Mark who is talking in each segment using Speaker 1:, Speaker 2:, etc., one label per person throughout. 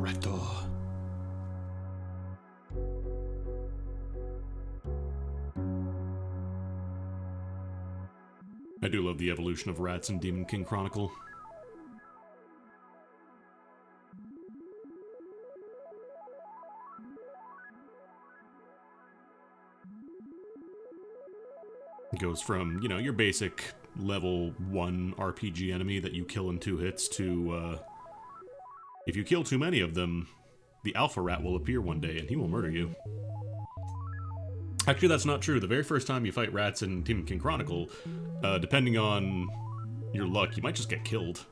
Speaker 1: Correcto. I do love the evolution of rats in Demon King Chronicle. It goes from, you know, your basic level 1 RPG enemy that you kill in 2 hits to, if you kill too many of them, the alpha rat will appear one day and he will murder you. Actually, that's not true. The very first time you fight rats in Demon King Chronicle, depending on your luck, you might just get killed.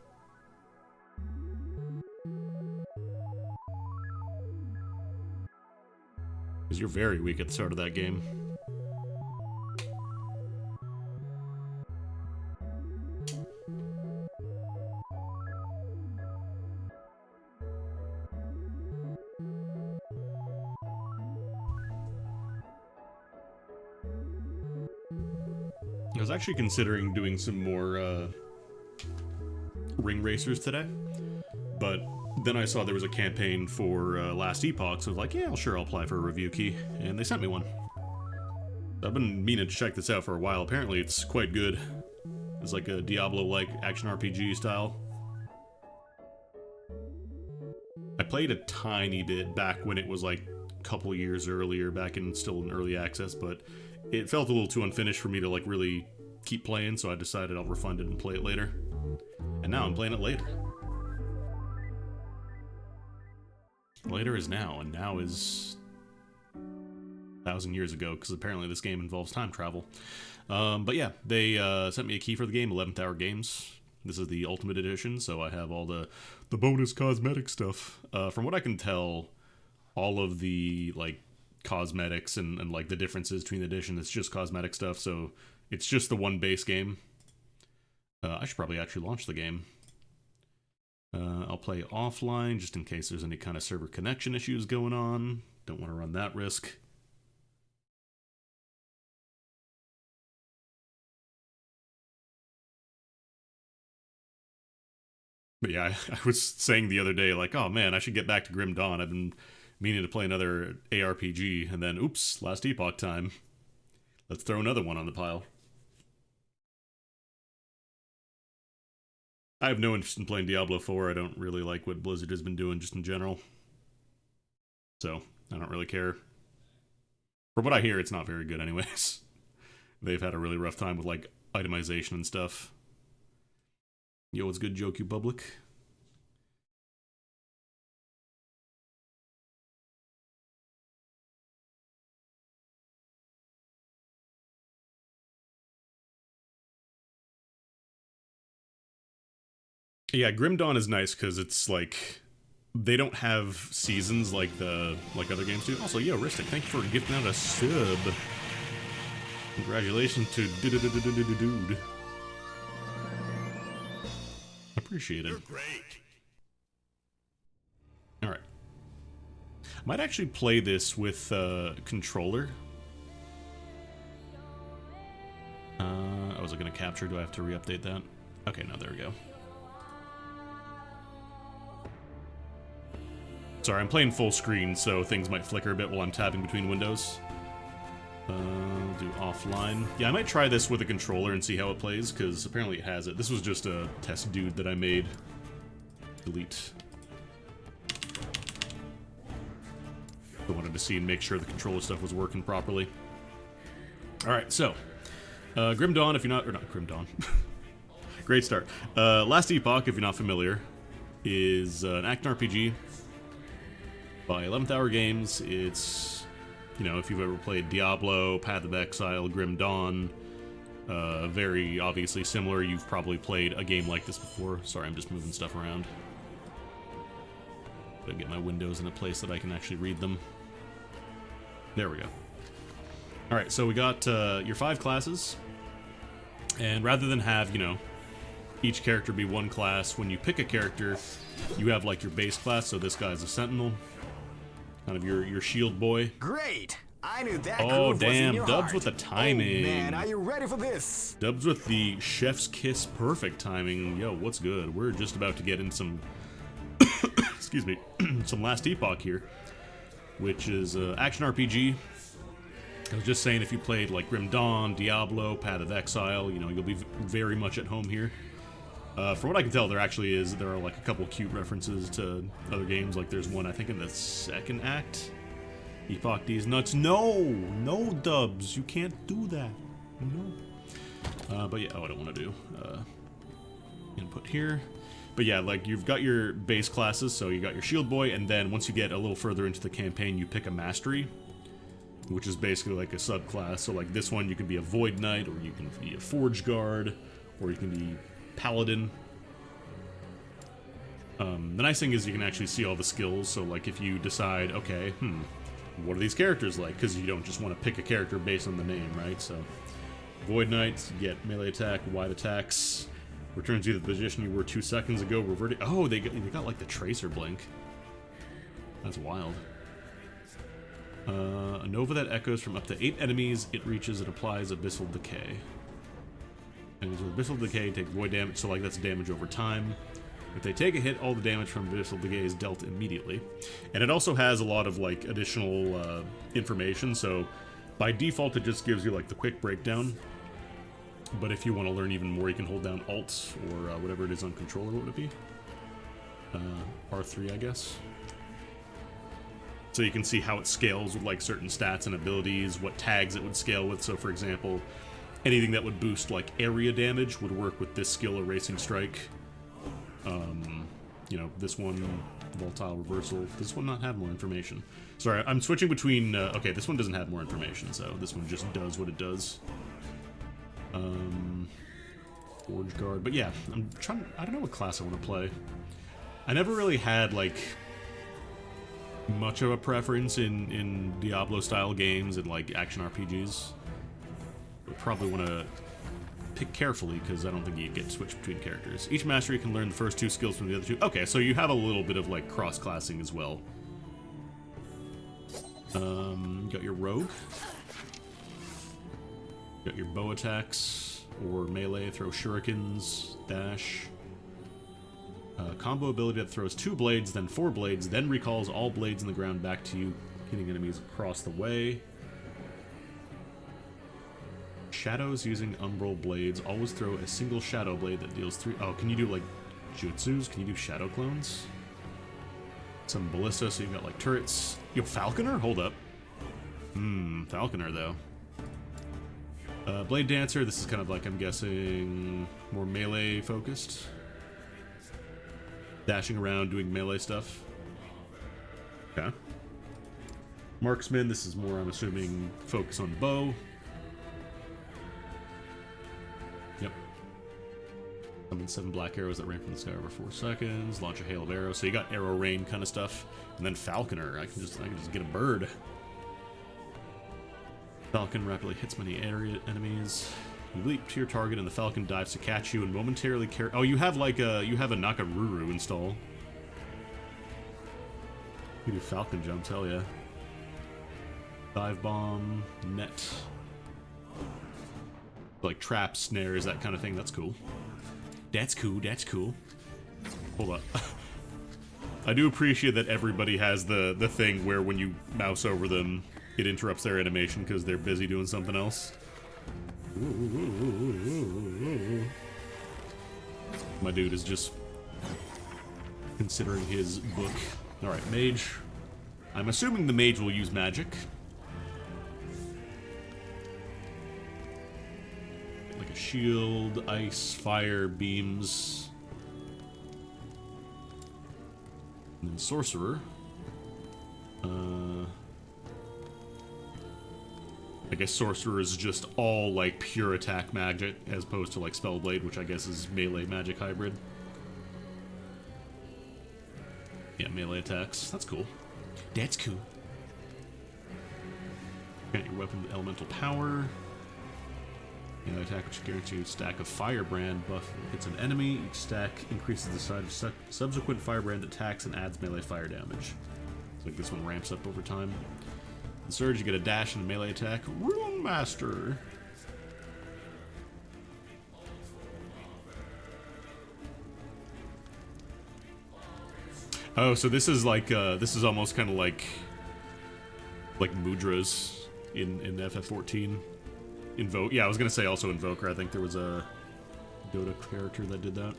Speaker 1: Because you're very weak at the start of that game. I was actually considering doing some more ring racers today, but then I saw there was a campaign for Last Epoch, so I was like, yeah, sure, I'll apply for a review key, and they sent me one. I've been meaning to check this out for a while. Apparently it's quite good. It's like a Diablo-like action RPG style. I played a tiny bit back when it was like a couple years earlier, back in still in early access, but it felt a little too unfinished for me to like really keep playing, so I decided I'll refund it and play it later. And now I'm playing it later. Later is now, and now is 1,000 years ago, because apparently this game involves time travel. But yeah, they sent me a key for the game, 11th Hour Games. This is the Ultimate Edition, so I have all the bonus cosmetic stuff. From what I can tell, all of the like cosmetics and like the differences between the edition, it's just cosmetic stuff, so it's just the one base game. I should probably actually launch the game. I'll play offline just in case there's any kind of server connection issues going on. Don't want to run that risk. But yeah, I was saying the other day, like, oh man, I should get back to Grim Dawn. I've been meaning to play another ARPG, and then, oops, Last Epoch time. Let's throw another one on the pile. I have no interest in playing Diablo 4. I don't really like what Blizzard has been doing just in general. So, I don't really care. From what I hear, it's not very good anyways. They've had a really rough time with, like, itemization and stuff. Yo, what's good, Joku Public? Yeah, Grim Dawn is nice because it's like they don't have seasons like other games do. Also, yo, Ristic, thank you for gifting out a sub. Congratulations to dude. Appreciate it.
Speaker 2: You're great.
Speaker 1: All right. Might actually play this with controller. Was it going to capture? Do I have to re-update that? Okay, no, there we go. Sorry, I'm playing full screen, so things might flicker a bit while I'm tabbing between windows. Do offline. Yeah, I might try this with a controller and see how it plays, because apparently it has it. This was just a test dude that I made. Delete. I wanted to see and make sure the controller stuff was working properly. Alright, so. Grim Dawn, if you're not... Or not Grim Dawn. Great start. Last Epoch, if you're not familiar, is an action RPG by 11th Hour Games. It's, you know, if you've ever played Diablo, Path of Exile, Grim Dawn, very obviously similar. You've probably played a game like this before. Sorry, I'm just moving stuff around. Gotta get my windows in a place that I can actually read them. There we go. Alright, so we got your 5 classes, and rather than have, you know, each character be one class, when you pick a character, you have like your base class, so this guy's a Sentinel, kind of your shield boy.
Speaker 3: Great! I knew that.
Speaker 1: Oh damn, Dubs with the timing.
Speaker 3: Oh man, are you ready for this?
Speaker 1: Dubs with the chef's kiss perfect timing. Yo, what's good? We're just about to get in some excuse me, some Last Epoch here, which is action RPG. I was just saying, if you played like Grim Dawn, Diablo, Path of Exile, you know, you'll be very much at home here. From what I can tell, there are like a couple cute references to other games. Like there's one, I think, in the second act. Epoch these nuts. No, Dubs, you can't do that. No. But yeah, I don't want to do input here. But yeah, like you've got your base classes, so you got your Shield Boy, and then once you get a little further into the campaign, you pick a mastery, which is basically like a subclass. So like this one, you can be a Void Knight, or you can be a Forge Guard, or you can be Paladin. The nice thing is you can actually see all the skills, so like if you decide, okay, what are these characters like? Because you don't just want to pick a character based on the name, right? So Void Knight, you get melee attack, wide attacks, returns you to the position you were 2 seconds ago, reverting. Oh, they got like the Tracer Blink. That's wild. A Nova that echoes from up to 8 enemies. It reaches and applies Abyssal Decay. And with Abyssal Decay, take void damage, so like that's damage over time. If they take a hit, all the damage from Abyssal Decay is dealt immediately. And it also has a lot of like additional information, so by default it just gives you like the quick breakdown. But if you want to learn even more, you can hold down Alt or whatever it is on controller. What would it be? R3, I guess. So you can see how it scales with like certain stats and abilities, what tags it would scale with. So for example, anything that would boost like area damage would work with this skill, Erasing Strike. You know, this one, Volatile Reversal. Does this one not have more information? Sorry, I'm switching between... okay, this one doesn't have more information, so this one just does what it does. Forge Guard. But yeah, I'm trying... I don't know what class I want to play. I never really had, like, much of a preference in Diablo-style games and, like, action RPGs. Would probably want to pick carefully, because I don't think you get to switch between characters. Each mastery can learn the first 2 skills from the other 2. Okay, so you have a little bit of, like, cross-classing as well. Got your Rogue. Got your bow attacks, or melee, throw shurikens, dash. Combo ability that throws 2 blades, then 4 blades, then recalls all blades in the ground back to you, hitting enemies across the way. Shadows using umbral blades. Always throw a single shadow blade that deals 3... Oh, can you do, like, jutsus? Can you do shadow clones? Some ballista, so you've got, like, turrets. Yo, Falconer? Hold up. Falconer, though. Blade Dancer, this is kind of like, I'm guessing, more melee-focused. Dashing around, doing melee stuff. Okay. Marksman, this is more, I'm assuming, focus on bow. Yep. Summon 7 black arrows that rain from the sky over 4 seconds. Launch a hail of arrows. So you got arrow rain kind of stuff. And then Falconer, I can just get a bird. Falcon rapidly hits many enemies. You leap to your target and the Falcon dives to catch you and momentarily carry... Oh, you have like a Nakaruru install. You do Falcon jumps, hell yeah. Dive bomb, net. Like traps, snares, that kind of thing. That's cool. That's cool. Hold on. I do appreciate that everybody has the thing where when you mouse over them, it interrupts their animation because they're busy doing something else. My dude is just considering his book. Alright, mage. I'm assuming the mage will use magic. Like a shield, ice, fire, beams. And then sorcerer. I guess sorcerer is just all like pure attack magic as opposed to like spellblade, which I guess is melee magic hybrid. Yeah, melee attacks. That's cool. That's cool. Grant your weapon elemental power. Melee attack which guarantees a stack of firebrand buff hits an enemy. Each stack increases the size of subsequent firebrand attacks and adds melee fire damage. So like this one ramps up over time. In Surge, you get a dash and a melee attack. Rune Master. Oh, so this is like this is almost kind of like Mudras in FF14. Invoke. Yeah, I was gonna say also Invoker. I think there was a Dota character that did that.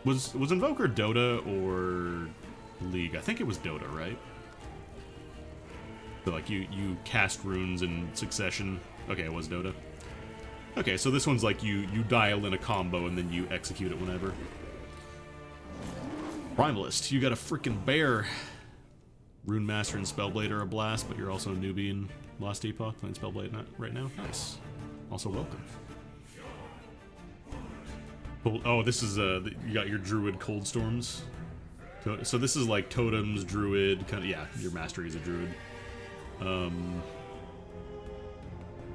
Speaker 1: Was Invoker Dota or League? I think it was Dota, right? So like you cast runes in succession. Okay, it was Dota. Okay, so this one's like you dial in a combo and then you execute it whenever. Primalist, you got a freaking bear. Rune Master and Spellblade are a blast, but you're also a newbie in Lost Epoch playing Spellblade right now. Nice. Also welcome. Oh, this is you got your Druid Cold Storms. So this is like Totems, Druid, kind of, yeah, your mastery is a Druid. Are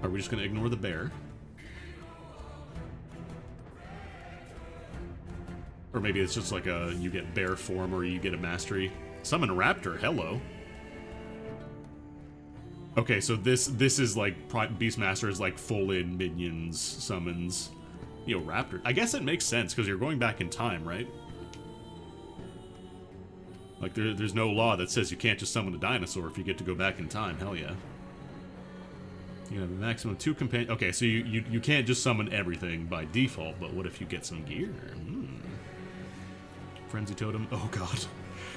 Speaker 1: we just gonna ignore the bear? Or maybe it's just like you get bear form or you get a mastery. Summon Raptor, hello. Okay, so this is like Beastmaster is like full in minions, summons. Yo, Raptor. I guess it makes sense because you're going back in time, right? Like there's no law that says you can't just summon a dinosaur if you get to go back in time. Hell yeah. You have a maximum 2 companions. Okay, so you can't just summon everything by default, but what if you get some gear? Frenzy Totem. Oh god.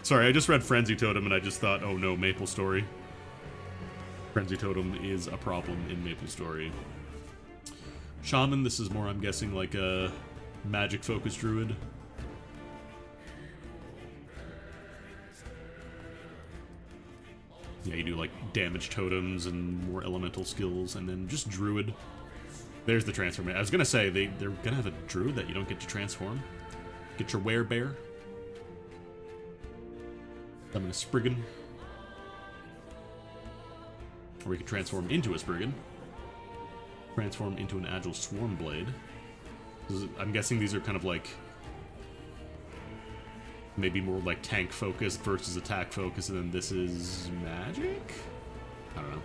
Speaker 1: Sorry, I just read Frenzy Totem and I just thought, oh no, Maple Story. Frenzy Totem is a problem in Maple Story. Shaman, this is more, I'm guessing, like a magic-focused druid. Yeah, you do like damage totems and more elemental skills, and then just druid. There's the transformation. I was gonna say they're gonna have a druid that you don't get to transform. Get your werebear. Summon a Spriggan. Or we can transform into a Spriggan. Transform into an Agile Swarm Blade. I'm guessing these are kind of like maybe more like tank focused versus attack focused, and then this is magic? I don't know.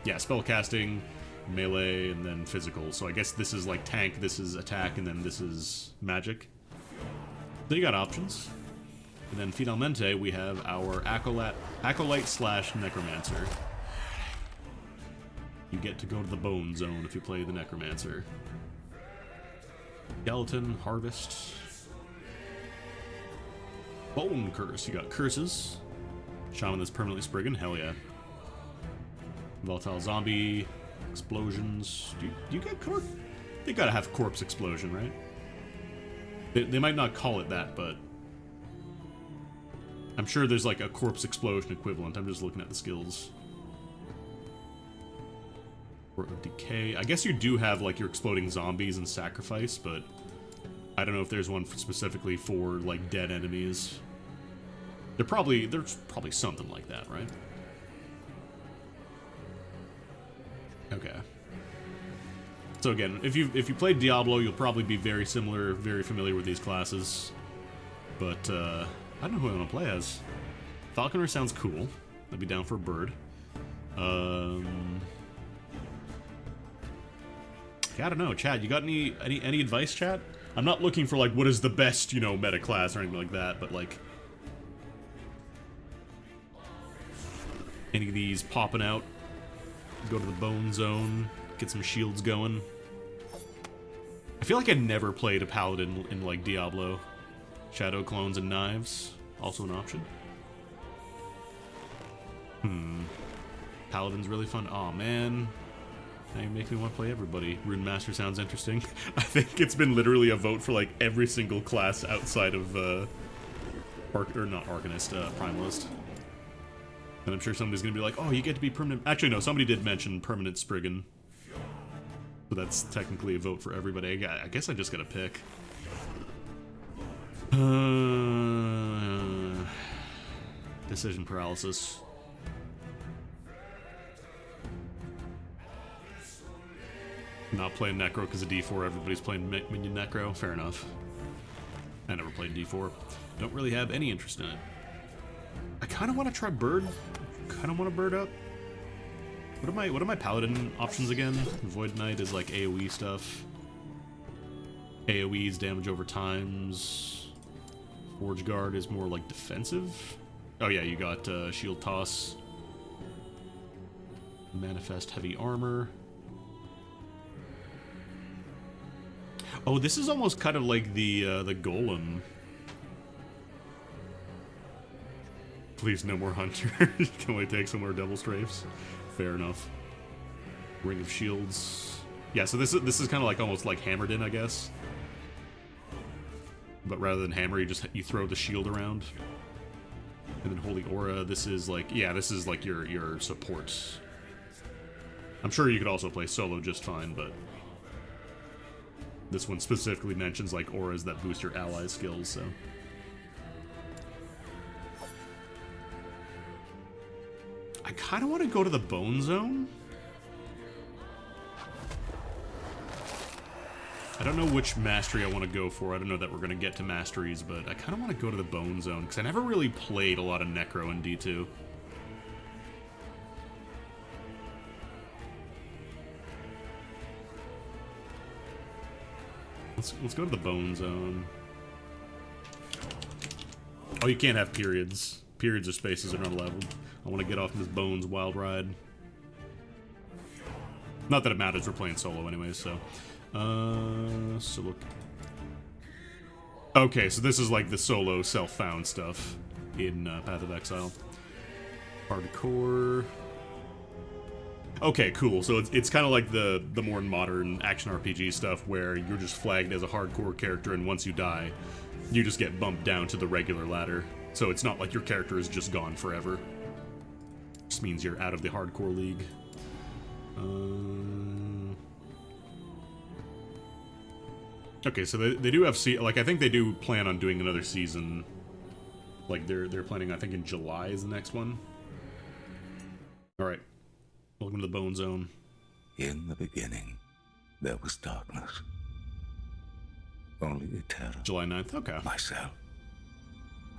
Speaker 1: Yeah, spell casting, melee, and then physical. So I guess this is like tank, this is attack, and then this is magic. Then you got options. And then finalmente we have our Acolyte slash Necromancer. You get to go to the Bone Zone if you play the Necromancer. Skeleton, Harvest. Bone Curse, you got curses. Shaman that's permanently Spriggan, hell yeah. Volatile Zombie, Explosions. Do you get corpse? They gotta have Corpse Explosion, right? They might not call it that, but I'm sure there's like a Corpse Explosion equivalent. I'm just looking at the skills. Or Decay. I guess you do have like your exploding zombies and sacrifice, but I don't know if there's one specifically for like dead enemies. There's probably something like that, right? Okay. So again, if you played Diablo, you'll probably be very familiar with these classes. But I don't know who I want to play as. Falconer sounds cool. I'd be down for a bird. I don't know, Chad. You got any advice, Chad? I'm not looking for like what is the best, you know, meta class or anything like that, but like any of these popping out. Go to the Bone Zone, get some shields going. I feel like I never played a paladin in like Diablo. Shadow Clones and Knives, also an option. Paladin's really fun. Aw, man. Now you make me want to play everybody. Rune Master sounds interesting. I think it's been literally a vote for like every single class outside of Primalist. And I'm sure somebody's gonna be like, oh, you get to be permanent. Actually, no, somebody did mention permanent Spriggan. So that's technically a vote for everybody. I guess I just gotta pick. Decision paralysis. Not playing Necro because of D4. Everybody's playing Minion Necro. Fair enough. I never played D4. Don't really have any interest in it. I kind of want to try Bird. Kind of want to Bird up. What are my Paladin options again? Void Knight is like AoE stuff. AoE's damage over times. Forge Guard is more like defensive. Oh yeah, you got Shield Toss. Manifest Heavy Armor. Oh, this is almost kind of like the Golem. Please, no more Hunter. You can only take some more Double Strafes. Fair enough. Ring of Shields. Yeah, so this is kind of like almost like hammered in, I guess. But rather than hammer, you throw the shield around. And then Holy Aura, this is like, yeah, this is like your support. I'm sure you could also play solo just fine, but this one specifically mentions like auras that boost your ally skills, so. I kind of want to go to the Bone Zone. I don't know which mastery I want to go for. I don't know that we're going to get to masteries, but I kind of want to go to the Bone Zone, because I never really played a lot of Necro in D2. Let's go to the Bone Zone. Oh, you can't have periods. Periods or spaces are not allowed. I want to get off this Bones wild ride. Not that it matters, we're playing solo anyway, so... so look. Okay, so this is like the solo self-found stuff in Path of Exile. Hardcore. Okay, cool. So it's kind of like the more modern action RPG stuff where you're just flagged as a hardcore character, and once you die, you just get bumped down to the regular ladder. So it's not like your character is just gone forever. Just means you're out of the hardcore league. Okay, so they do have like I think they do plan on doing another season. Like they're planning, I think in July is the next one. All right, welcome to the Bone Zone.
Speaker 2: In the beginning, there was darkness. Only the terror.
Speaker 1: July 9th. Okay.
Speaker 2: Myself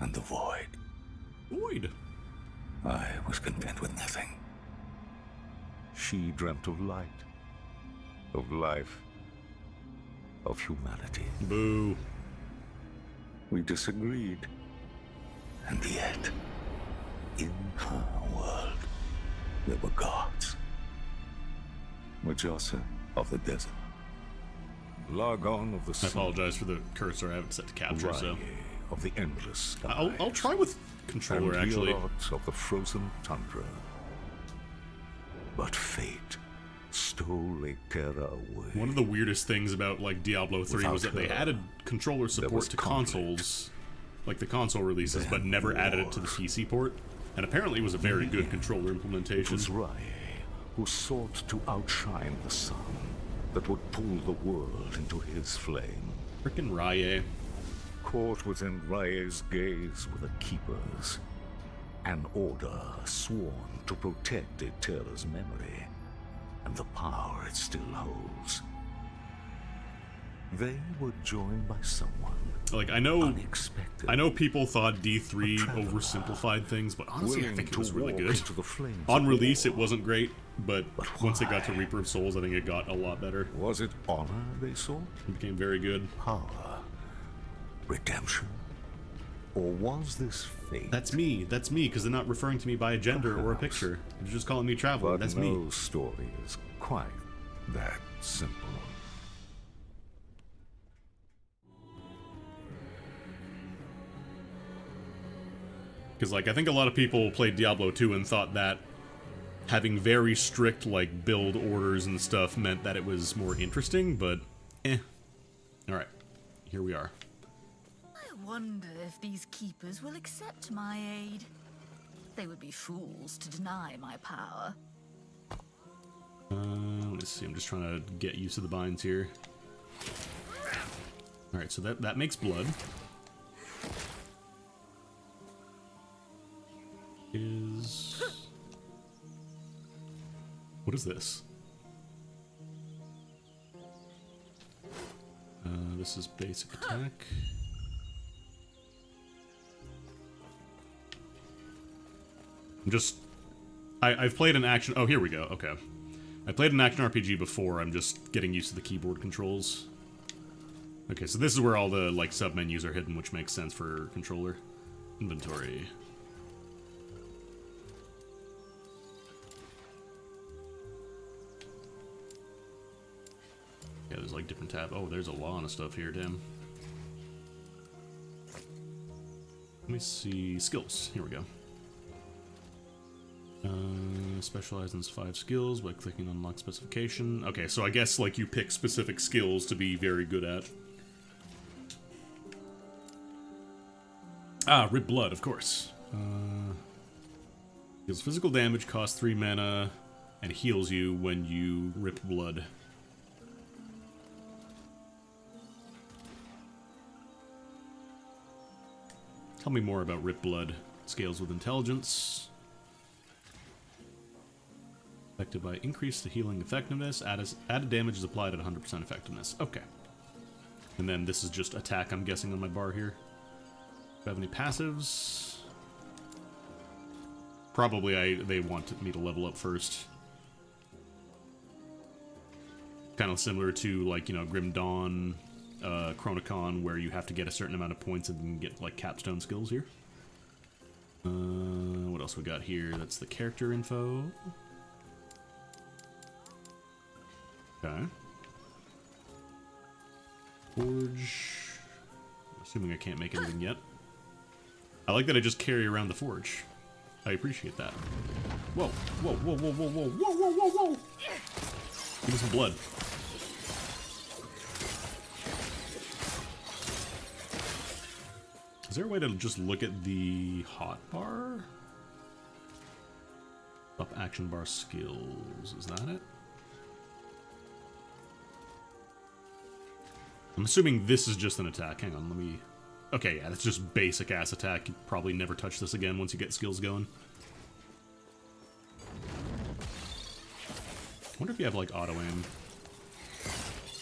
Speaker 2: and the void.
Speaker 1: Void.
Speaker 2: I was content with nothing. She dreamt of light, of life, of humanity.
Speaker 1: Boo.
Speaker 2: We disagreed. And yet, in her world, there were gods. Majasa of the desert. Largon of the
Speaker 1: I
Speaker 2: sun.
Speaker 1: apologize for the cursor. I have it set to capture, so...
Speaker 2: Rye of the endless sky.
Speaker 1: I'll try with controller,
Speaker 2: and
Speaker 1: actually.
Speaker 2: Heorot of the frozen tundra. But fate stole Terra away.
Speaker 1: One of the weirdest things about like Diablo 3
Speaker 2: Without
Speaker 1: was that they
Speaker 2: her,
Speaker 1: added controller support
Speaker 2: was
Speaker 1: to
Speaker 2: conflict.
Speaker 1: consoles, like the console releases,
Speaker 2: Then
Speaker 1: but never added it to the
Speaker 2: war.
Speaker 1: PC port. And apparently it was a very good controller
Speaker 2: It
Speaker 1: implementation.
Speaker 2: was Rye who sought to outshine the sun that would pull the world into his flame.
Speaker 1: Frickin' Rye.
Speaker 2: Caught within Rye's gaze were the Keepers, an order sworn to protect Terra's memory and the power it still holds. They were joined by someone
Speaker 1: Like, I know
Speaker 2: unexpected.
Speaker 1: people thought D3
Speaker 2: A traveler,
Speaker 1: oversimplified things, but honestly I
Speaker 2: willing
Speaker 1: think it
Speaker 2: to
Speaker 1: was really
Speaker 2: walk
Speaker 1: good.
Speaker 2: into the flames
Speaker 1: On
Speaker 2: of
Speaker 1: release
Speaker 2: war.
Speaker 1: it wasn't great, but once it got to
Speaker 2: why?
Speaker 1: Reaper of Souls, I think it got a lot better.
Speaker 2: Was it honor they sought?
Speaker 1: It became very good.
Speaker 2: Power? Redemption? Or was this fate?
Speaker 1: That's me, because they're not referring to me by a gender or a picture. They're just calling me Traveler,
Speaker 2: But
Speaker 1: that's
Speaker 2: no
Speaker 1: me.
Speaker 2: story is quite that simple.
Speaker 1: Because, like, I think a lot of people played Diablo 2 and thought that having very strict, like, build orders and stuff meant that it was more interesting, but Alright, here we are.
Speaker 4: I wonder if these keepers will accept my aid. They would be fools to deny my power.
Speaker 1: Let's see, I'm just trying to get used to the binds here. Alright, so that makes blood. What is this? This is basic attack. I've played an action... Oh, here we go. Okay. I played an action RPG before. I'm just getting used to the keyboard controls. Okay, so this is where all the, like, sub-menus are hidden, which makes sense for controller. Inventory. Yeah, there's, like, different tab. Oh, there's a lot of stuff here, damn. Let me see. Skills. Here we go. Specialize in 5 skills by clicking on unlock specification. Okay, so I guess, like, you pick specific skills to be very good at. Ah, Rip Blood, of course. Deals physical damage, costs 3 mana, and heals you when you rip blood. Tell me more about Rip Blood. Scales with intelligence. Affected by increase the healing effectiveness. Added damage is applied at 100% effectiveness. Okay. And then this is just attack, I'm guessing, on my bar here. Do I have any passives? Probably they want me to level up first. Kind of similar to, like, you know, Grim Dawn, Chronicon, where you have to get a certain amount of points and then get, like, capstone skills here. What else we got here? That's the character info. Okay. Forge. I'm assuming I can't make anything yet. I like that I just carry around the forge. I appreciate that. Whoa, whoa, whoa, whoa, whoa, whoa, whoa, whoa, whoa, whoa! Give me some blood. Is there a way to just look at the hotbar? Up action bar skills. Is that it? I'm assuming this is just an attack. Hang on, let me... Okay, yeah, that's just basic ass attack. You probably never touch this again once you get skills going. I wonder if you have, like, auto-aim.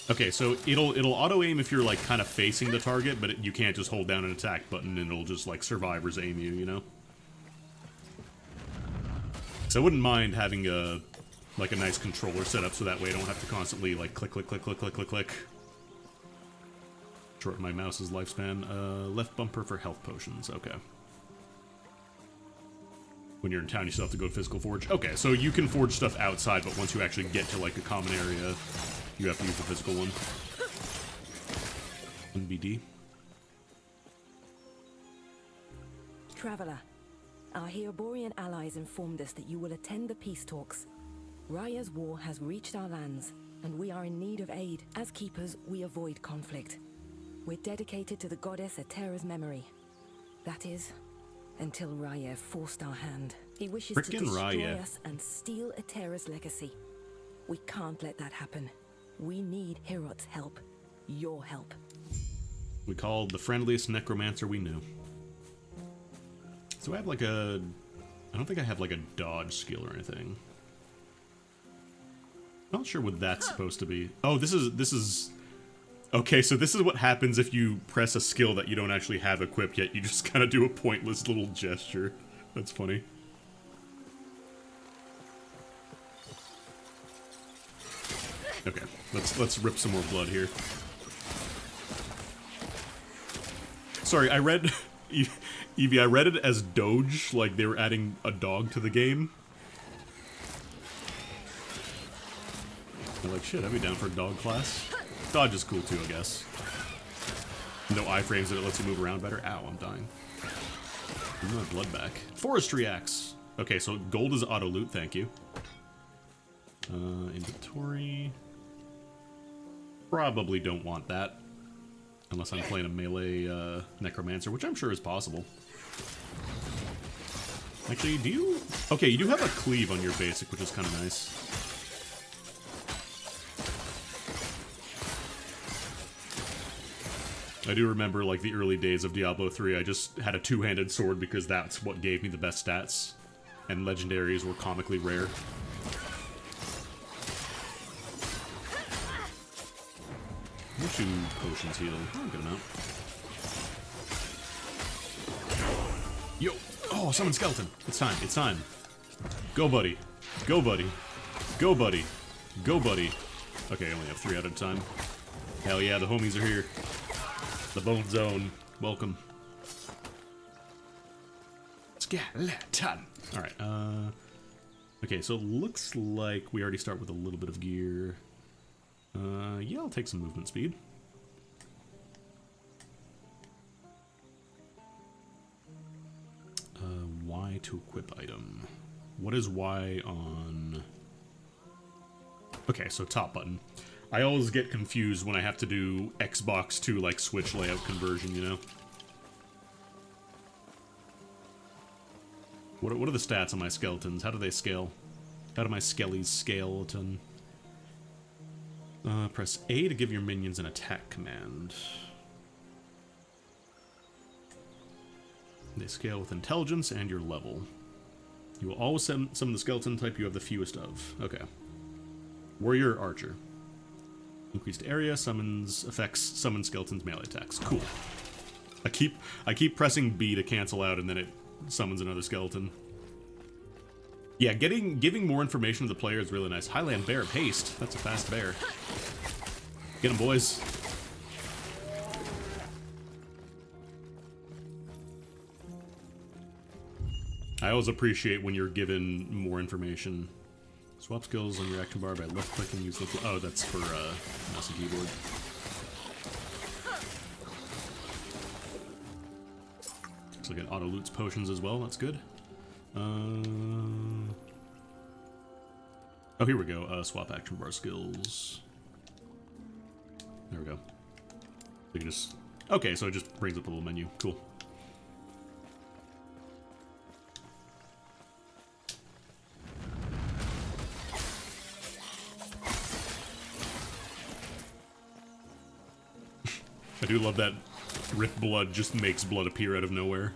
Speaker 1: Okay, so it'll auto-aim if you're, like, kind of facing the target, but you can't just hold down an attack button and it'll just, like, survivors aim you, you know? So I wouldn't mind having a nice controller set up so that way I don't have to constantly, like, click, click, click, click, click, click, click. Shorten my mouse's lifespan. Left bumper for health potions. Okay. When you're in town, you still have to go to physical forge. Okay, so you can forge stuff outside, but once you actually get to, like, a common area, you have to use the physical one. NBD.
Speaker 5: Traveler, our Heoborian allies informed us that you will attend the peace talks. Raya's war has reached our lands, and we are in need of aid. As keepers, we avoid conflict. We're dedicated to the goddess Atera's memory. That is, until Raya forced our hand. He wishes to destroy us and steal Atera's legacy. We can't let that happen. We need Herot's help. Your help.
Speaker 1: We called the friendliest necromancer we knew. So I have like a... I don't think I have like a dodge skill or anything. Not sure what that's supposed to be. Oh, this is... Okay, so this is what happens if you press a skill that you don't actually have equipped yet. You just kind of do a pointless little gesture. That's funny. Okay, let's rip some more blood here. Sorry, I read... Evie, I read it as Doge, like they were adding a dog to the game. I'm like, shit, I'd be down for a dog class. Dodge is cool too, I guess. No iframes that it lets you move around better. Ow, I'm dying. Give me my blood back. Forestry axe. Okay, so gold is auto loot, thank you. Inventory. Probably don't want that. Unless I'm playing a melee necromancer, which I'm sure is possible. Actually, do you... Okay, you do have a cleave on your basic, which is kind of nice. I do remember, like, the early days of Diablo 3, I just had a two-handed sword because that's what gave me the best stats. And legendaries were comically rare. How much do potions heal? Oh, good amount. Yo! Oh, summon skeleton! It's time, it's time. Go, buddy. Go, buddy. Go, buddy. Go, buddy. Okay, I only have 3 out of time. Hell yeah, the homies are here. The Bone Zone. Welcome. Skeleton. Alright, okay, so it looks like we already start with a little bit of gear. Yeah, I'll take some movement speed. Y to equip item. What is Y on... Okay, so top button. I always get confused when I have to do Xbox to, like, Switch layout conversion, you know? What are the stats on my skeletons? How do they scale? How do my skellies skeleton? Press A to give your minions an attack command. They scale with intelligence and your level. You will always summon the skeleton type you have the fewest of. Okay. Warrior Archer. Increased area, summons skeletons melee attacks. Cool. I keep pressing B to cancel out and then it summons another skeleton. Yeah, giving more information to the player is really nice. Highland Bear of Haste. That's a fast bear. Get him, boys. I always appreciate when you're given more information. Swap skills on your action bar by left clicking. Use the... Oh, that's for mouse and keyboard. Looks like it auto loots potions as well. That's good. Oh, here we go. Swap action bar skills. There we go. We can just... Okay, so it just brings up a little menu. Cool. I do love that Rip Blood just makes blood appear out of nowhere.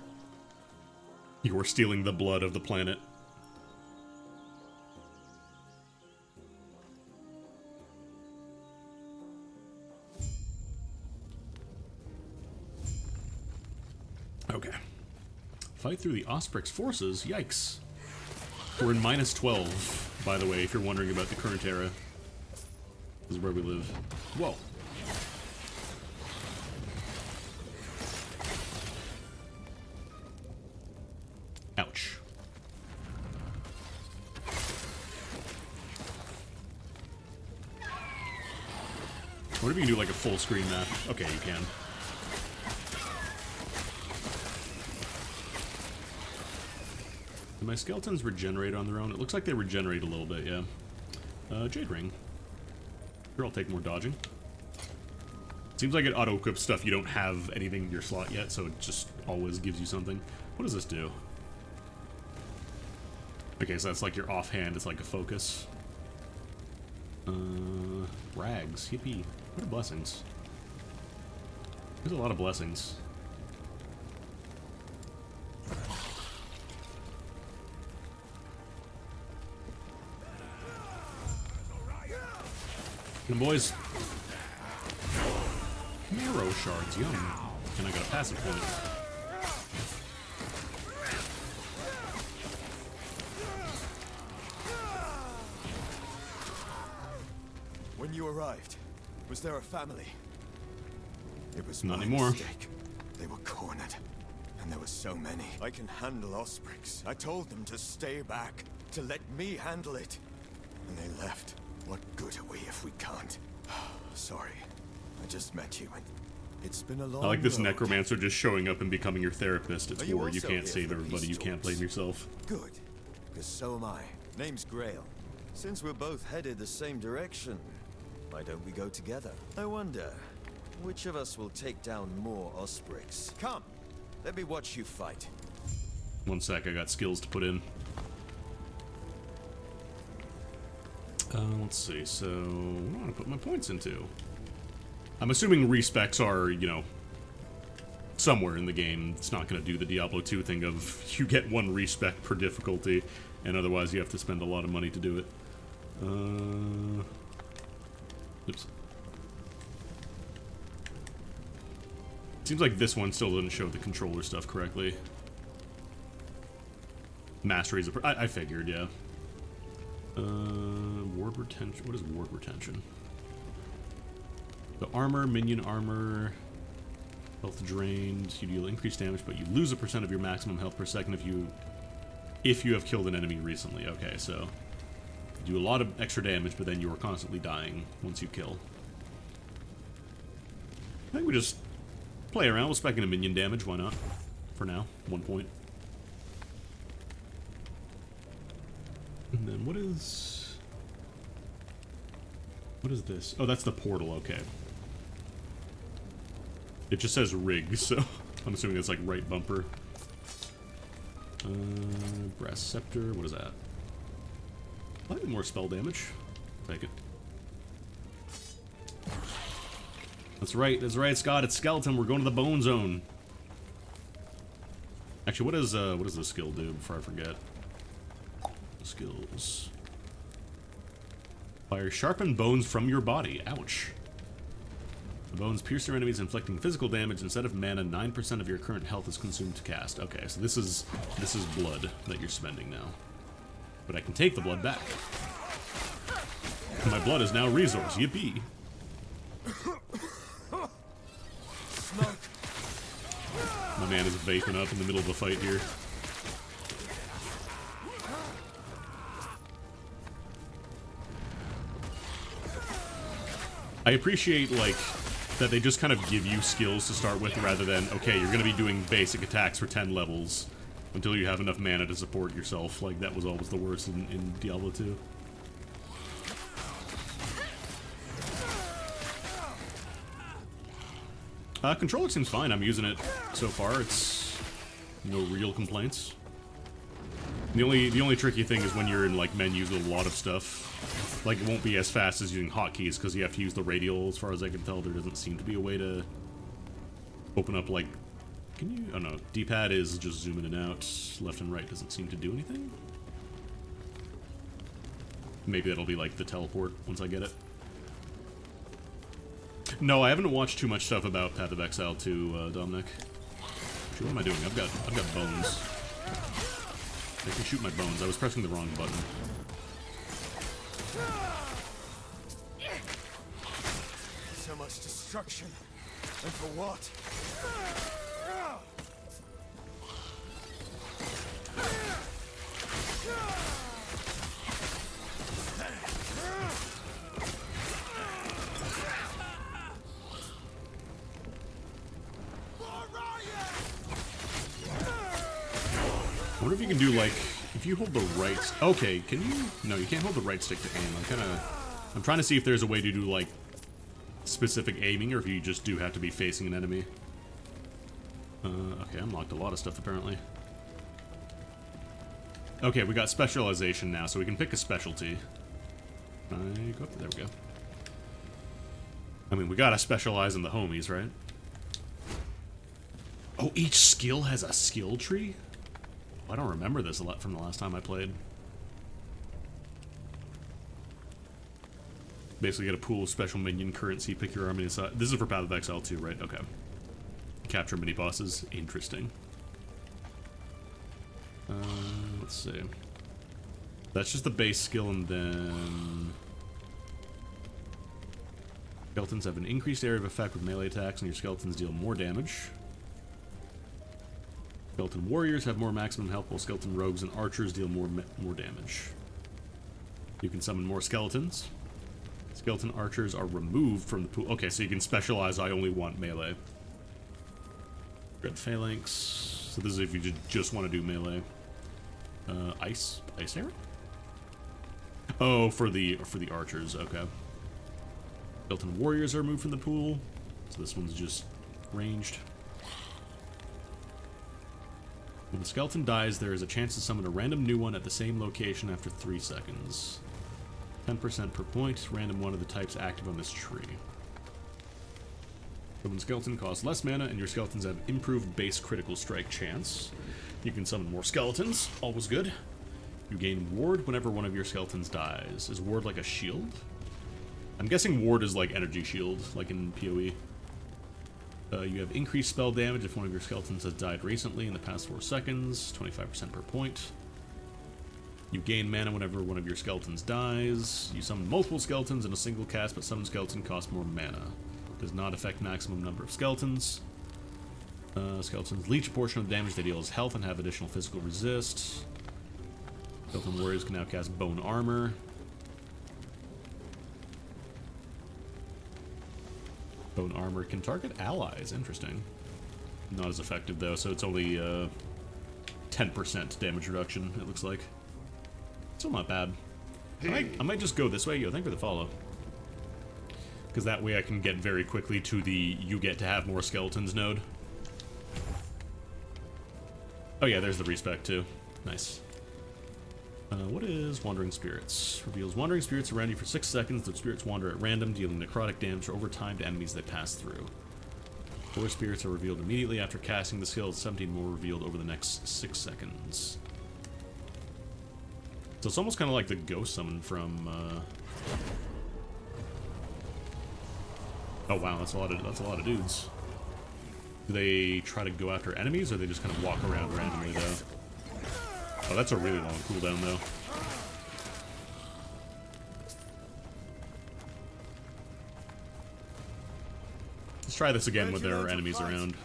Speaker 1: You are stealing the blood of the planet. Okay. Fight through the Osprix forces? Yikes. We're in minus 12, by the way, if you're wondering about the current era. This is where we live. Whoa. Ouch. What if you can do like a full screen map? Okay, you can. Do my skeletons regenerate on their own? It looks like they regenerate a little bit, yeah. Jade Ring. Here, I'll take more dodging. Seems like it auto-equips stuff you don't have anything in your slot yet, so it just always gives you something. What does this do? Okay, so that's like your offhand, it's like a focus. Rags, yippee. What are blessings? There's a lot of blessings. Come on, boys. Marrow shards, yum. And I got a passive point.
Speaker 6: When you arrived, was there a family? It was
Speaker 1: Not
Speaker 6: my
Speaker 1: anymore.
Speaker 6: mistake. They were cornered, and there were so many. I can handle Osprix. I told them to stay back, to let me handle it. And they left. What good are we if we can't? Sorry. I just met you, and it's been a long
Speaker 1: I like this
Speaker 6: road.
Speaker 1: necromancer just showing up and becoming your therapist. It's
Speaker 6: Are you
Speaker 1: war. You
Speaker 6: also
Speaker 1: can't
Speaker 6: here
Speaker 1: save
Speaker 6: for
Speaker 1: everybody. You
Speaker 6: peace
Speaker 1: can't blame
Speaker 6: talks?
Speaker 1: yourself.
Speaker 6: Good, because so am I. Name's Grail. Since we're both headed the same direction, why don't we go together? I wonder, which of us will take down more Osprix? Come, let me watch you fight.
Speaker 1: One sec, I got skills to put in. Let's see, so what do I want to put my points into? I'm assuming respecs are, you know, somewhere in the game. It's not going to do the Diablo 2 thing of you get one respec per difficulty, and otherwise you have to spend a lot of money to do it. Oops. Seems like this one still doesn't show the controller stuff correctly. Mastery's I figured, yeah. Ward retention. What is ward retention? The armor, minion armor, health drained. You deal increased damage, but you lose a % of your maximum health per second if you have killed an enemy recently. Okay, so you do a lot of extra damage, but then you are constantly dying once you kill. I think we just play around with specking a minion damage. Why not? For now, 1 point. And then what is this? Oh, that's the portal. Okay. It just says rig, so I'm assuming that's like right bumper. Brass scepter. What is that? Slightly more spell damage. Take it. That's right, Scott. It's skeleton. We're going to the bone zone. Actually, what does this skill do before I forget? Skills. Fire sharpened bones from your body. Ouch. The bones pierce your enemies, inflicting physical damage. Instead of mana, 9% of your current health is consumed to cast. Okay, so this is blood that you're spending now. But I can take the blood back. My blood is now resource. Yippee. My man is vaping up in the middle of a fight here. I appreciate, like, that they just kind of give you skills to start with rather than, okay, you're going to be doing basic attacks for 10 levels until you have enough mana to support yourself. Like, that was always the worst in Diablo 2. Controller seems fine. I'm using it so far. It's no real complaints. The only tricky thing is when you're in like menus with a lot of stuff. Like, it won't be as fast as using hotkeys because you have to use the radial. As far as I can tell, there doesn't seem to be a way to open up, like, can you? Oh no, D-pad is just zooming in and out. Left and right doesn't seem to do anything. Maybe that'll be like the teleport once I get it. No, I haven't watched too much stuff about Path of Exile 2, Dominic. Actually, what am I doing? I've got bones. I can shoot my bones. I was pressing the wrong button.
Speaker 6: So much destruction. And for what?
Speaker 1: I wonder if you can do, like, if you hold the right... Okay, can you... No, you can't hold the right stick to aim. I'm trying to see if there's a way to do, like, specific aiming, or if you just do have to be facing an enemy. Okay, I unlocked a lot of stuff, apparently. Okay, we got specialization now, so we can pick a specialty. Go up there we go. I mean, we gotta specialize in the homies, right? Oh, each skill has a skill tree? I don't remember this a lot from the last time I played. Basically get a pool of special minion currency, pick your army aside. This is for Path of Exile 2, right? Okay. Capture mini bosses. Interesting. Let's see. That's just the base skill, and then... Skeletons have an increased area of effect with melee attacks, and your skeletons deal more damage. Skeleton warriors have more maximum health, while skeleton rogues and archers deal more damage. You can summon more skeletons. Skeleton archers are removed from the pool. Okay, so you can specialize. I only want melee. Red phalanx. So this is if you just want to do melee. Ice arrow. Oh, for the archers. Okay. Skeleton warriors are removed from the pool. So this one's just ranged. When the skeleton dies, there is a chance to summon a random new one at the same location after 3 seconds. 10% per point, random one of the types active on this tree. Summon skeleton costs less mana, and your skeletons have improved base critical strike chance. You can summon more skeletons, always good. You gain ward whenever one of your skeletons dies. Is ward like a shield? I'm guessing ward is like energy shield, like in PoE. You have increased spell damage if one of your skeletons has died recently in the past 4 seconds, 25% per point. You gain mana whenever one of your skeletons dies. You summon multiple skeletons in a single cast, but summon skeleton costs more mana. Does not affect maximum number of skeletons. Skeletons leech a portion of the damage they deal as health and have additional physical resist. Skeleton warriors can now cast bone armor. Bone armor can target allies. Interesting. Not as effective though, so it's only 10% damage reduction, it looks like. Still not bad. I might just go this way. Yo, thank you for the follow. Because that way I can get very quickly to the you get to have more skeletons node. Oh yeah, there's the respec too. Nice. What is Wandering Spirits? Reveals Wandering Spirits around you for 6 seconds. The spirits wander at random, dealing necrotic damage over time to enemies they pass through. 4 spirits are revealed immediately after casting the skill. 17 more revealed over the next 6 seconds. So it's almost kind of like the ghost summon from. Oh wow, that's a lot of dudes. Do they try to go after enemies, or they just kind of walk around randomly though? Oh, that's a really long cooldown though. Let's try this again when there are enemies around.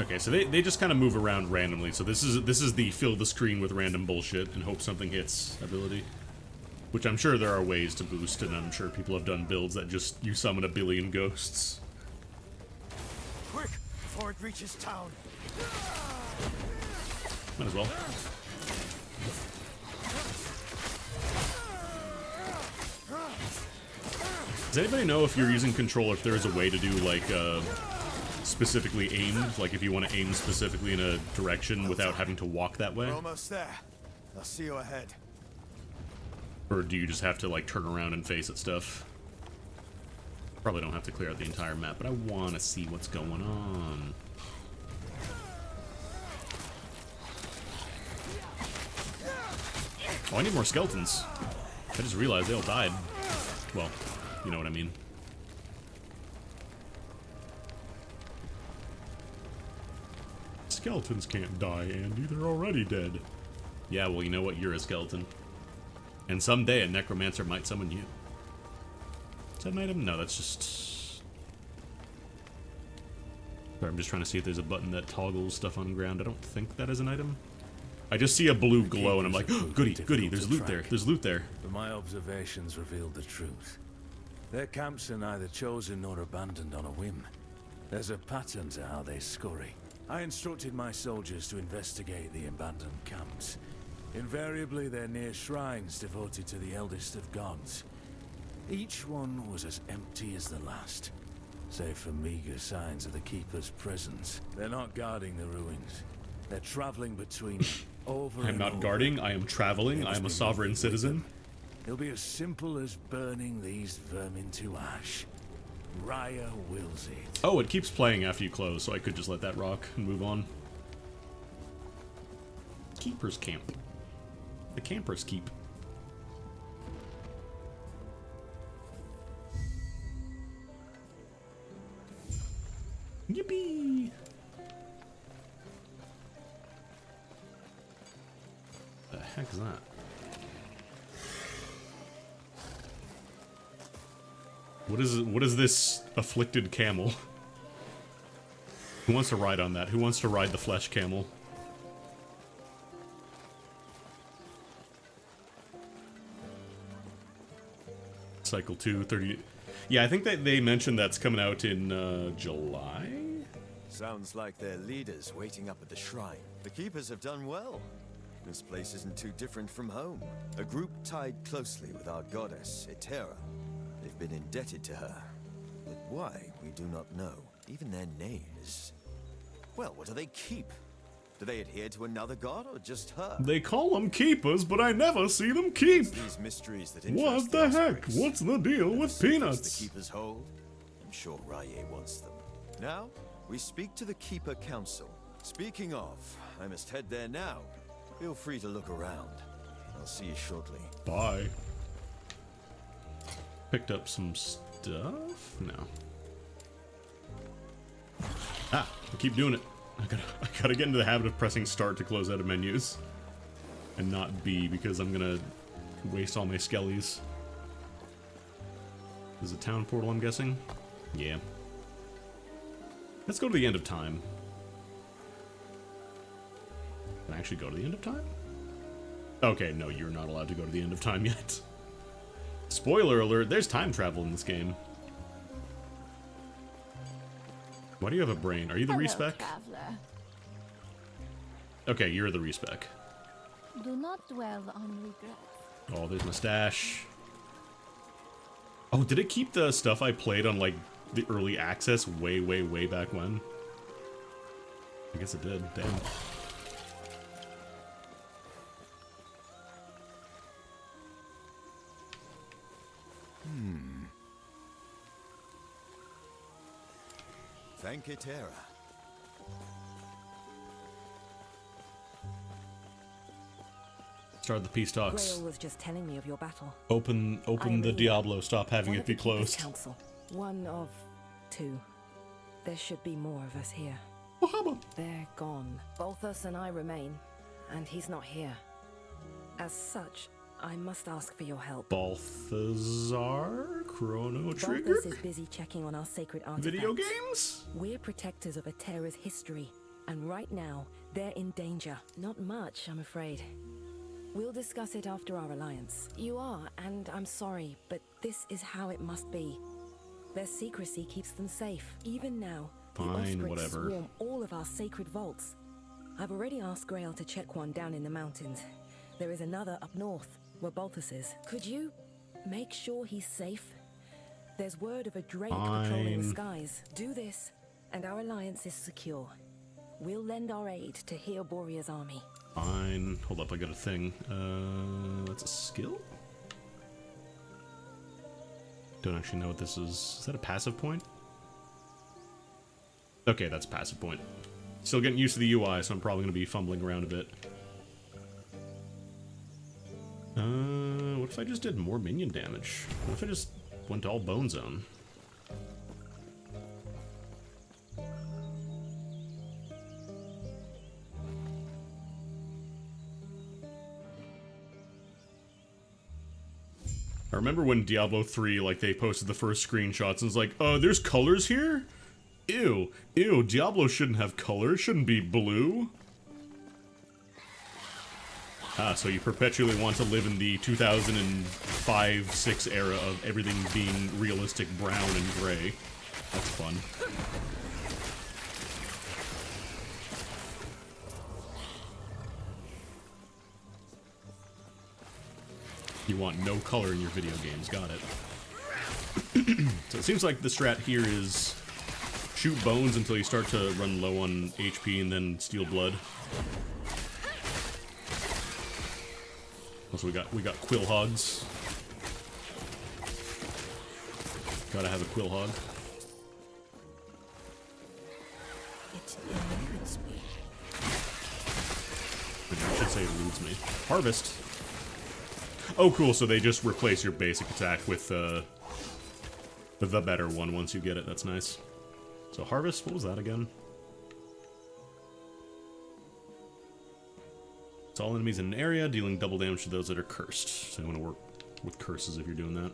Speaker 1: Okay, so they just kind of move around randomly. So this is the fill the screen with random bullshit and hope something hits ability. Which I'm sure there are ways to boost, and I'm sure people have done builds that just you summon a billion ghosts.
Speaker 6: Quick, before it reaches town.
Speaker 1: Might as well. Does anybody know if you're using control, if there is a way to do like specifically aimed, like if you want to aim specifically in a direction without having to walk that way?
Speaker 6: We're almost there. I'll see you ahead.
Speaker 1: Or do you just have to like turn around and face at stuff? Probably don't have to clear out the entire map, but I want to see what's going on. Oh, I need more skeletons. I just realized they all died. Well, you know what I mean. Skeletons can't die, Andy. They're already dead. Yeah, well, you know what? You're a skeleton. And someday a necromancer might summon you. Is that an item? No, that's just... Sorry, I'm just trying to see if there's a button that toggles stuff on ground. I don't think that is an item. I just see a blue glow and I'm like, oh, goody, goody, there's loot there, there's loot there.
Speaker 7: But my observations revealed the truth. Their camps are neither chosen nor abandoned on a whim. There's a pattern to how they scurry. I instructed my soldiers to investigate the abandoned camps. Invariably, they're near shrines devoted to the eldest of gods. Each one was as empty as the last, save for meager signs of the Keeper's presence. They're not guarding the ruins. They're traveling between them, over
Speaker 1: I'm
Speaker 7: and
Speaker 1: not
Speaker 7: over.
Speaker 1: guarding, I am traveling, I am a sovereign citizen.
Speaker 7: It'll be as simple as burning these vermin to ash. Raya wills it.
Speaker 1: Oh, it keeps playing after you close, so I could just let that rock and move on. Keeper's Camp. The Camper's Keep. Yippee! The heck is that? What is this afflicted camel? Who wants to ride on that? Who wants to ride the flesh camel? Cycle 2, 30... Yeah, I think that they mentioned that's coming out in July?
Speaker 6: Sounds like their leaders waiting up at the shrine. The keepers have done well. This place isn't too different from home. A group tied closely with our goddess, Etera. They've been indebted to her. But why, we do not know. Even their names. Well, what do they keep? Do they adhere to another god or just her?
Speaker 1: They call them keepers, but I never see them keep.
Speaker 6: It's these mysteries that interest
Speaker 1: What the heck?
Speaker 6: Ospreys.
Speaker 1: What's the deal
Speaker 6: And
Speaker 1: with
Speaker 6: secrets
Speaker 1: peanuts?
Speaker 6: The keepers hold? I'm sure Rye wants them. Now, we speak to the Keeper Council. Speaking of, I must head there now. Feel free to look around. I'll see you shortly.
Speaker 1: Bye. Picked up some stuff? No. Ah, I keep doing it. I gotta get into the habit of pressing start to close out of menus. And not B, because I'm gonna waste all my skellies. This is a town portal, I'm guessing? Yeah. Let's go to the end of time. Can I actually go to the end of time? Okay, no, you're not allowed to go to the end of time yet. Spoiler alert, there's time travel in this game. Why do you have a brain? Are you the respec?
Speaker 8: Traveler.
Speaker 1: Okay, you're the respec.
Speaker 8: Do not dwell on regrets.
Speaker 1: Oh, there's my stash. Oh, did it keep the stuff I played on, like, the early access way, way, way back when? I guess it did. Damn.
Speaker 6: Thank you, Terra.
Speaker 1: Start the peace talks.
Speaker 5: Grail was just telling me of your battle.
Speaker 1: Open the Diablo. Stop having
Speaker 5: One
Speaker 1: it
Speaker 5: of
Speaker 1: be
Speaker 5: the Keeper's
Speaker 1: closed.
Speaker 5: Council. One of two. There should be more of us here. They're gone. Balthus and I remain, and he's not here. As such, I must ask for your help.
Speaker 1: Balthazar? Chrono Trigger?
Speaker 5: Balthus is busy checking on our sacred artifacts.
Speaker 1: Video games?
Speaker 5: We're protectors of Atera's history, and right now, they're in danger. Not much, I'm afraid. We'll discuss it after our alliance. You are, and I'm sorry, but this is how it must be. Their secrecy keeps them safe. Even now, the
Speaker 1: Fine,
Speaker 5: Ospreys
Speaker 1: whatever.
Speaker 5: swarm all of our sacred vaults. I've already asked Grail to check one down in the mountains. There is another up north, where Balthus is. Could you make sure he's safe? There's word of a drake patrolling the
Speaker 1: Fine.
Speaker 5: skies. Do this, and our alliance is secure. We'll lend our aid to Heoboria's army.
Speaker 1: Fine. Hold up, I got a thing. That's a skill? Don't actually know what this is. Is that a passive point? Okay, that's a passive point. Still getting used to the UI, so I'm probably going to be fumbling around a bit. What if I just did more minion damage? What if I just went to all bone zone? I remember when Diablo 3, like, they posted the first screenshots and it's like, there's colors here? Ew. Ew, Diablo shouldn't have colors, shouldn't be blue. Ah, so you perpetually want to live in the 2005-6 era of everything being realistic brown and gray. That's fun. You want no color in your video games, got it. So it seems like the strat here is shoot bones until you start to run low on HP and then steal blood. Also, we got quill hogs. Gotta have a quill hog.
Speaker 4: It eludes me.
Speaker 1: I should say eludes me. Harvest. Oh, cool. So they just replace your basic attack with the better one once you get it. That's nice. So harvest. What was that again? It's all enemies in an area, dealing double damage to those that are cursed. So you want to work with curses if you're doing that.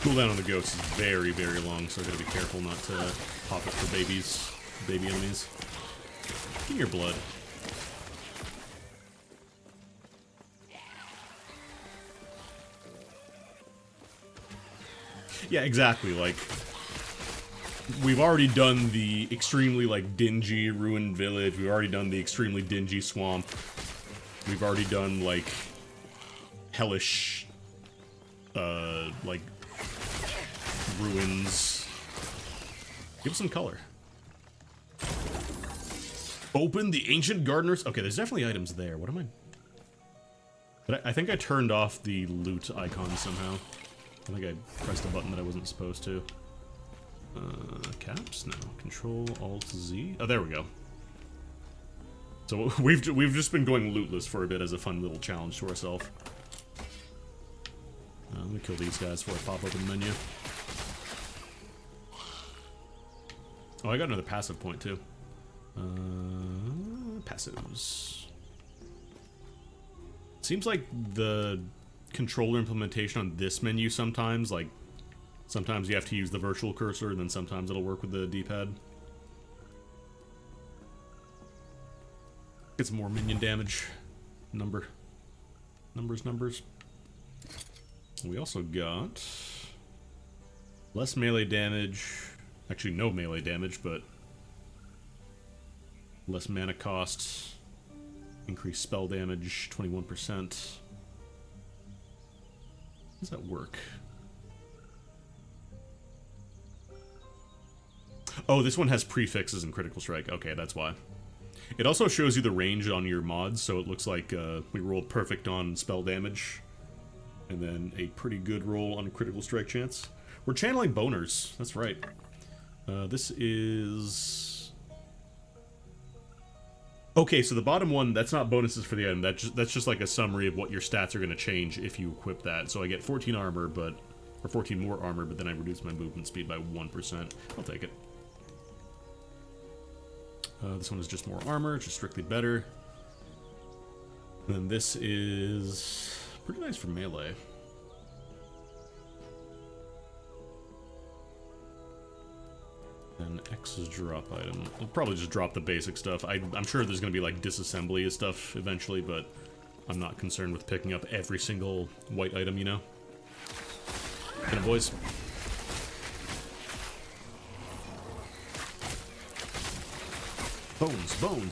Speaker 1: Cooldown on the ghost is very, very long, so I gotta be careful not to pop it for baby enemies. Give me your blood. Yeah, exactly, like, we've already done the extremely, like, dingy ruined village, we've already done the extremely dingy swamp, we've already done, like, hellish, like, ruins. Give us some color. Open the ancient gardeners. Okay, there's definitely items there. What am I? But I think I turned off the loot icon somehow. I think I pressed a button that I wasn't supposed to. Caps? No. Control Alt Z. Oh, there we go. So we've just been going lootless for a bit as a fun little challenge to ourselves. Let me kill these guys before I pop open the menu. Oh, I got another passive point too. Passives. Seems like the controller implementation on this menu sometimes, like, sometimes you have to use the virtual cursor, and then sometimes it'll work with the D-pad. Get some more minion damage. Numbers. We also got less melee damage. Actually, no melee damage, but less mana cost. Increased spell damage, 21%. How does that work? Oh, this one has prefixes and critical strike. Okay, that's why. It also shows you the range on your mods, so it looks like we rolled perfect on spell damage. And then a pretty good roll on critical strike chance. We're channeling boners. That's right. This is... Okay, so the bottom one, that's not bonuses for the item. That's just like a summary of what your stats are going to change if you equip that. So I get 14 armor, or 14 more armor, but then I reduce my movement speed by 1%. I'll take it. This one is just more armor, just strictly better. And then this is pretty nice for melee. And X is drop item. I'll probably just drop the basic stuff. I'm sure there's going to be like disassembly of stuff eventually, but I'm not concerned with picking up every single white item, you know? Get 'em, boys.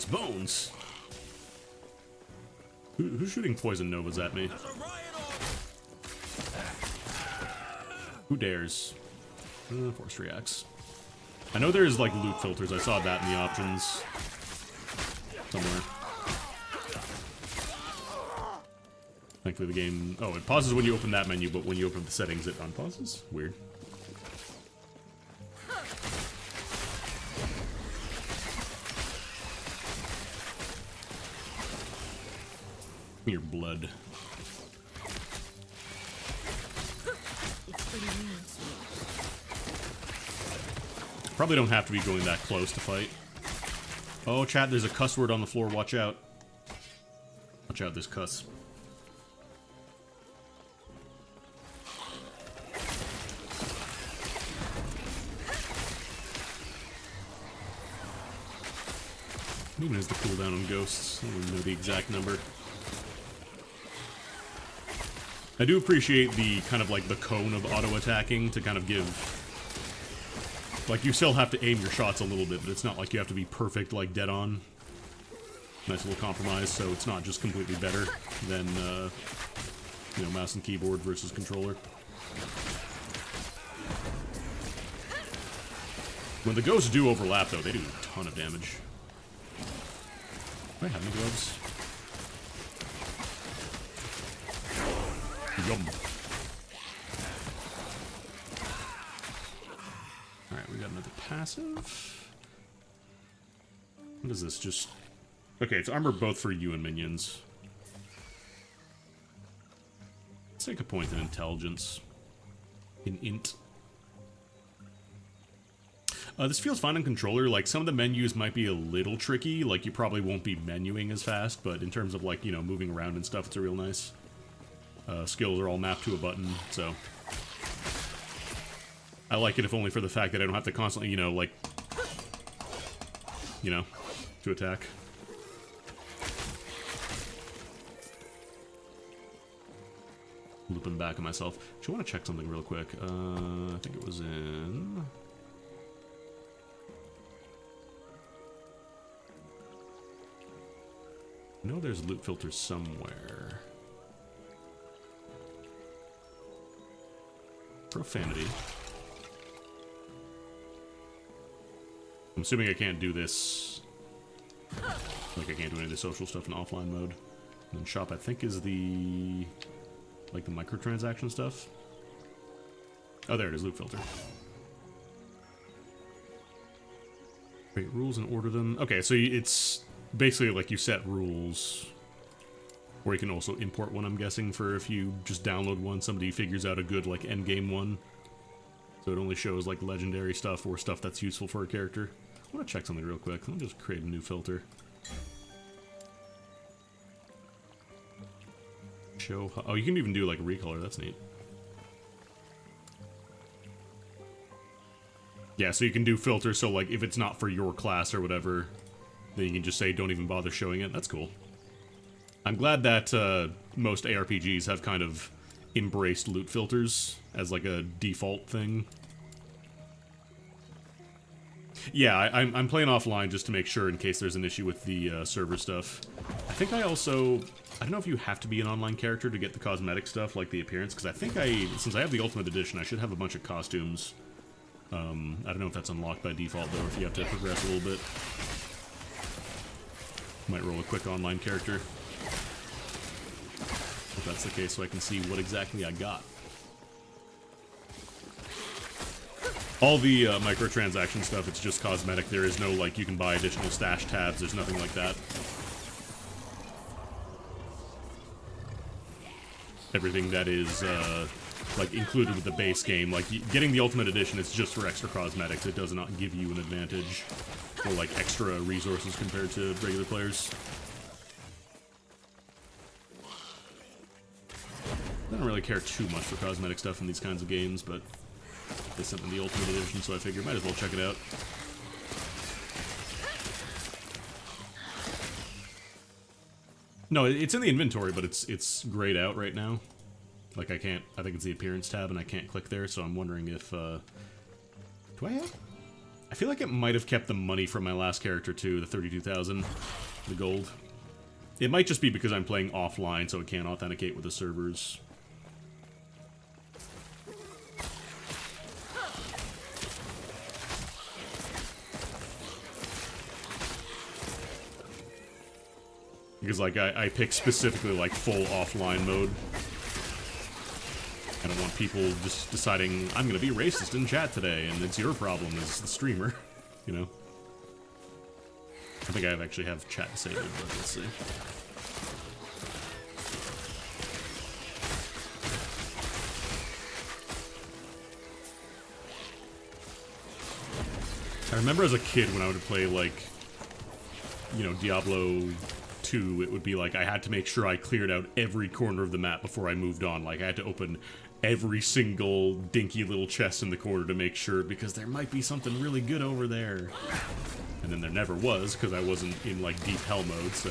Speaker 1: Bones! Who's shooting poison novas at me? Who dares? Forestry axe. I know there's like loot filters. I saw that in the options somewhere. Thankfully the game... Oh, it pauses when you open that menu, but when you open the settings, it unpauses? Weird. Your blood. Probably don't have to be going that close to fight. Oh, chat, there's a cuss word on the floor. Watch out. Watch out, there's cuss. What even is the cooldown on ghosts? I don't even know the exact number. I do appreciate the kind of like the cone of auto-attacking to kind of give... Like, you still have to aim your shots a little bit, but it's not like you have to be perfect, like, dead on. Nice little compromise, so it's not just completely better than, you know, mouse and keyboard versus controller. When the ghosts do overlap, though, they do a ton of damage. Do I have any gloves? Yum. Alright, we got another passive. What is this? Just... Okay, it's armor both for you and minions. Let's take a point in intelligence. In int. This feels fine on controller. Like, some of the menus might be a little tricky. Like, you probably won't be menuing as fast, but in terms of, like, you know, moving around and stuff, it's a real nice. Skills are all mapped to a button, so... I like it if only for the fact that I don't have to constantly, you know, like... You know, to attack. Looping back on myself. Actually, I want to check something real quick. I think it was in... I know there's loot filters somewhere. Profanity. I'm assuming I can't do this. Like, I can't do any of the social stuff in offline mode. And then shop, I think, is the... like, the microtransaction stuff. Oh, there it is, loot filter. Create rules and order them. Okay, so it's basically like you set rules. Or you can also import one, I'm guessing, for if you just download one, somebody figures out a good, like, endgame one. So it only shows like legendary stuff or stuff that's useful for a character. I want to check something real quick. Let me just create a new filter. Show. Oh, you can even do like a recolor. That's neat. Yeah, so you can do filters. So like if it's not for your class or whatever, then you can just say don't even bother showing it. That's cool. I'm glad that most ARPGs have kind of embraced loot filters as like a default thing. Yeah, I'm playing offline just to make sure in case there's an issue with the server stuff. I think I don't know if you have to be an online character to get the cosmetic stuff, like the appearance, because I think since I have the Ultimate Edition, I should have a bunch of costumes. I don't know if that's unlocked by default, though, if you have to progress a little bit. Might roll a quick online character. If that's the case, so I can see what exactly I got. All the microtransaction stuff, it's just cosmetic. There is no, like, you can buy additional stash tabs. There's nothing like that. Everything that is, like, included with the base game. Like, getting the Ultimate Edition is just for extra cosmetics. It does not give you an advantage or, like, extra resources compared to regular players. I don't really care too much for cosmetic stuff in these kinds of games, but they sent me the Ultimate Edition, so I figured might as well check it out. No, it's in the inventory, but it's grayed out right now. Like, I think it's the appearance tab, and I can't click there, so I'm wondering if, do I have? I feel like it might have kept the money from my last character, too, the 32,000, the gold. It might just be because I'm playing offline, so it can't authenticate with the servers. Because, like, I pick specifically, like, full offline mode. I don't want people just deciding, I'm gonna be racist in chat today, and it's your problem as the streamer, you know? I think I actually have chat disabled, but let's see. I remember as a kid when I would play, like, you know, Diablo 2, it would be like I had to make sure I cleared out every corner of the map before I moved on. Like, I had to open every single dinky little chest in the corner to make sure, because there might be something really good over there. And then there never was, because I wasn't in, like, deep hell mode, so...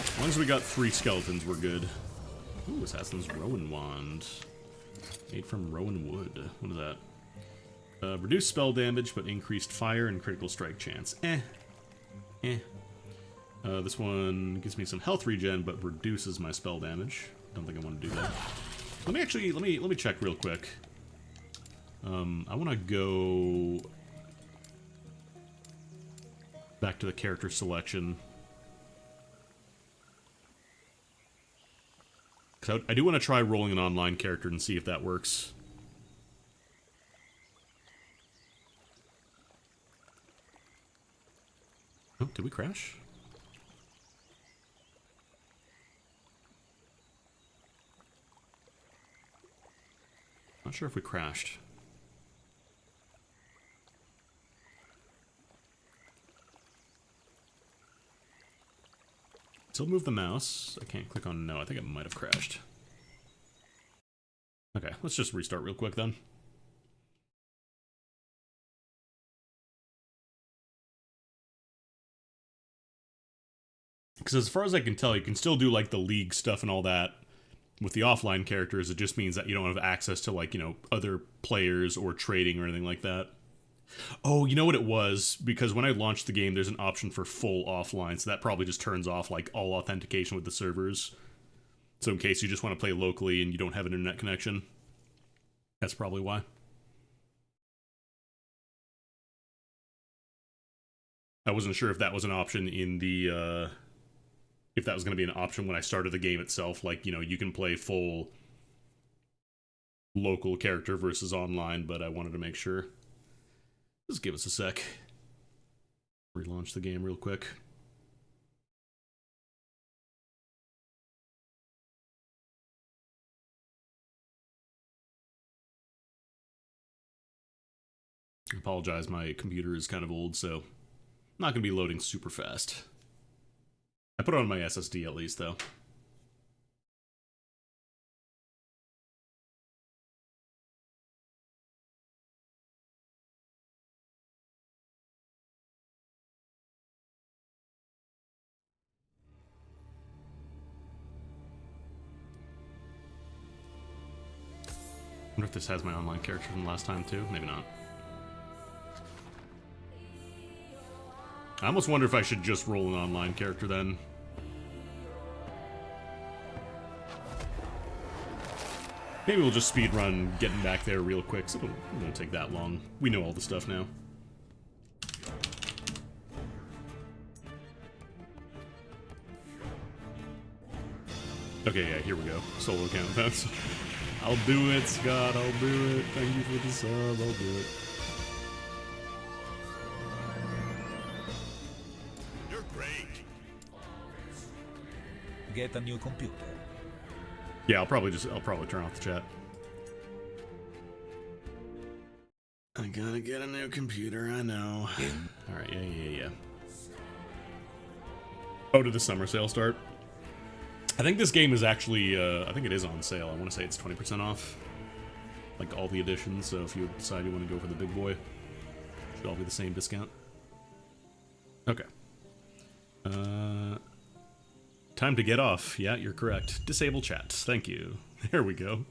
Speaker 1: As long as we got 3 skeletons, we're good. Ooh, Assassin's Rowan Wand. Made from rowan wood. What is that? Reduced spell damage, but increased fire and critical strike chance. This one gives me some health regen, but reduces my spell damage. Don't think I want to do that. Let me check real quick. I want to go back to the character selection. Because I do want to try rolling an online character and see if that works. Oh, did we crash? Not sure if we crashed. Still move the mouse. I can't click on no. I think it might have crashed. Okay, let's just restart real quick then. Because as far as I can tell, you can still do, like, the league stuff and all that with the offline characters. It just means that you don't have access to, like, you know, other players or trading or anything like that. Oh, you know what it was? Because when I launched the game, there's an option for full offline, so that probably just turns off, like, all authentication with the servers. So in case you just want to play locally and you don't have an internet connection, that's probably why. I wasn't sure if that was an option in the, if that was going to be an option when I started the game itself, like, you know, you can play full local character versus online, but I wanted to make sure. Just give us a sec. Relaunch the game real quick. I apologize, my computer is kind of old, so I'm not going to be loading super fast. I put it on my SSD at least, though. I wonder if this has my online character from last time, too. Maybe not. I almost wonder if I should just roll an online character then. Maybe we'll just speedrun getting back there real quick, so it won't take that long. We know all the stuff now. Okay, yeah, here we go. Solo campaigns. I'll do it, Scott, I'll do it. Thank you for the sub, I'll do it.
Speaker 6: You're great.
Speaker 2: Get a new computer.
Speaker 1: Yeah, I'll probably turn off the chat. I gotta get a new computer, I know. Alright, yeah. Oh, did the summer sale start? I think this game is actually, I think it is on sale. I want to say it's 20% off. Like all the editions, so if you decide you want to go for the big boy, it should all be the same discount. Okay. Time to get off. Yeah, you're correct. Disable chat. Thank you. There we go.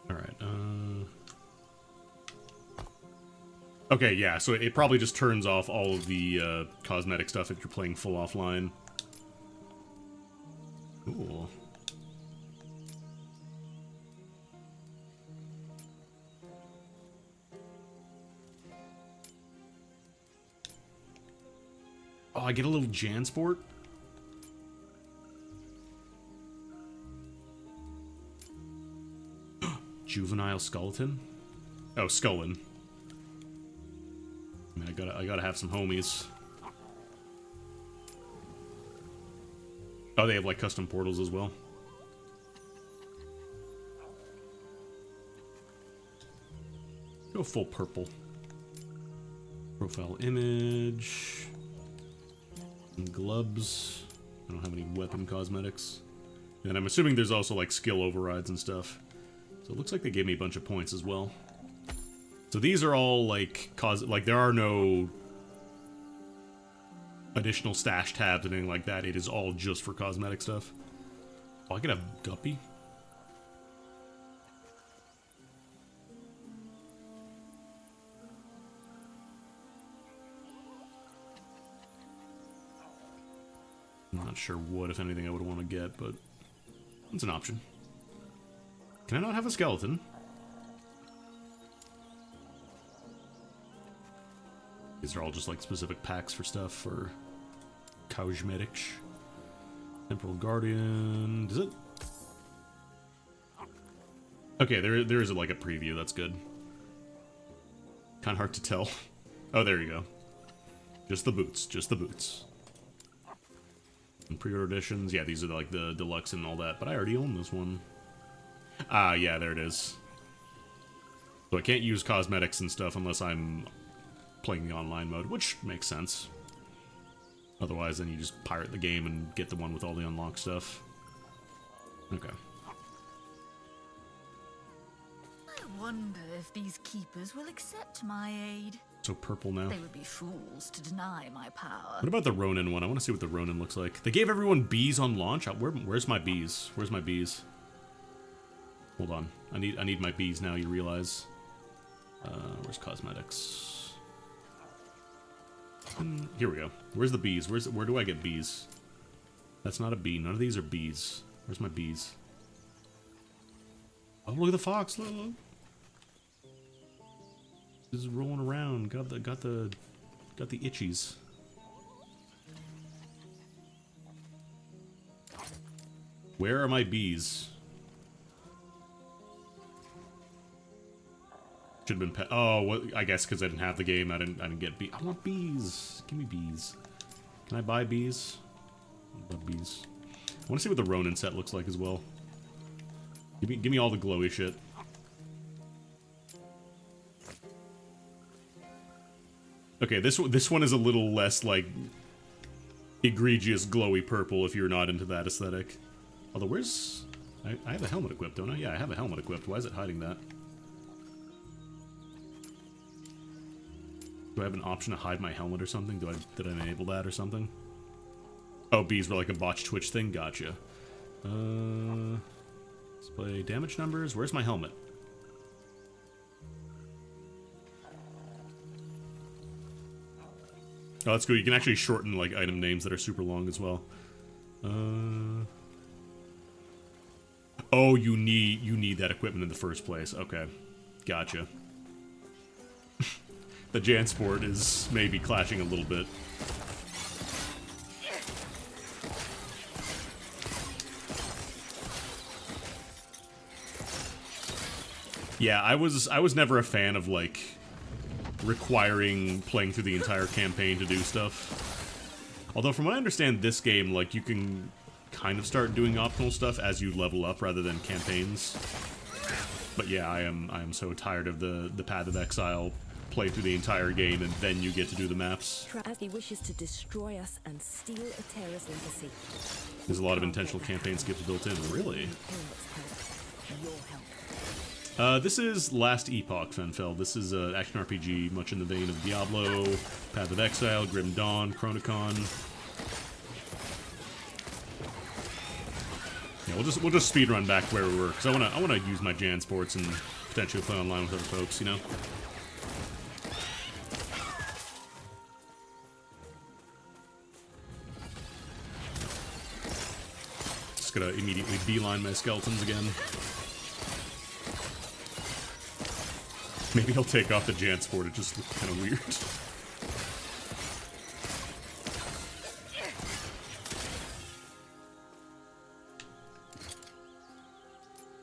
Speaker 1: Alright, okay, yeah, so it probably just turns off all of the cosmetic stuff if you're playing full offline. Cool. Oh, I get a little Jansport? Juvenile skeleton? Oh, Skullin. I mean, I gotta have some homies. Oh, they have like custom portals as well. Go full purple. Profile image. And gloves. I don't have any weapon cosmetics. And I'm assuming there's also like skill overrides and stuff. So it looks like they gave me a bunch of points as well. So these are all like there are no additional stash tabs and anything like that. It is all just for cosmetic stuff. Oh, I could have Guppy. I'm not sure what, if anything, I would want to get, but it's an option. Can I not have a skeleton? These are all just like specific packs for stuff for cosmetics. Temporal Guardian. Does it? Okay, there is like a preview. That's good. Kind of hard to tell. Oh, there you go. Just the boots. Just the boots. And pre-order editions. Yeah, these are like the deluxe and all that. But I already own this one. Ah, yeah, there it is. So I can't use cosmetics and stuff unless I'm playing the online mode, which makes sense. Otherwise, then you just pirate the game and get the one with all the unlocked stuff. Okay.
Speaker 4: I wonder if these keepers will accept my aid.
Speaker 1: So purple now.
Speaker 4: They would be fools to deny my power.
Speaker 1: What about the Ronin one? I want to see what the Ronin looks like. They gave everyone bees on launch. Where's my bees? Where's my bees? Hold on. I need my bees now, you realize. Where's cosmetics? Here we go. Where's the bees? Where do I get bees? That's not a bee. None of these are bees. Where's my bees? Oh, look at the fox. Look. Just rolling around. Got the itchies. Where are my bees? Should have been oh, well, I guess because I didn't have the game, I didn't get bees. I want bees. Give me bees. Can I buy bees? I love bees. I want to see what the Ronin set looks like as well. Give me all the glowy shit. Okay, this one is a little less like egregious glowy purple if you're not into that aesthetic. Although where's I have a helmet equipped, don't I? Yeah, I have a helmet equipped. Why is it hiding that? Do I have an option to hide my helmet or something? Did I enable that or something? Oh, bees were like a botched Twitch thing? Gotcha. Display damage numbers. Where's my helmet? Oh, that's good. You can actually shorten like item names that are super long as well. Oh, you need that equipment in the first place. Okay, gotcha. The Jansport is maybe clashing a little bit. Yeah, I was never a fan of like requiring playing through the entire campaign to do stuff. Although from what I understand, this game, like, you can kind of start doing optional stuff as you level up rather than campaigns. But yeah, I am so tired of the Path of Exile, play through the entire game and then you get to do the maps.
Speaker 5: As he wishes to destroy us and steal Atera's legacy.
Speaker 1: There's a lot of intentional campaign skips built in, really. This is Last Epoch, Fenfeld. This is an action RPG much in the vein of Diablo, Path of Exile, Grim Dawn, Chronicon. Yeah, we'll just speedrun back to where we were, because I wanna use my Jansports and potentially play online with other folks, you know? Just gonna immediately beeline my skeletons again. Maybe I'll take off the Jansport, it just looks kind of weird.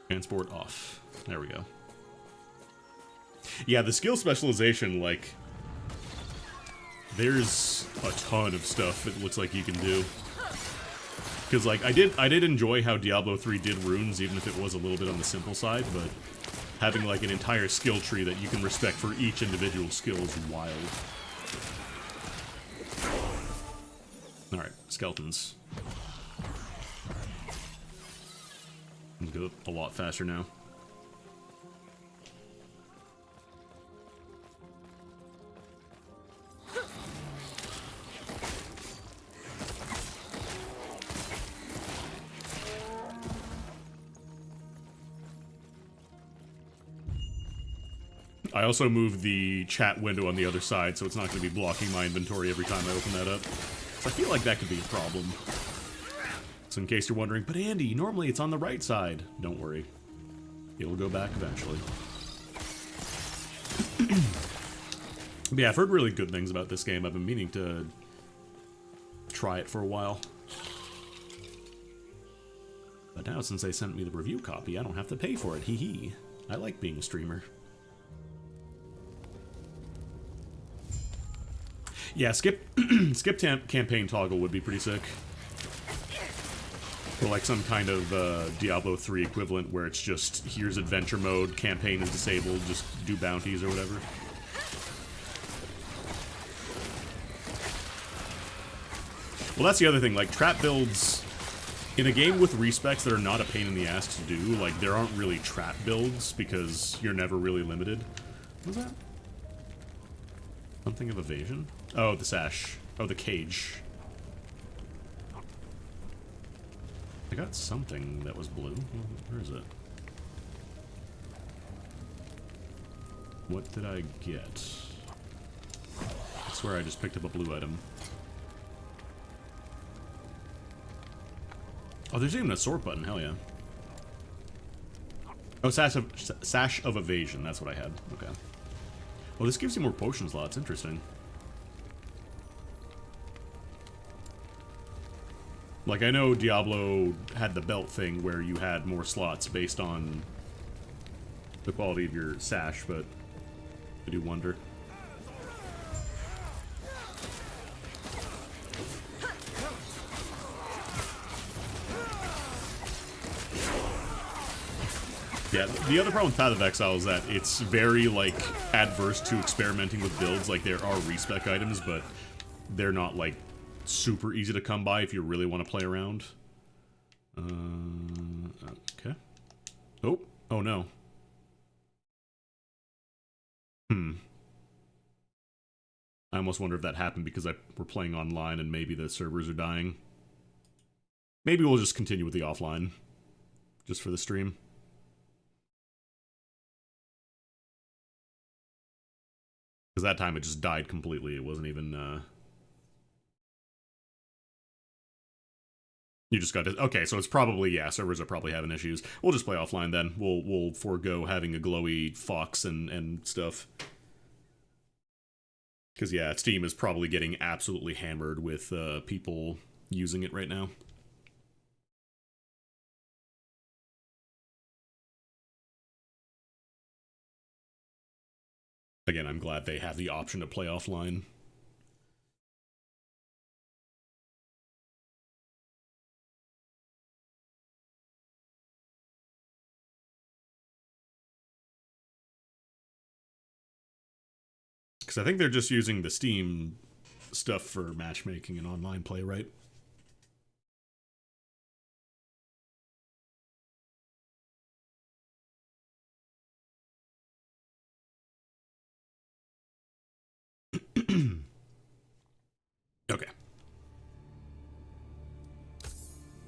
Speaker 1: Jansport off. There we go. Yeah, the skill specialization, like, there's a ton of stuff it looks like you can do. Because, like, I did enjoy how Diablo 3 did runes, even if it was a little bit on the simple side, but having, like, an entire skill tree that you can respect for each individual skill is wild. Alright, skeletons. Let's go a lot faster now. I also moved the chat window on the other side, so it's not going to be blocking my inventory every time I open that up. So I feel like that could be a problem. So in case you're wondering, but Andy, normally it's on the right side. Don't worry. It'll go back eventually. But yeah, I've heard really good things about this game. I've been meaning to try it for a while. But now since they sent me the review copy, I don't have to pay for it. Hee hee. I like being a streamer. Yeah, skip campaign toggle would be pretty sick. Or like some kind of Diablo 3 equivalent where it's just, here's adventure mode, campaign is disabled, just do bounties or whatever. Well, that's the other thing, like, trap builds, in a game with respecs that are not a pain in the ass to do, like, there aren't really trap builds because you're never really limited. What was that? Something of evasion? Oh, the sash. Oh, the cage. I got something that was blue. Where is it? What did I get? I swear I just picked up a blue item. Oh, there's even a sort button. Hell yeah. Oh, sash of evasion. That's what I had. Okay. Well, this gives you more potion slots. Interesting. Like, I know Diablo had the belt thing where you had more slots based on the quality of your sash, but They do wonder. Yeah, the other problem with Path of Exile is that it's very, like, adverse to experimenting with builds. Like, there are respec items, but they're not, like, super easy to come by if you really want to play around. Okay. Oh no. I almost wonder if that happened because we're playing online and maybe the servers are dying. Maybe we'll just continue with the offline, just for the stream. Because that time it just died completely. It wasn't even, You just got to... Okay, so it's probably... Yeah, servers are probably having issues. We'll just play offline then. We'll forego having a glowy fox and stuff. Because, yeah, Steam is probably getting absolutely hammered with people using it right now. Again, I'm glad they have the option to play offline. Because I think they're just using the Steam stuff for matchmaking and online play, right? Okay.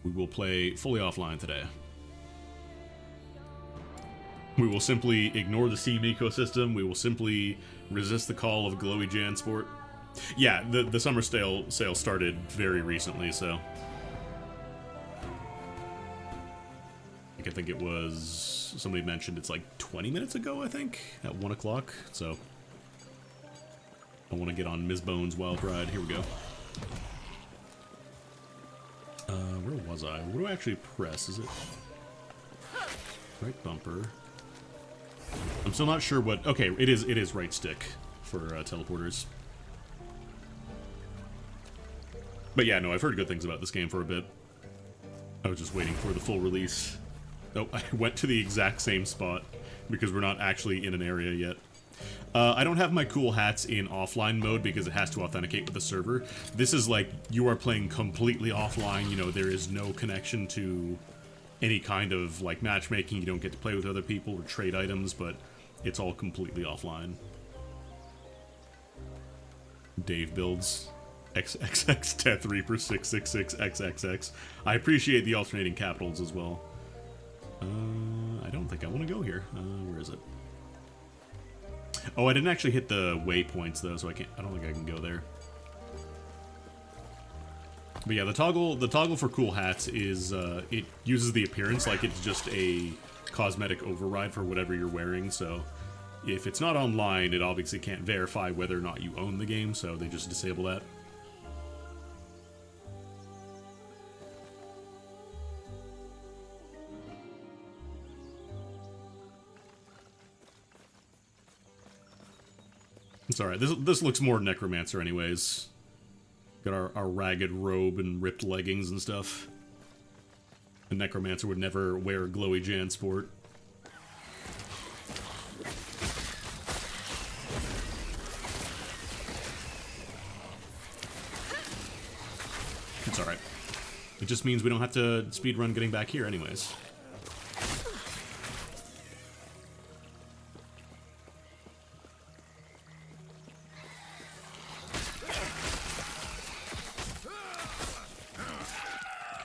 Speaker 1: We will play fully offline today. We will simply ignore the Steam ecosystem. We will simply resist the call of glowy Jansport. Yeah, the summer sale started very recently, so... I think it was... Somebody mentioned it's like 20 minutes ago, I think? At 1 o'clock, so... I want to get on Ms. Bones' Wild Ride. Here we go. Where was I? What do I actually press? Is it... Right bumper... I'm still not sure what... Okay, it is right stick for teleporters. But yeah, no, I've heard good things about this game for a bit. I was just waiting for the full release. Oh, I went to the exact same spot because we're not actually in an area yet. I don't have my cool hats in offline mode because it has to authenticate with the server. This is like, you are playing completely offline, you know, there is no connection to... any kind of, like, matchmaking. You don't get to play with other people or trade items, but it's all completely offline. Dave builds XXX Death Reaper 666XXX. I appreciate the alternating capitals as well. I don't think I want to go here. Where is it? Oh, I didn't actually hit the waypoints, though, so I don't think I can go there. But yeah, the toggle for cool hats is, it uses the appearance like it's just a cosmetic override for whatever you're wearing, so if it's not online, it obviously can't verify whether or not you own the game, so they just disable that. It's alright, this looks more Necromancer anyways. Got our ragged robe and ripped leggings and stuff. The Necromancer would never wear glowy Jansport. It's alright. It just means we don't have to speedrun getting back here anyways.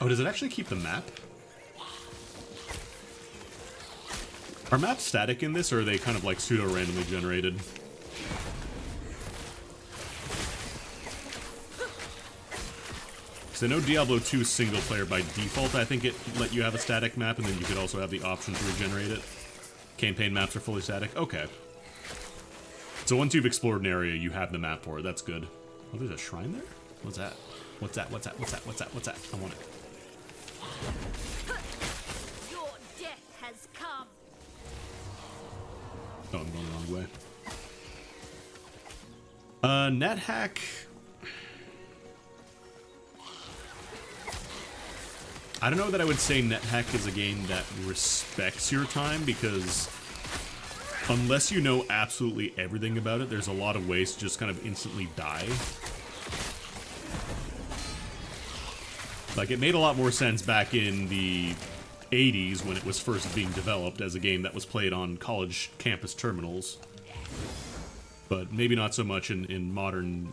Speaker 1: Oh, does it actually keep the map? Are maps static in this, or are they kind of like pseudo-randomly generated? Because I know Diablo 2 single player by default, I think it let you have a static map, and then you could also have the option to regenerate it. Campaign maps are fully static? Okay. So once you've explored an area, you have the map for it. That's good. Oh, there's a shrine there? What's that? What's that? What's that? What's that? What's that? What's that? I want it.
Speaker 4: Your death has come.
Speaker 1: Oh, I'm going the wrong way. NetHack. I don't know that I would say NetHack is a game that respects your time, because unless you know absolutely everything about it, there's a lot of ways to just kind of instantly die. Like, it made a lot more sense back in the 80s when it was first being developed as a game that was played on college campus terminals. But maybe not so much in modern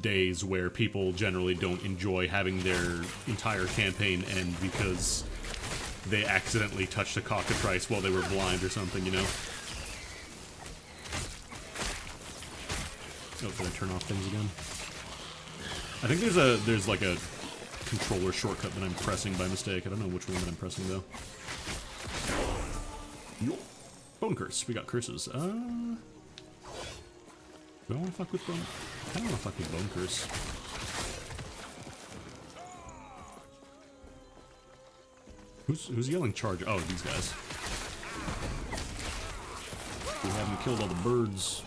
Speaker 1: days where people generally don't enjoy having their entire campaign end because they accidentally touched a cockatrice while they were blind or something, you know? Oh, can I turn off things again? I think there's like a controller shortcut that I'm pressing by mistake. I don't know which one that I'm pressing though. Bone curse. We got curses. Do I want to fuck with bone? I don't want to fuck with bone curse. Who's yelling charge? Oh, these guys. We haven't killed all the birds.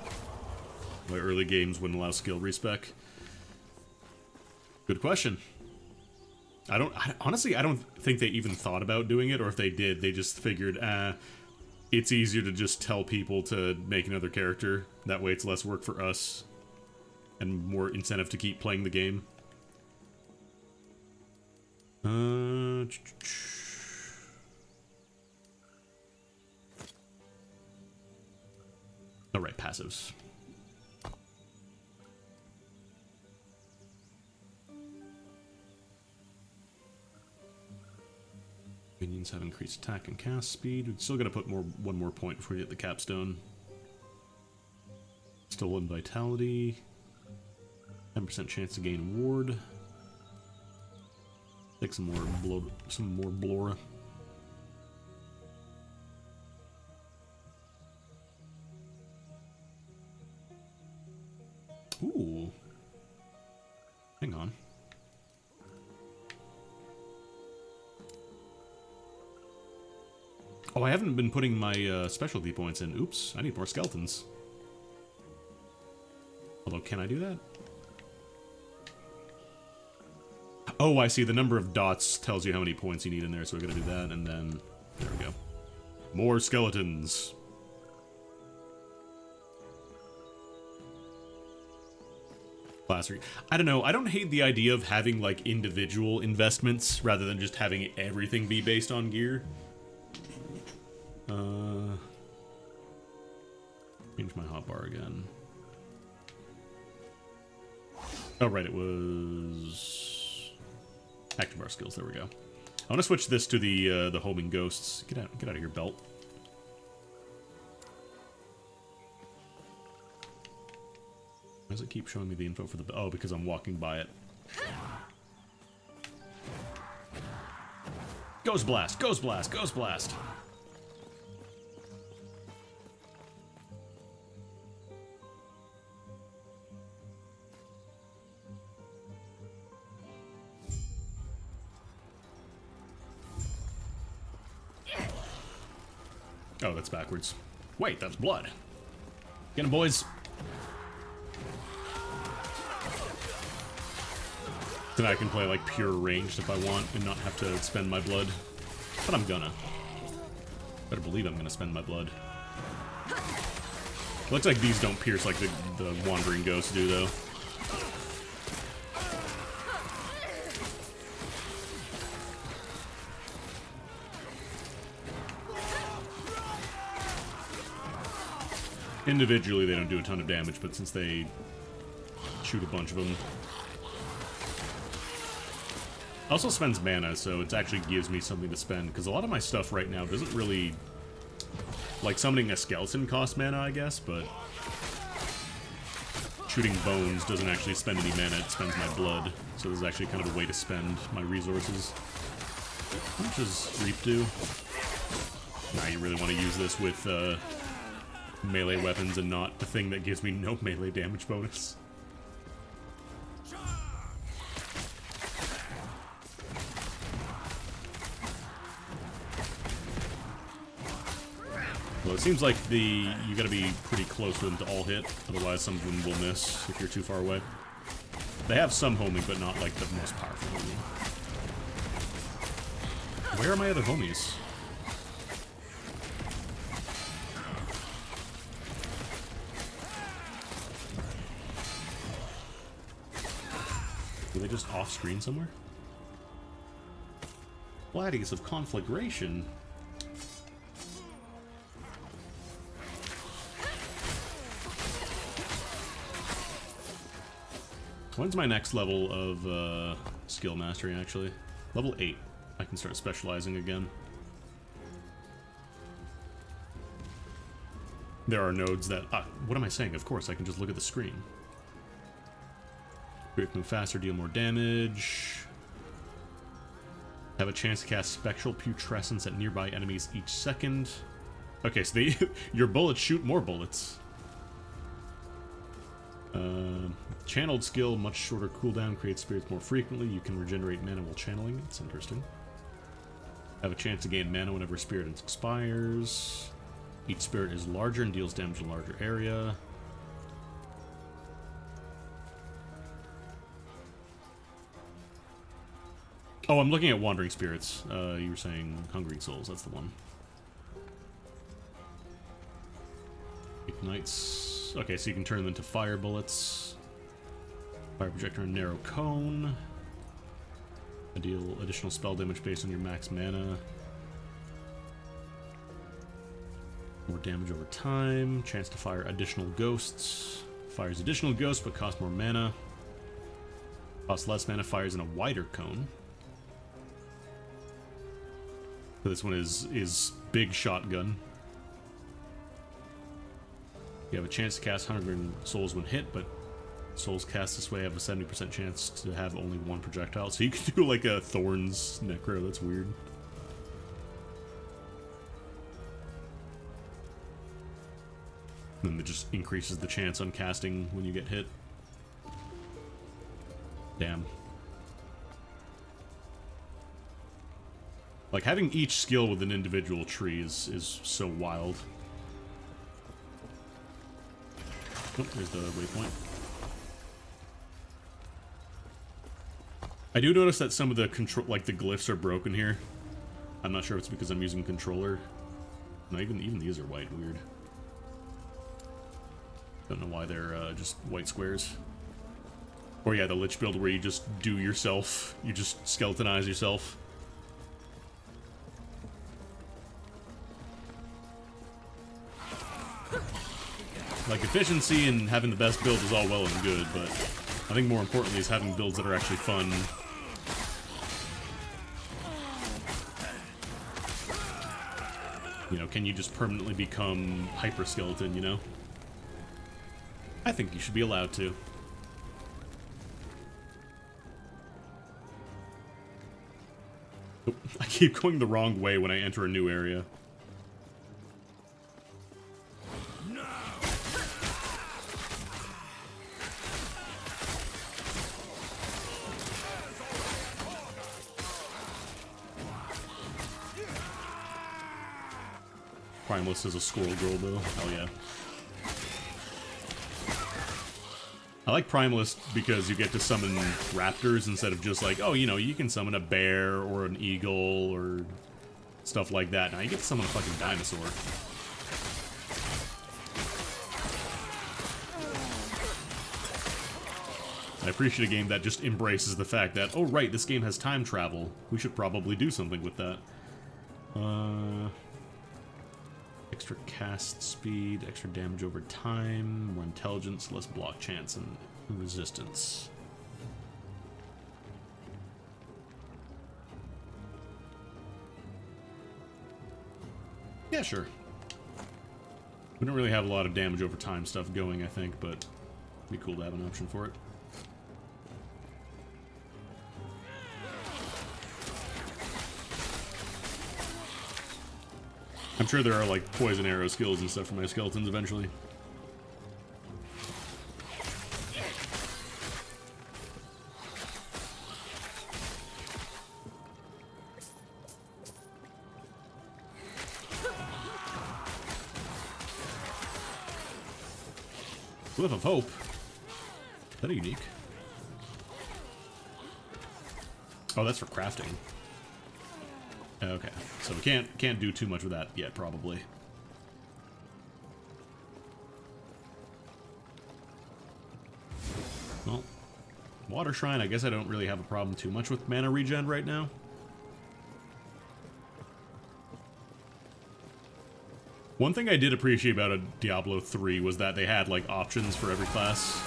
Speaker 1: My early games wouldn't allow skill respec. Good question. Honestly, I don't think they even thought about doing it, or if they did, they just figured, it's easier to just tell people to make another character. That way it's less work for us, and more incentive to keep playing the game. Alright, passives. Minions have increased attack and cast speed. We're still gotta put one more point before we get the capstone. Stolen vitality. 10% chance to gain ward. Take some more blora. Ooh. Hang on. Oh, I haven't been putting my specialty points in. Oops, I need more skeletons. Although, can I do that? Oh, I see. The number of dots tells you how many points you need in there, so we're gonna do that, and then... There we go. More skeletons. I don't know. I don't hate the idea of having, like, individual investments rather than just having everything be based on gear. Change my hotbar again. Oh, right, it was active bar skills. There we go. I want to switch this to the homing ghosts. Get out of here, belt. Why does it keep showing me the info for the... Oh, because I'm walking by it. Ghost blast! Ghost blast! Ghost blast! Oh, that's backwards. Wait, that's blood. Get him, boys. Then I can play like pure ranged if I want and not have to spend my blood. But I'm gonna. Better believe I'm gonna spend my blood. Looks like these don't pierce like the wandering ghosts do, though. Individually, they don't do a ton of damage, but since they shoot a bunch of them... Also spends mana, so it actually gives me something to spend, because a lot of my stuff right now doesn't really... Like, summoning a skeleton costs mana, I guess, but... Shooting bones doesn't actually spend any mana, it spends my blood. So there's actually kind of a way to spend my resources. How much does Reap do? Nah, you really want to use this with, melee weapons and not the thing that gives me no melee damage bonus. So it seems like you gotta be pretty close with them to all hit, otherwise some of them will miss if you're too far away. They have some homing, but not like the most powerful homing. Where are my other homies? Were they just off screen somewhere? Gladius of Conflagration. When's my next level of skill mastery, actually? Level 8. I can start specializing again. There are nodes that... what am I saying? Of course, I can just look at the screen. Spirit move faster, deal more damage. Have a chance to cast Spectral Putrescence at nearby enemies each second. Okay, so your bullets shoot more bullets. Channeled skill, much shorter cooldown, creates spirits more frequently. You can regenerate mana while channeling. It's interesting. Have a chance to gain mana whenever spirit expires. Each spirit is larger and deals damage in a larger area. Oh, I'm looking at Wandering Spirits. You were saying Hungering Souls, that's the one. Ignites. Okay, so you can turn them into fire bullets. Fire projector and narrow cone. Deal additional spell damage based on your max mana. More damage over time. Chance to fire additional ghosts. Fires additional ghosts but costs more mana. Costs less mana, fires in a wider cone. So this one is big shotgun. You have a chance to cast 100 souls when hit, but souls cast this way have a 70% chance to have only one projectile. So you can do like a Thorns Necro, that's weird. And then it just increases the chance on casting when you get hit. Damn. Like, having each skill with an individual tree is so wild. Oh, there's the waypoint. I do notice that some of the control, like the glyphs are broken here. I'm not sure if it's because I'm using controller. No, even these are white, weird. Don't know why they're just white squares. Or yeah, the Lich build where you just do yourself. You just skeletonize yourself. Like, efficiency and having the best build is all well and good, but I think more importantly is having builds that are actually fun. You know, can you just permanently become Hyper Skeleton, you know? I think you should be allowed to. Oh, I keep going the wrong way when I enter a new area. Primalist is a squirrel girl, though. Hell yeah. I like Primalist because you get to summon raptors instead of just like, oh, you know, you can summon a bear or an eagle or stuff like that. Now you get to summon a fucking dinosaur. I appreciate a game that just embraces the fact that, oh right, this game has time travel. We should probably do something with that. Extra cast speed, extra damage over time, more intelligence, less block chance, and resistance. Yeah, sure. We don't really have a lot of damage over time stuff going, I think, but it'd be cool to have an option for it. I'm sure there are like poison arrow skills and stuff for my skeletons eventually. Glyph of Hope. Is that unique? Oh, that's for crafting. Okay, so we can't do too much with that yet, probably. Well, Water Shrine, I guess I don't really have a problem too much with mana regen right now. One thing I did appreciate about a Diablo 3 was that they had, like, options for every class.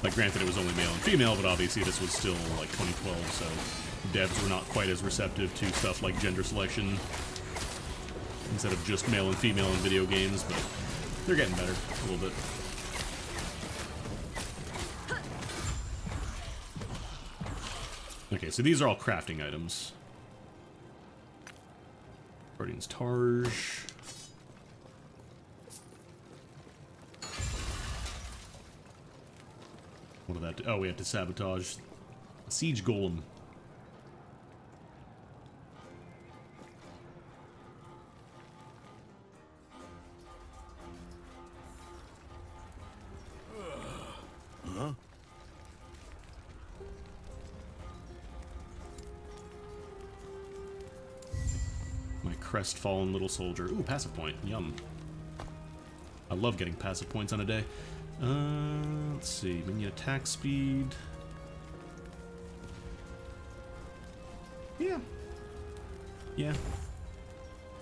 Speaker 1: Like, granted, it was only male and female, but obviously this was still, like, 2012, so devs were not quite as receptive to stuff like gender selection instead of just male and female in video games, but they're getting better a little bit. Okay, so these are all crafting items. Guardian's Targe. What did that do? Oh, we have to sabotage a siege golem.
Speaker 7: Huh?
Speaker 1: My crestfallen little soldier. Ooh, passive point. Yum. I love getting passive points on a day. Let's see. Minion attack speed. Yeah. Yeah.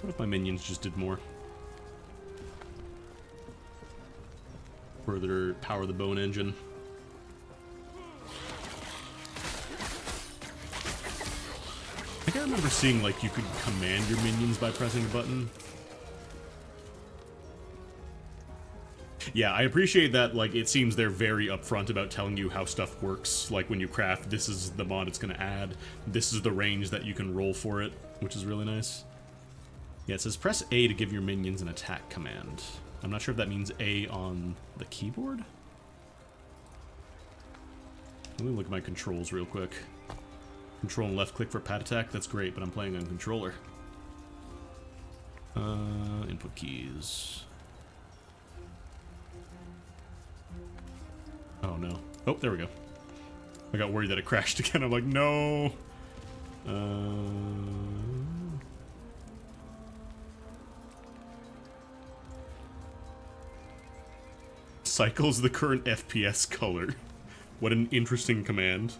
Speaker 1: What if my minions just did more? Further power the bone engine. I think I remember seeing, like, you could command your minions by pressing a button. Yeah, I appreciate that, like, it seems they're very upfront about telling you how stuff works. Like, when you craft, this is the mod it's gonna add. This is the range that you can roll for it, which is really nice. Yeah, it says press A to give your minions an attack command. I'm not sure if that means A on the keyboard. Let me look at my controls real quick. Control and left click for pat attack, that's great, but I'm playing on controller. Input keys. Oh no. Oh, there we go. I got worried that it crashed again. I'm like, no. Cycles the current FPS color. What an interesting command.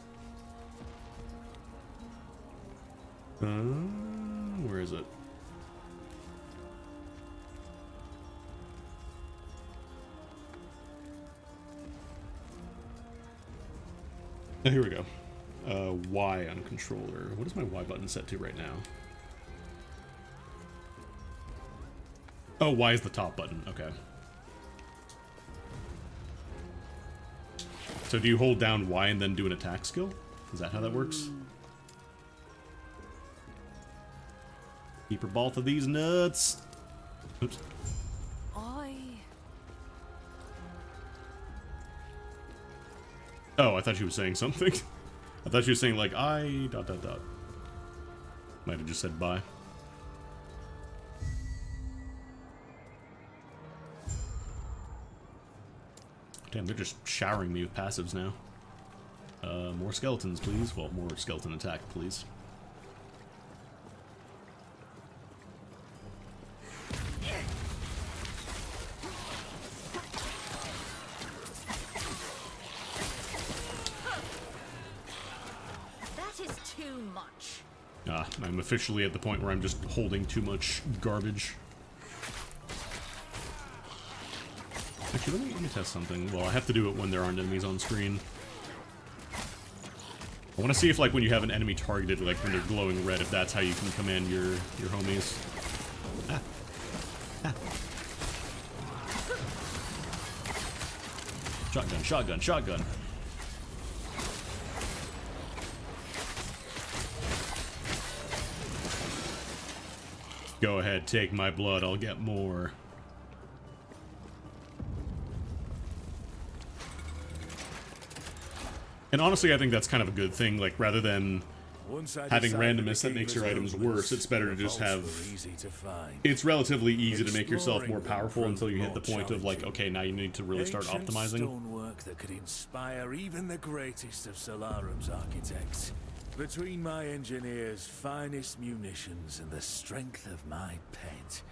Speaker 1: Where is it? Oh, here we go. Y on controller. What is my Y button set to right now? Oh, Y is the top button. Okay. So do you hold down Y and then do an attack skill? Is that how that works? Keep her both of these nuts. Oops. Oh, I thought she was saying something. I thought she was saying like I ... Might have just said bye. Damn, they're just showering me with passives now. More skeletons, please. Well, more skeleton attack, please. I'm officially at the point where I'm just holding too much garbage. Actually, let me test something. Well, I have to do it when there aren't enemies on screen. I want to see if, like, when you have an enemy targeted, like, when they're glowing red, if that's how you can command your homies. Ah. Ah. Shotgun, shotgun, shotgun. Go ahead, take my blood, I'll get more. And honestly, I think that's kind of a good thing, like, rather than having randomness that makes your items worse. It's better to just have... It's relatively easy to make yourself more powerful until you hit the point of like, okay, now you need to really start optimizing.
Speaker 7: Stonework that could inspire even the greatest of Solarum's architects. Between my engineers' finest munitions and the strength of my pet,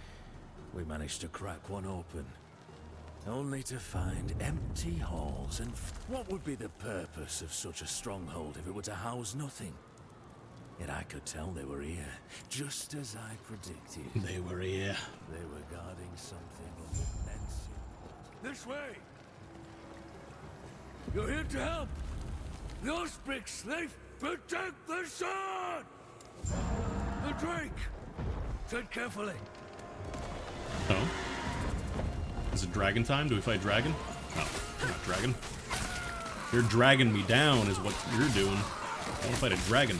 Speaker 7: we managed to crack one open. Only to find empty halls and... What would be the purpose of such a stronghold if it were to house nothing? Yet I could tell they were here, just as I predicted.
Speaker 1: They were here.
Speaker 7: They were guarding something of immense... This way! You're here to help! The Osprix, they protect the sun! The Drake! Tread carefully.
Speaker 1: Oh? Is it dragon time? Do we fight dragon? No, we're not dragon. You're dragging me down is what you're doing. I want to fight a dragon.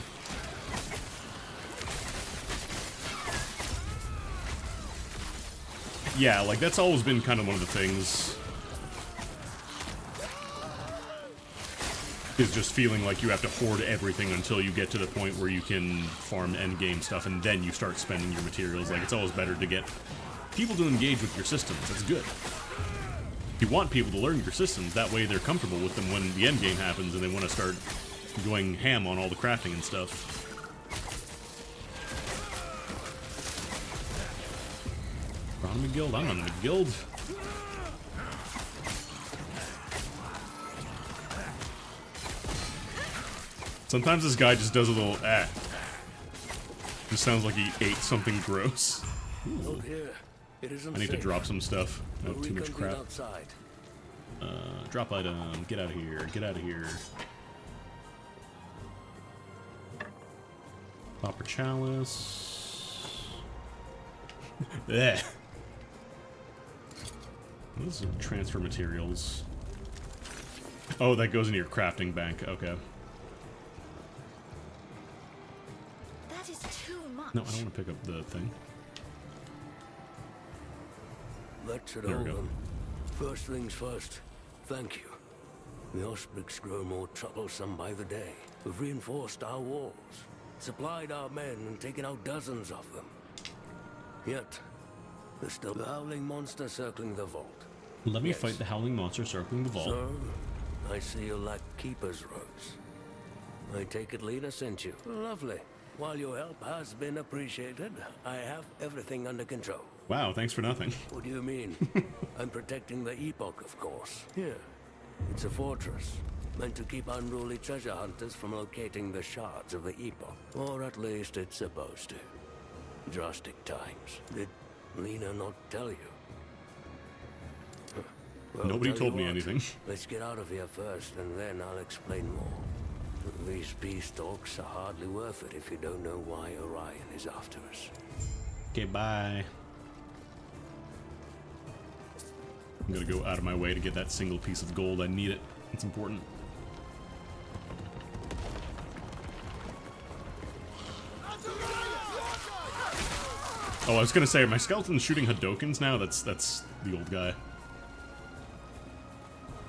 Speaker 1: Yeah, like that's always been kind of one of the things. Is just feeling like you have to hoard everything until you get to the point where you can farm endgame stuff and then you start spending your materials. Like it's always better to get people to engage with your systems. That's good. You want people to learn your systems, that way they're comfortable with them when the endgame happens and they want to start going ham on all the crafting and stuff. Agronomy guild? I'm not in a guild. Sometimes this guy just does a little Just sounds like he ate something gross. Ooh. I need to drop some stuff. I have too much crap. Drop item. Get out of here. Get out of here. Copper chalice. Blech. Those are transfer materials. Oh, that goes into your crafting bank. Okay.
Speaker 4: That is too much.
Speaker 1: No, I don't want to pick up the thing.
Speaker 9: That's it
Speaker 1: There
Speaker 9: all
Speaker 1: we go.
Speaker 9: then. First things first, thank you. The Osprix grow more troublesome by the day. We've reinforced our walls, supplied our men, and taken out dozens of them. Yet, there's still the howling monster circling the vault.
Speaker 1: Let me fight the howling monster circling the vault.
Speaker 9: So, I see you lack keeper's robes. I take it Lena sent you. Lovely. While your help has been appreciated, I have everything under control.
Speaker 1: Wow, thanks for nothing.
Speaker 9: What do you mean? I'm protecting the Epoch, of course. Here. It's a fortress, meant to keep unruly treasure hunters from locating the shards of the Epoch. Or at least it's supposed to. Drastic times. Did Lena not tell you? Well,
Speaker 1: Nobody
Speaker 9: tell
Speaker 1: told
Speaker 9: you
Speaker 1: me
Speaker 9: what,
Speaker 1: anything.
Speaker 9: Let's get out of here first, and then I'll explain more. These peace talks are hardly worth it if you don't know why Orion is after us.
Speaker 1: Okay, bye. I'm gonna go out of my way to get that single piece of gold. I need it. It's important. Oh, I was gonna say, are my skeletons shooting Hadokens now? That's the old guy.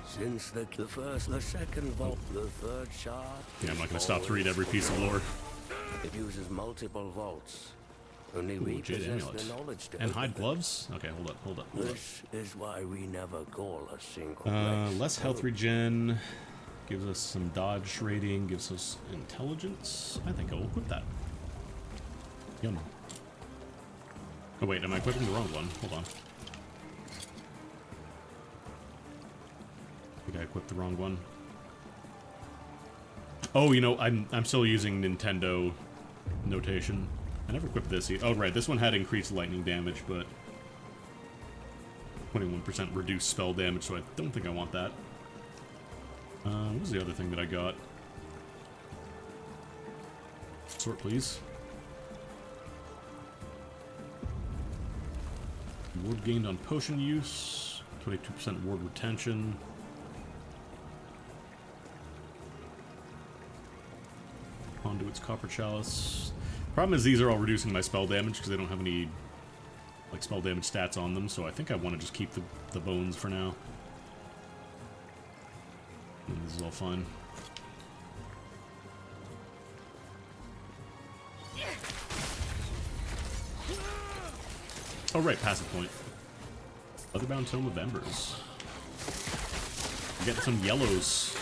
Speaker 9: Since the first, the second vault, the third shard...
Speaker 1: Yeah, I'm not gonna stop to read every piece of lore.
Speaker 9: It uses multiple vaults. Only
Speaker 1: Ooh,
Speaker 9: we
Speaker 1: jade
Speaker 9: possess
Speaker 1: amulet.
Speaker 9: the knowledge to
Speaker 1: And
Speaker 9: open
Speaker 1: hide
Speaker 9: them.
Speaker 1: gloves? Okay, hold up.
Speaker 9: This is why we never call a single place.
Speaker 1: Less health regen. Gives us some dodge rating. Gives us intelligence. I think I'll equip that. Yum. Oh wait, am I equipping the wrong one? Hold on. I think I equipped the wrong one. Oh, you know, I'm still using Nintendo notation. I never equipped this. Oh, right, this one had increased lightning damage, but 21% reduced spell damage, so I don't think I want that. What was the other thing that I got? Sort, please. Ward gained on potion use. 22% ward retention. Conduit's copper chalice. Problem is these are all reducing my spell damage because they don't have any like spell damage stats on them, so I think I want to just keep the bones for now. And this is all fine. Oh, right, passive point. Leatherbound Tome of Embers. We're getting some yellows.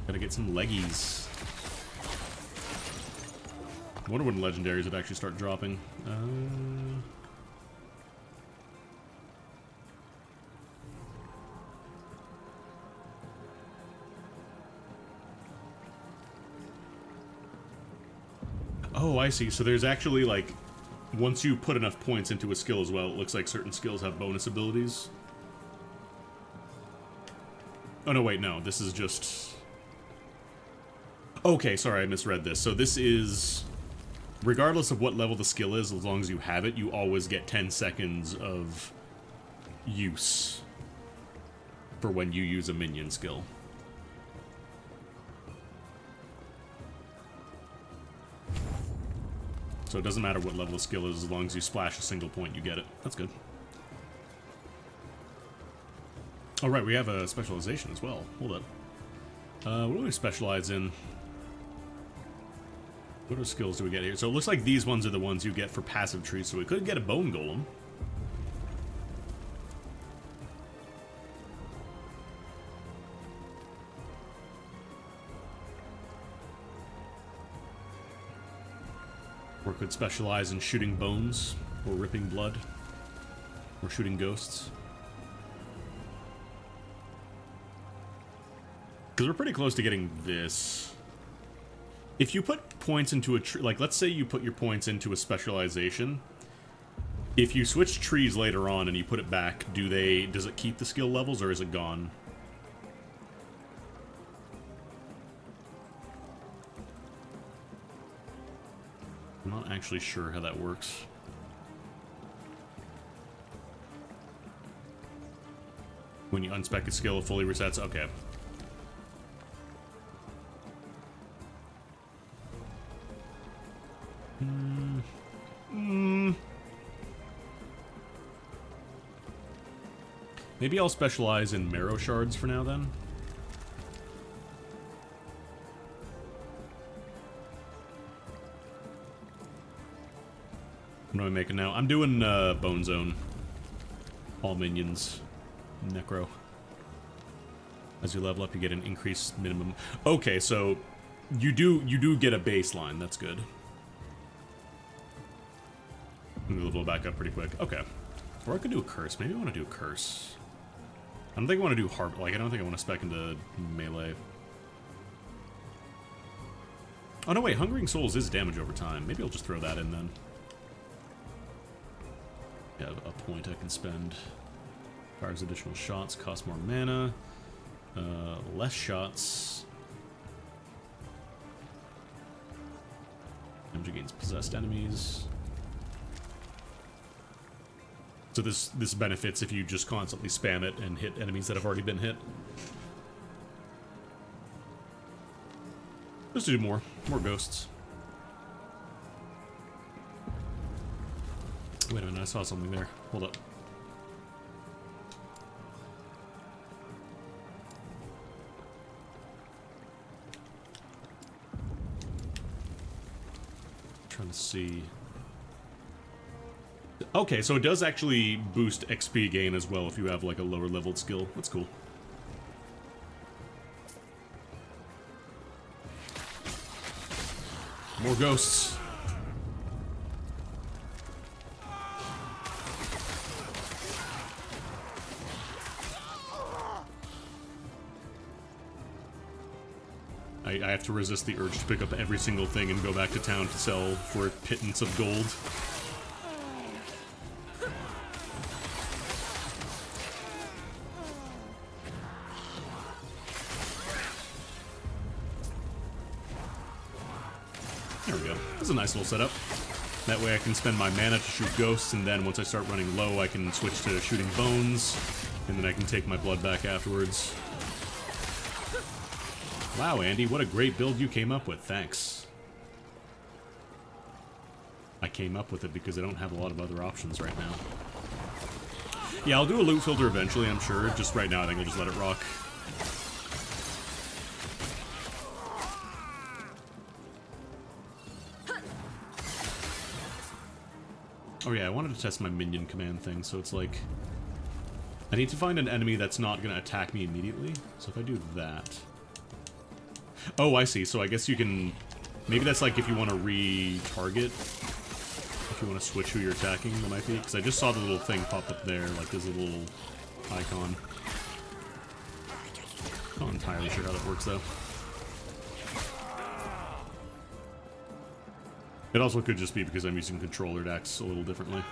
Speaker 1: Gotta get some leggies. I wonder when legendaries would actually start dropping. Oh, I see. So there's actually, like, once you put enough points into a skill as well, it looks like certain skills have bonus abilities. Oh, no, wait, no. This is just... Okay, sorry, I misread this. So this is... Regardless of what level the skill is, as long as you have it, you always get 10 seconds of use for when you use a minion skill. So it doesn't matter what level the skill is, as long as you splash a single point, you get it. That's good. Oh, right, we have a specialization as well. Hold up. What do we specialize in? What other skills do we get here? So it looks like these ones are the ones you get for passive trees, so we could get a bone golem. Or could specialize in shooting bones, or ripping blood, or shooting ghosts. Because we're pretty close to getting this. If you put points into a tree, like let's say you put your points into a specialization, if you switch trees later on and you put it back, does it keep the skill levels or is it gone? I'm not actually sure how that works. When you unspec a skill, it fully resets? Okay. Maybe I'll specialize in marrow shards for now then. What am I making now? I'm doing Bone Zone. All minions. Necro. As you level up, you get an increased minimum. Okay, so you do get a baseline. That's good. I'm gonna level back up pretty quick. Okay. Or I could do a curse. Maybe I want to do a curse. I don't think I want to do harp. Like, I don't think I want to spec into melee. Oh, no, wait. Hungering Souls is damage over time. Maybe I'll just throw that in then. Yeah, a point I can spend. Fires additional shots, costs more mana. Less shots. Damage against possessed enemies. So this benefits if you just constantly spam it and hit enemies that have already been hit. Let's do more ghosts. Wait a minute, I saw something there. Hold up. Trying to see. Okay, so it does actually boost XP gain as well if you have like a lower leveled skill. That's cool. More ghosts. I have to resist the urge to pick up every single thing and go back to town to sell for a pittance of gold. There we go. This is a nice little setup. That way I can spend my mana to shoot ghosts, and then once I start running low, I can switch to shooting bones, and then I can take my blood back afterwards. Wow, Andy, what a great build you came up with. Thanks. I came up with it because I don't have a lot of other options right now. Yeah, I'll do a loot filter eventually, I'm sure. Just right now, I think I'll just let it rock. Oh yeah, I wanted to test my minion command thing, so it's like... I need to find an enemy that's not going to attack me immediately. So if I do that... Oh, I see. So I guess you can... Maybe that's like if you want to re-target. If you want to switch who you're attacking, that might be. Because I just saw the little thing pop up there, like there's a little icon. Not entirely sure how that works, though. It also could just be because I'm using controller to act a little differently.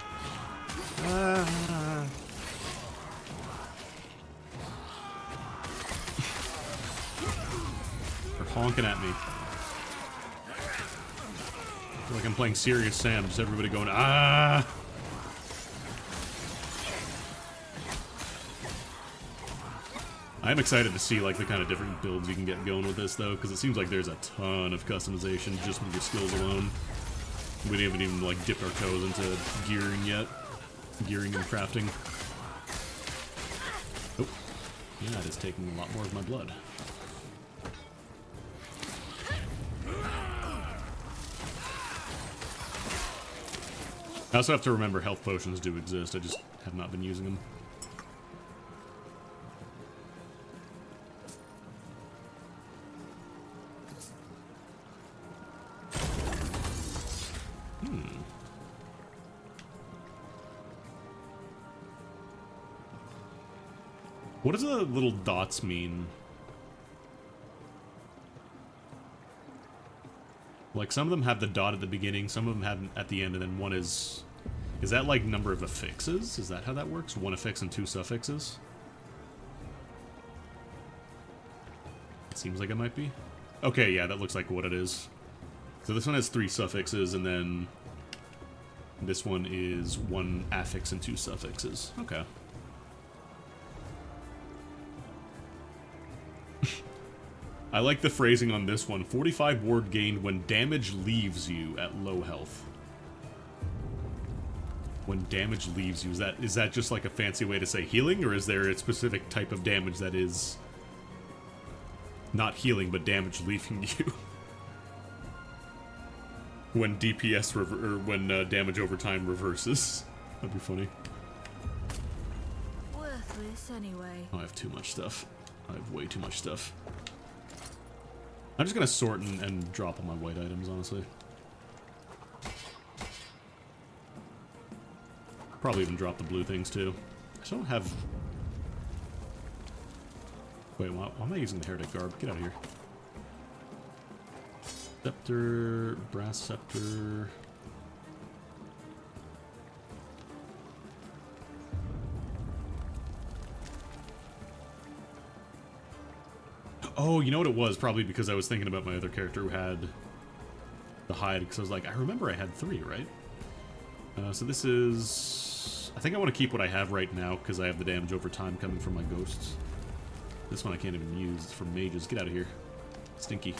Speaker 1: They're honking at me. I feel like I'm playing Serious Sam, just everybody going, ah! I'm excited to see like the kind of different builds you can get going with this though, because it seems like there's a ton of customization just with your skills alone. We haven't even like dipped our toes into gearing yet. Gearing and crafting. Oh. Yeah, it is taking a lot more of my blood. I also have to remember health potions do exist, I just have not been using them. What does the little dots mean? Like, some of them have the dot at the beginning, some of them have at the end, and then one is... Is that, like, number of affixes? Is that how that works? One affix and two suffixes? It seems like it might be. Okay, yeah, that looks like what it is. So this one has 3 suffixes, and then... This one is 1 affix and 2 suffixes. Okay. I like the phrasing on this one. 45 ward gained when damage leaves you at low health. When damage leaves you, is that just like a fancy way to say healing, or is there a specific type of damage that is not healing but damage leaving you? When DPS or when damage over time reverses. That'd be funny.
Speaker 4: Worthless anyway.
Speaker 1: Oh, I have too much stuff. I have way too much stuff. I'm just gonna sort and drop all my white items, honestly. Probably even drop the blue things, too. I still don't have... Wait, why am I using the Heretic Garb? Get out of here. Scepter, Brass Scepter... Oh, you know what it was? Probably because I was thinking about my other character who had the hide, because I was like, I remember I had 3, right? So this is... I think I want to keep what I have right now, because I have the damage over time coming from my ghosts. This one I can't even use. It's for mages. Get out of here. Stinky.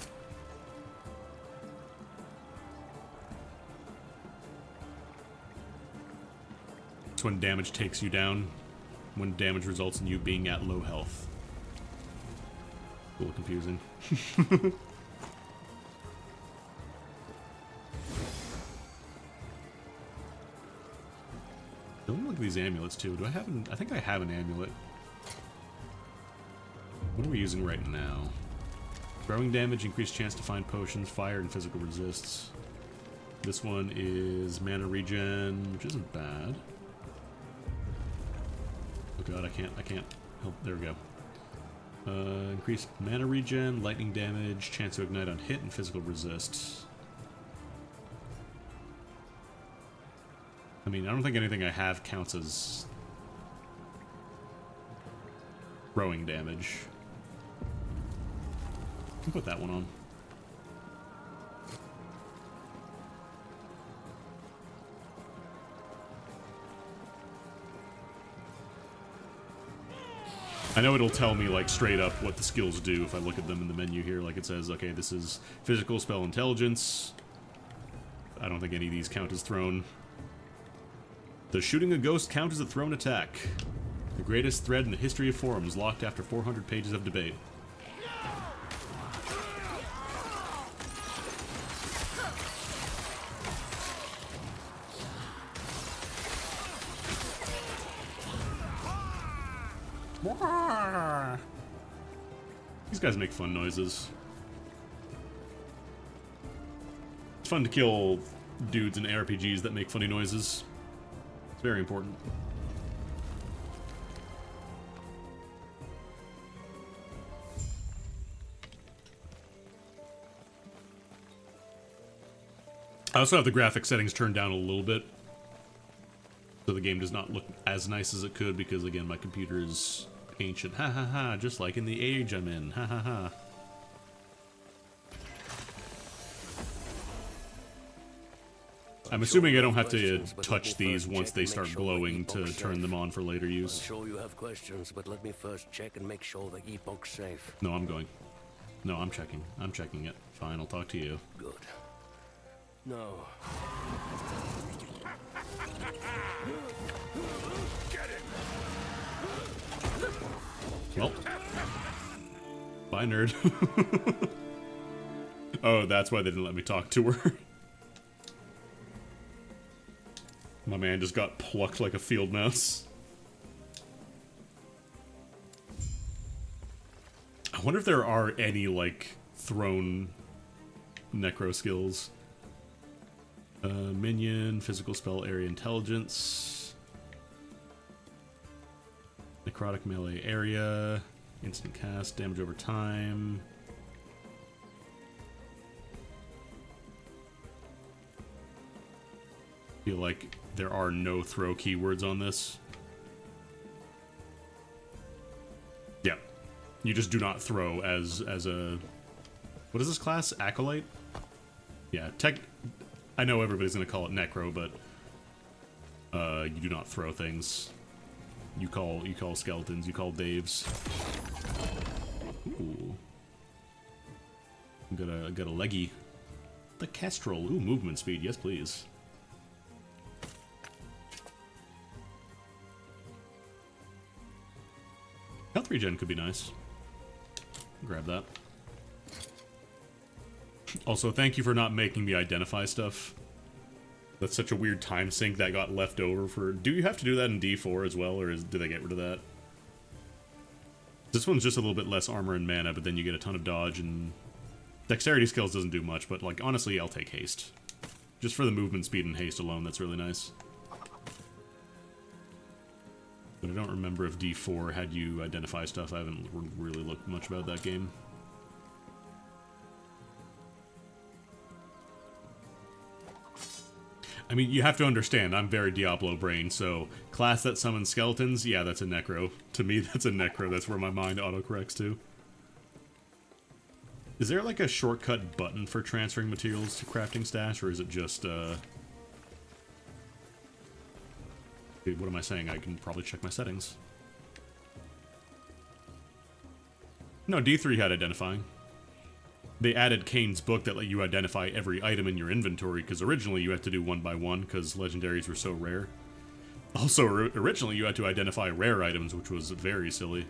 Speaker 1: It's when damage takes you down. When damage results in you being at low health. A little confusing. Don't look at these amulets too. Do I have an... I think I have an amulet. What are we using right now? Throwing damage, increased chance to find potions, fire, and physical resists. This one is mana regen, which isn't bad. Oh god, I can't help. There we go. Increased mana regen, lightning damage, chance to ignite on hit, and physical resist. I mean, I don't think anything I have counts as throwing damage. I can put that one on. I know it'll tell me, like, straight up what the skills do if I look at them in the menu here. Like, it says, okay, this is physical spell intelligence. I don't think any of these count as thrown. Does shooting a ghost count as a thrown attack? The greatest thread in the history of forums, locked after 400 pages of debate. These guys make fun noises. It's fun to kill dudes in RPGs that make funny noises. It's very important. I also have the graphic settings turned down a little bit, so the game does not look as nice as it could, because again, my computer is ancient. Ha ha ha, just like in the age I'm in. Ha ha ha. I'm assuming I don't have to touch these once they start glowing to turn them on for later use.
Speaker 9: I'm sure you have questions, but let me first check and make sure the epoch's safe.
Speaker 1: No, I'm going. No, I'm checking. I'm checking it. Fine, I'll talk to you.
Speaker 9: Good. No.
Speaker 1: Well. Bye, nerd. Oh, that's why they didn't let me talk to her. My man just got plucked like a field mouse. I wonder if there are any, like, thrown necro skills. Minion, physical spell, area intelligence. Necrotic melee area. Instant cast, damage over time. Feel like there are no throw keywords on this. Yeah. You just do not throw as a... What is this class? Acolyte? Yeah, I know everybody's gonna call it necro, but you do not throw things. You call skeletons, you call Daves. Ooh. Got a leggy. The Kestrel. Ooh, movement speed, yes please. Health regen could be nice. Grab that. Also, thank you for not making me identify stuff. That's such a weird time sink that got left over for... Do you have to do that in D4 as well, or do they get rid of that? This one's just a little bit less armor and mana, but then you get a ton of dodge, and... Dexterity skills doesn't do much, but, like, honestly, I'll take haste. Just for the movement speed and haste alone, that's really nice. But I don't remember if D4 had you identify stuff. I haven't really looked much about that game. I mean, you have to understand, I'm very Diablo brain, so class that summons skeletons, yeah, that's a necro. To me, that's a necro. That's where my mind autocorrects to. Is there like a shortcut button for transferring materials to crafting stash, or is it just, Dude, what am I saying? I can probably check my settings. No, D3 had identifying. They added Kane's book that let you identify every item in your inventory, because originally you had to do one by one, because legendaries were so rare. Also, originally you had to identify rare items, which was very silly.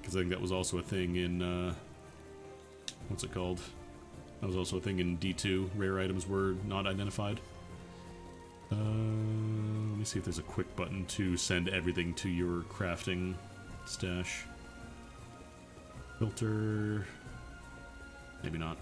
Speaker 1: Because I think that was also a thing in, what's it called? That was also a thing in D2. Rare items were not identified. Let me see if there's a quick button to send everything to your crafting stash. Filter... Maybe not.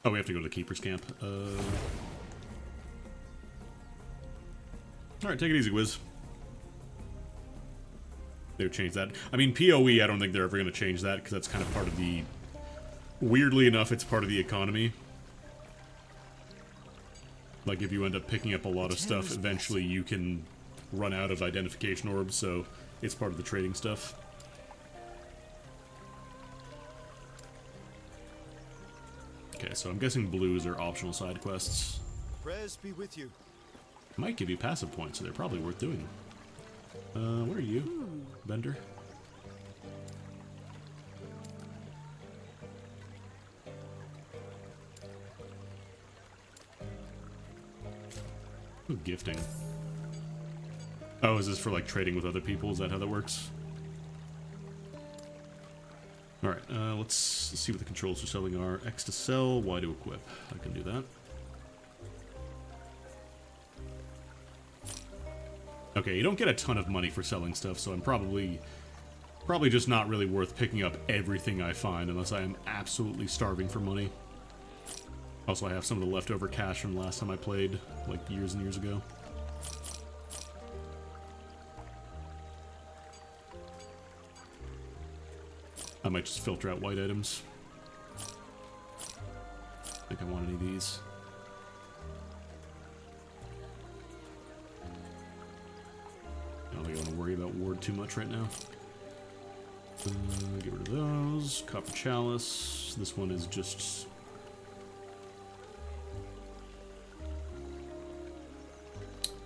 Speaker 1: Oh, we have to go to the Keeper's Camp. Alright, take it easy, Wiz. They would change that. I mean, PoE, I don't think they're ever going to change that, because that's kind of part of the... Weirdly enough, it's part of the economy. Like, if you end up picking up a lot of stuff, eventually you can run out of identification orbs, so it's part of the trading stuff. Okay, so I'm guessing blues are optional side quests.
Speaker 6: Prayers be with you.
Speaker 1: Might give you passive points, so they're probably worth doing. What are you, Bender? Ooh, gifting. Oh, is this for like trading with other people? Is that how that works? Alright, let's see what the controls for selling are. X to sell, Y to equip. I can do that. Okay, you don't get a ton of money for selling stuff, so I'm probably just not really worth picking up everything I find unless I am absolutely starving for money. Also, I have some of the leftover cash from last time I played, like years and years ago. I might just filter out white items. I think I want any of these. I don't think I want to worry about ward too much right now. Get rid of those. Copper chalice. This one is just...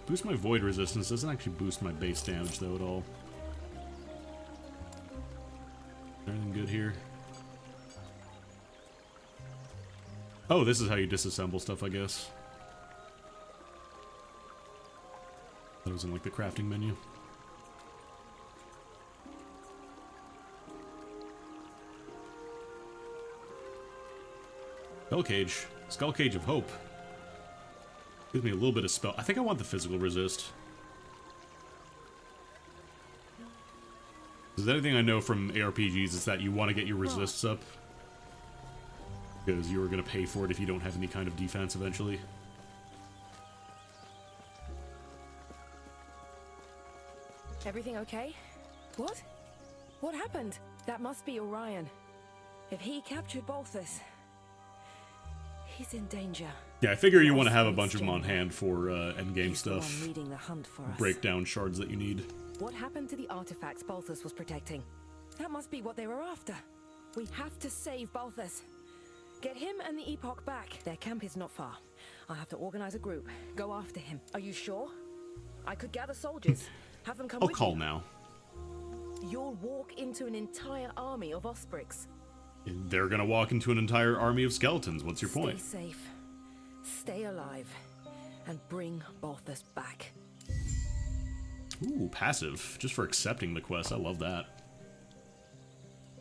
Speaker 1: Boost my void resistance. Doesn't actually boost my base damage though at all. Anything good here? Oh, this is how you disassemble stuff, I guess. That was in like the crafting menu. Skull Cage. Skull Cage of Hope. Gives me a little bit of spell. I think I want the physical resist. Because anything I know from ARPGs is that you want to get your resists up. Because you're going to pay for it if you don't have any kind of defense eventually.
Speaker 5: Everything okay? What? What happened? That must be Orion. If he captured Balthus, he's in danger.
Speaker 1: Yeah, I figure you want to have a bunch of them on hand for endgame stuff.
Speaker 5: Leading the hunt for us.
Speaker 1: Break down shards that you need.
Speaker 5: What happened to the artifacts Balthus was protecting? That must be what they were after. We have to save Balthus. Get him and the Epoch back. Their camp is not far. I'll have to organize a group. Go after him. Are you sure? I could gather soldiers. Have them come with you.
Speaker 1: I'll call now.
Speaker 5: You'll walk into an entire army of Osprix.
Speaker 1: They're gonna walk into an entire army of skeletons. What's your point?
Speaker 5: Stay safe. Stay alive. And bring Balthus back.
Speaker 1: Ooh, passive. Just for accepting the quest. I love that.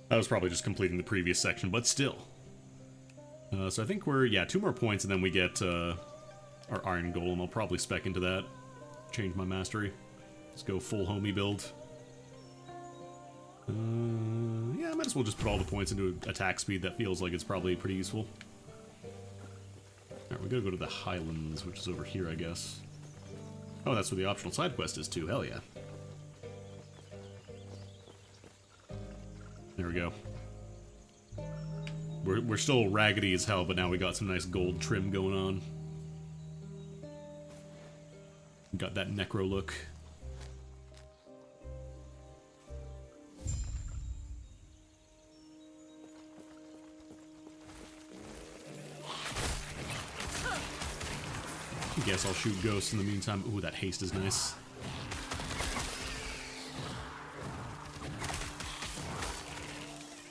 Speaker 1: That was probably just completing the previous section, but still. So I think we're, yeah, 2 more points, and then we get our Iron Golem. I'll probably spec into that. Change my mastery. Let's go full homie build. Yeah, I might as well just put all the points into attack speed. That feels like it's probably pretty useful. Alright, we gotta go to the Highlands, which is over here, I guess. Oh, that's where the optional side quest is, too. Hell yeah. There we go. We're still raggedy as hell, but now we got some nice gold trim going on. Got that necro look. I guess I'll shoot ghosts in the meantime. Ooh, that haste is nice.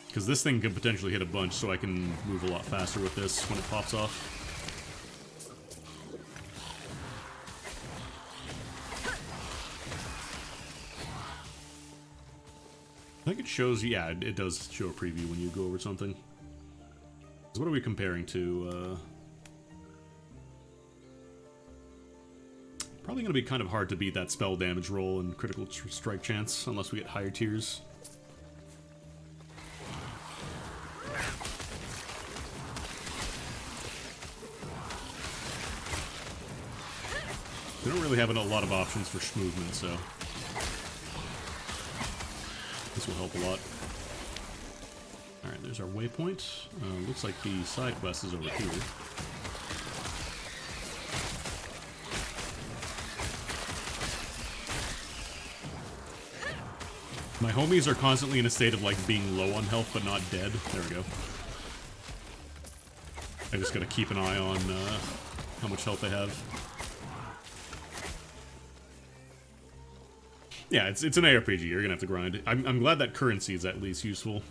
Speaker 1: Because this thing could potentially hit a bunch, so I can move a lot faster with this when it pops off. I think it shows, yeah, it does show a preview when you go over something. So what are we comparing to? Probably going to be kind of hard to beat that spell damage roll and critical strike chance, unless we get higher tiers. We don't really have a lot of options for movement, so this will help a lot. Alright, there's our waypoint. Looks like the side quest is over here. My homies are constantly in a state of, like, being low on health, but not dead. There we go. I just gotta keep an eye on how much health they have. Yeah, it's an ARPG. You're gonna have to grind. I'm glad that currency is at least useful.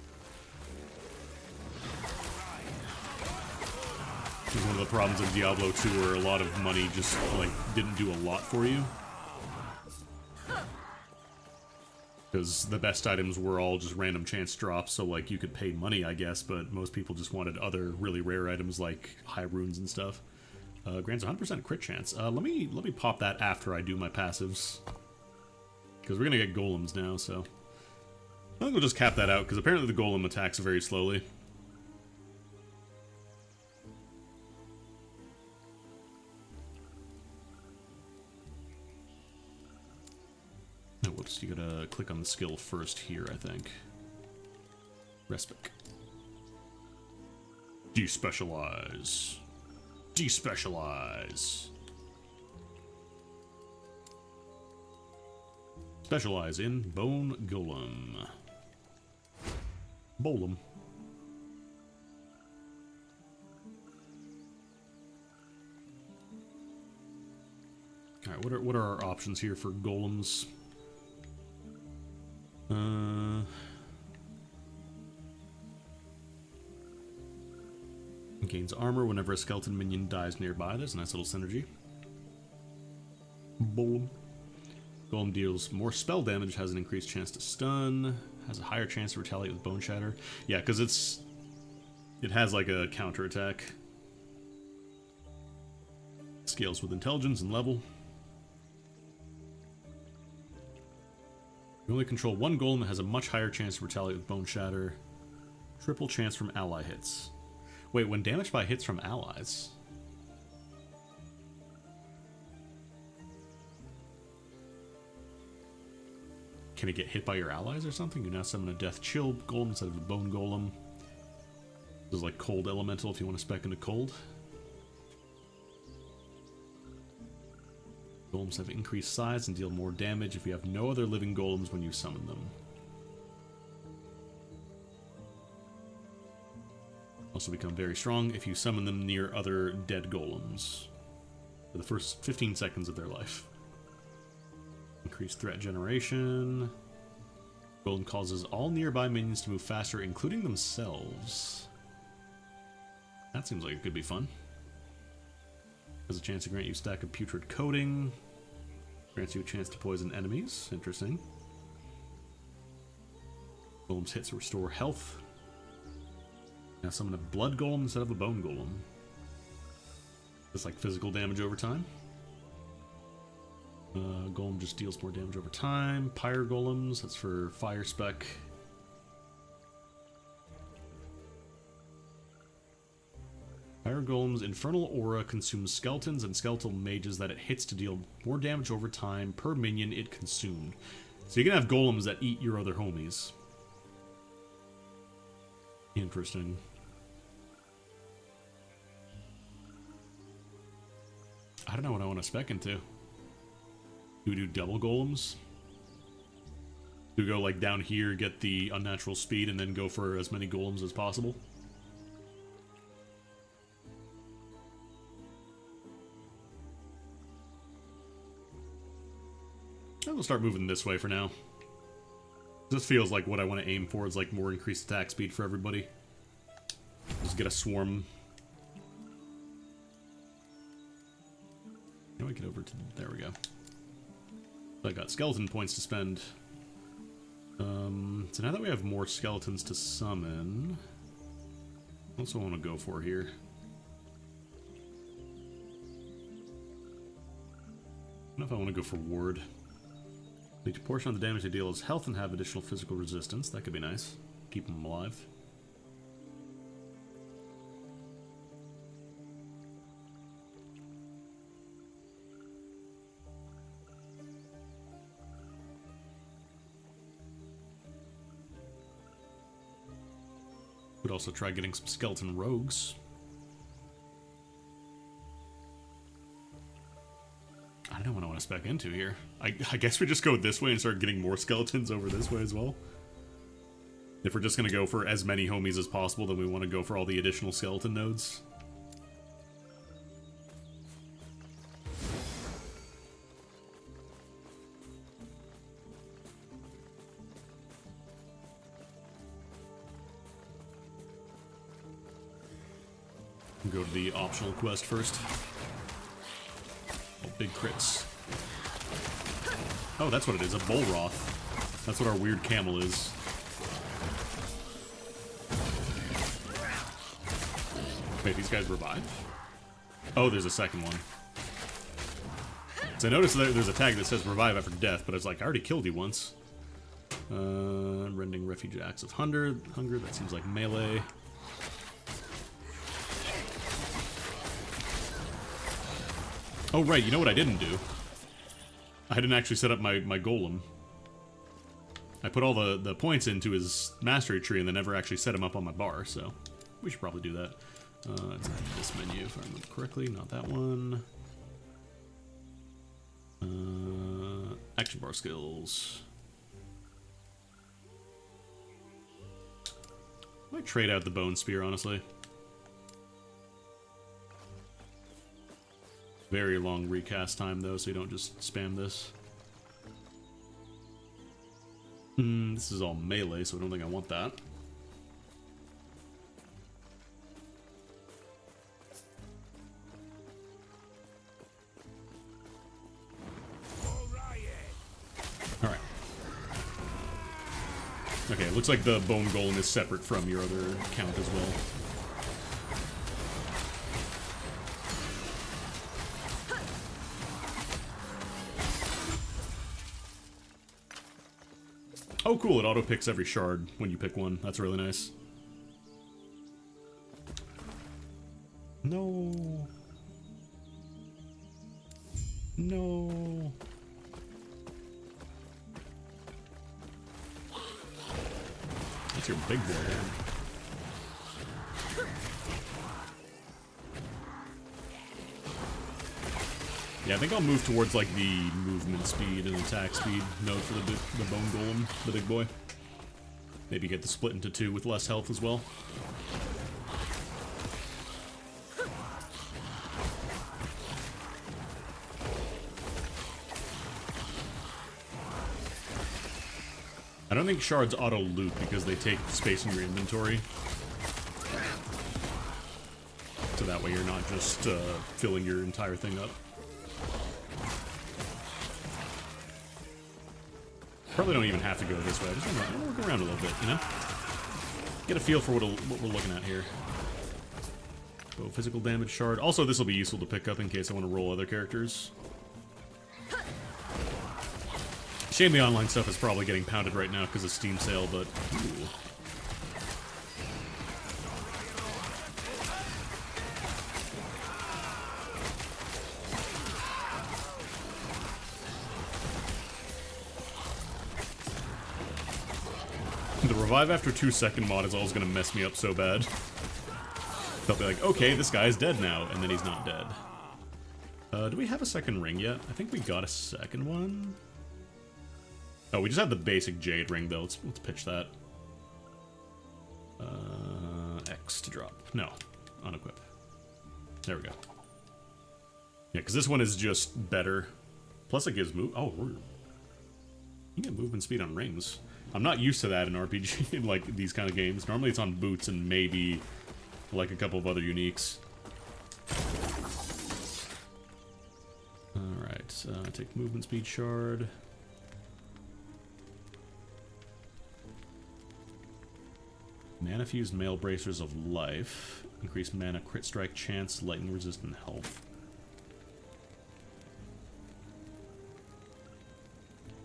Speaker 1: It was one of the problems in Diablo 2 where a lot of money just, like, didn't do a lot for you. Because the best items were all just random chance drops, so like you could pay money, I guess, but most people just wanted other really rare items like high runes and stuff. Grants 100% crit chance. Let me pop that after I do my passives. Because we're gonna get golems now, so I think we'll just cap that out, because apparently the golem attacks very slowly. Oh, whoops, you gotta click on the skill first here, I think. Respec. Despecialize. Despecialize. Specialize in Bone Golem. Bolem. Alright, what are our options here for golems? Gains armor whenever a skeleton minion dies nearby. There's a nice little synergy. Boom. Golem deals more spell damage, has an increased chance to stun, has a higher chance to retaliate with Bone Shatter. Yeah, because it has like a counter attack. Scales with intelligence and level. You only control one golem that has a much higher chance to retaliate with Bone Shatter. Triple chance from ally hits. Wait, when damaged by hits from allies? Can it get hit by your allies or something? You now summon a Death Chill Golem instead of a Bone Golem. This is like Cold Elemental if you want to spec into Cold. Golems have increased size and deal more damage if you have no other living golems when you summon them. Also become very strong if you summon them near other dead golems for the first 15 seconds of their life. Increased threat generation. Golem causes all nearby minions to move faster, including themselves. That seems like it could be fun. Has a chance to grant you a stack of putrid coating. Grants you a chance to poison enemies. Interesting. Golem's hits restore health. Now summon a blood golem instead of a bone golem. It's like physical damage over time. Golem just deals more damage over time. Pyre golems, that's for fire spec. Pyre golem's infernal aura consumes skeletons and skeletal mages that it hits to deal more damage over time per minion it consumed. So you can have golems that eat your other homies. Interesting. I don't know what I want to spec into. Do we do double golems? Do we go like down here, get the unnatural speed, and then go for as many golems as possible? I will start moving this way for now. This feels like what I want to aim for is like more increased attack speed for everybody. Just get a swarm. How do I get over to... There we go. I got skeleton points to spend. So now that we have more skeletons to summon... What's what I want to go for here? I don't know if I want to go for ward. Each portion of the damage they deal is health and have additional physical resistance. That could be nice. Keep them alive. Could also try getting some skeleton rogues. I don't know what I want to spec into here. I guess we just go this way and start getting more skeletons over this way as well. If we're just going to go for as many homies as possible, then we want to go for all the additional skeleton nodes. Go to the optional quest first. Oh, big crits. Oh, that's what it is, a Bullroth. That's what our weird camel is. Wait, these guys revive? Oh, there's a second one. So I noticed that there's a tag that says revive after death, but it's like, I already killed you once. Rending refuge acts of hunger, that seems like melee. Oh right, you know what I didn't do? I didn't actually set up my golem. I put all the points into his mastery tree and then never actually set him up on my bar, so we should probably do that. It's in this menu if I remember correctly, not that one. Action bar skills. I might trade out the bone spear, honestly. Very long recast time though, so you don't just spam this. This is all melee, so I don't think I want that. Alright. Okay, it looks like the bone golem is separate from your other account as well. Oh cool, it auto-picks every shard when you pick one. That's really nice. No. No. That's your big boy, man. Yeah, I think I'll move towards like the movement speed and attack speed node for the bone golem, the big boy. Maybe get the split into two with less health as well. I don't think shards auto-loot because they take space in your inventory. So that way you're not just filling your entire thing up. Probably don't even have to go this way. I just want to look around a little bit, you know? Get a feel for what we're looking at here. So physical damage shard. Also, this will be useful to pick up in case I want to roll other characters. Shame the online stuff is probably getting pounded right now because of Steam sale, but ooh. The revive after 2-second mod is always going to mess me up so bad. They'll be like, okay, this guy's dead now, and then he's not dead. Do we have a second ring yet? I think we got a second one. Oh, we just have the basic jade ring, though. Let's pitch that. X to drop. No, unequip. There we go. Yeah, because this one is just better. Plus it gives move. Oh, you get movement speed on rings. I'm not used to that in RPG, in like these kind of games. Normally it's on boots and maybe like a couple of other uniques. Alright, take movement speed shard. Mana fused mail bracers of life. Increase mana crit strike chance, lightning resistant health.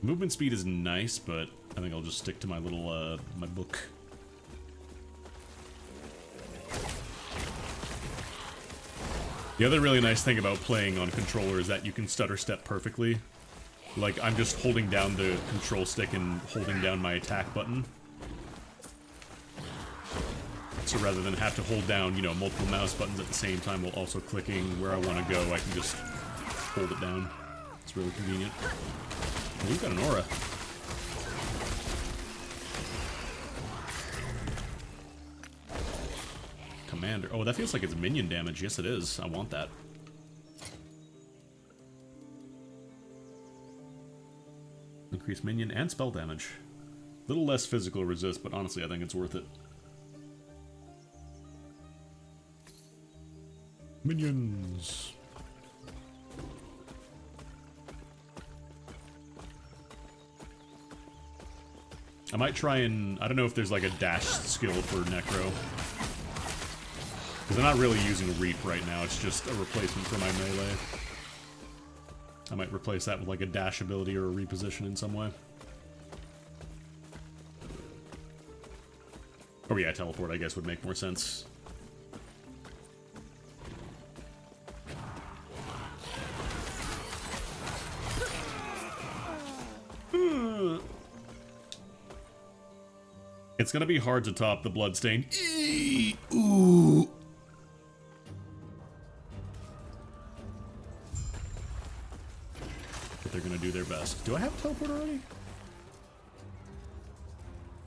Speaker 1: Movement speed is nice, but I think I'll just stick to my little, my book. The other really nice thing about playing on controller is that you can stutter step perfectly. Like, I'm just holding down the control stick and holding down my attack button. So rather than have to hold down, you know, multiple mouse buttons at the same time while also clicking where I want to go, I can just hold it down. It's really convenient. Oh, we've got an aura. Commander. Oh, that feels like it's minion damage. Yes, it is. I want that. Increase minion and spell damage. A little less physical resist, but honestly, I think it's worth it. Minions. I might try and... I don't know if there's like a dash skill for Necro. Because I'm not really using Reap right now, it's just a replacement for my melee. I might replace that with like a dash ability or a reposition in some way. Oh yeah, teleport I guess would make more sense. It's gonna be hard to top the bloodstain. Ooh. But they're gonna do their best. Do I have teleport already?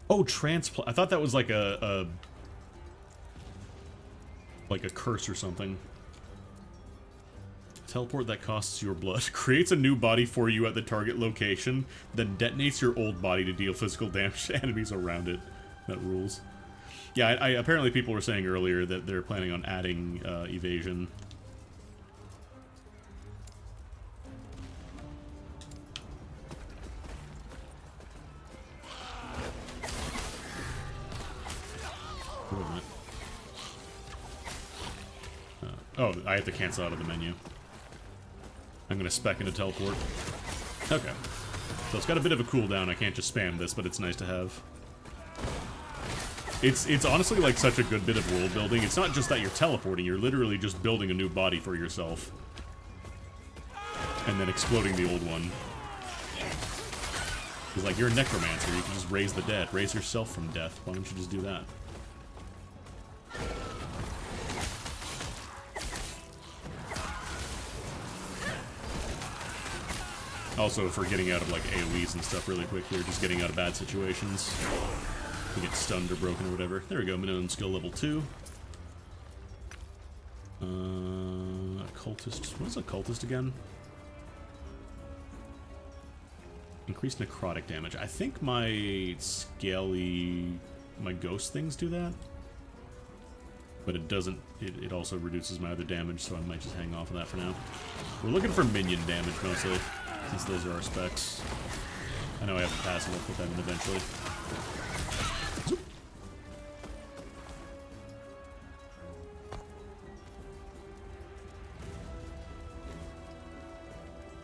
Speaker 1: Oh, transplant. I thought that was like a curse or something. Teleport that costs your blood. Creates a new body for you at the target location, then detonates your old body to deal physical damage to enemies around it. That rules. Yeah, apparently people were saying earlier that they're planning on adding evasion. Oh, I have to cancel out of the menu. I'm gonna spec into teleport. Okay. So it's got a bit of a cooldown. I can't just spam this, but it's nice to have. It's honestly like such a good bit of world building. It's not just that you're teleporting, you're literally just building a new body for yourself. And then exploding the old one. Because like, you're a necromancer, you can just raise the dead. Raise yourself from death. Why don't you just do that? Also, for getting out of like AoEs and stuff really quick here, just getting out of bad situations. You get stunned or broken or whatever. There we go, minimum skill level 2. Occultist. What is Occultist again? Increased necrotic damage. I think my scaly... my ghost things do that. But it doesn't... It also reduces my other damage, so I might just hang off of that for now. We're looking for minion damage, mostly. Since those are our specs. I know I have a passive, I'll put that in eventually. Zoop.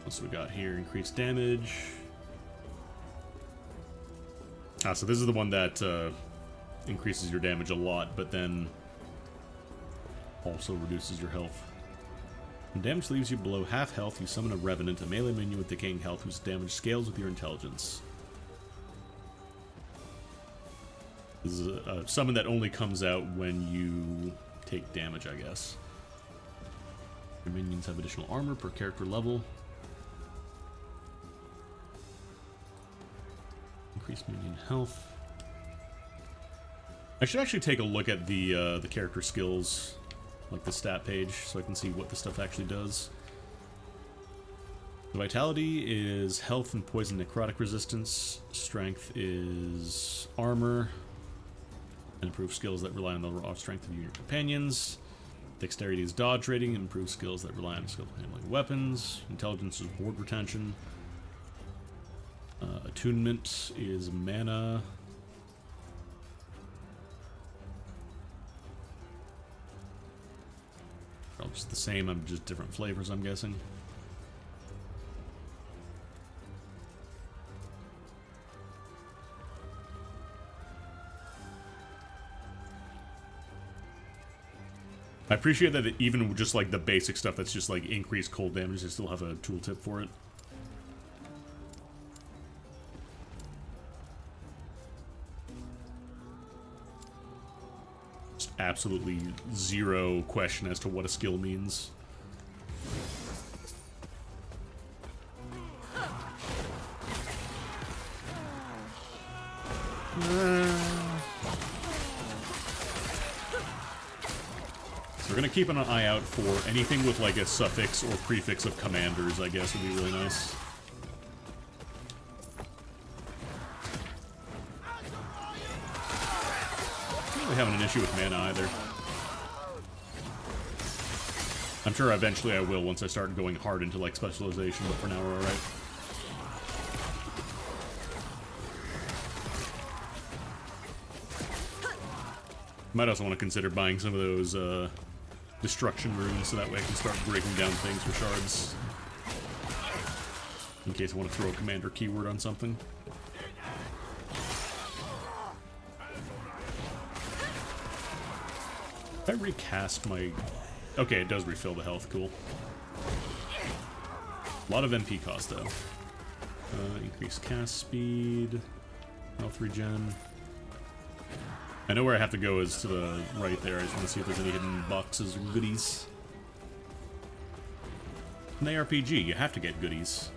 Speaker 1: What's we got here? Increased damage. Ah, so this is the one that increases your damage a lot, but then also reduces your health. When damage leaves you below half health, you summon a Revenant, a melee minion with decaying health whose damage scales with your intelligence. This is a summon that only comes out when you take damage, I guess. Your minions have additional armor per character level. Increased minion health. I should actually take a look at the character skills, like the stat page, so I can see what the stuff actually does. The vitality is health and poison necrotic resistance. Strength is armor. And improves skills that rely on the raw strength of you and your companions. Dexterity is dodge rating. Improves skills that rely on skill handling weapons. Intelligence is ward retention. Attunement is mana. Just the same, I'm just different flavors, I'm guessing. I appreciate that even just like the basic stuff that's just like increased cold damage, they still have a tooltip for it. Absolutely zero question as to what a skill means. So we're gonna keep an eye out for anything with like a suffix or prefix of commanders, I guess would be really nice. Having an issue with mana either. I'm sure eventually I will once I start going hard into like specialization, but for now we're alright. Might also want to consider buying some of those destruction runes so that way I can start breaking down things for shards. In case I want to throw a commander keyword on something. If I recast my... Okay, it does refill the health, cool. A lot of MP cost though. Increase cast speed, health regen. I know where I have to go is to the right there. I just want to see if there's any hidden boxes or goodies. In the RPG, you have to get goodies.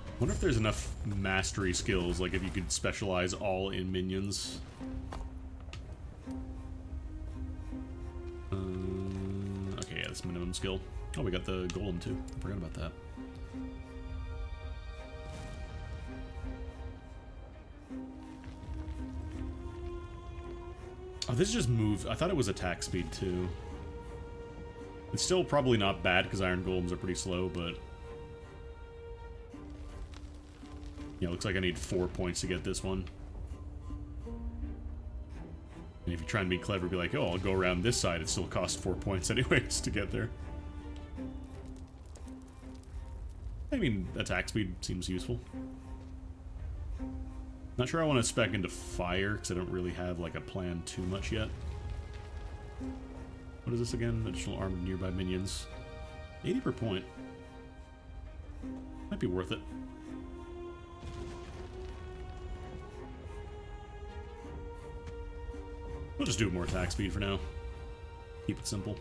Speaker 1: I wonder if there's enough mastery skills, like if you could specialize all in minions. Okay, yeah, that's minimum skill. Oh, we got the golem too. I forgot about that. Oh, this just moved. I thought it was attack speed too. It's still probably not bad because iron golems are pretty slow, but... Yeah, looks like I need 4 points to get this one. And if you try and be clever, be like, oh, I'll go around this side, it still costs 4 points anyways to get there. I mean, attack speed seems useful. Not sure I want to spec into fire, because I don't really have, like, a plan too much yet. What is this again? Additional armor to nearby minions. 80 per point. Might be worth it. We'll just do more attack speed for now. Keep it simple.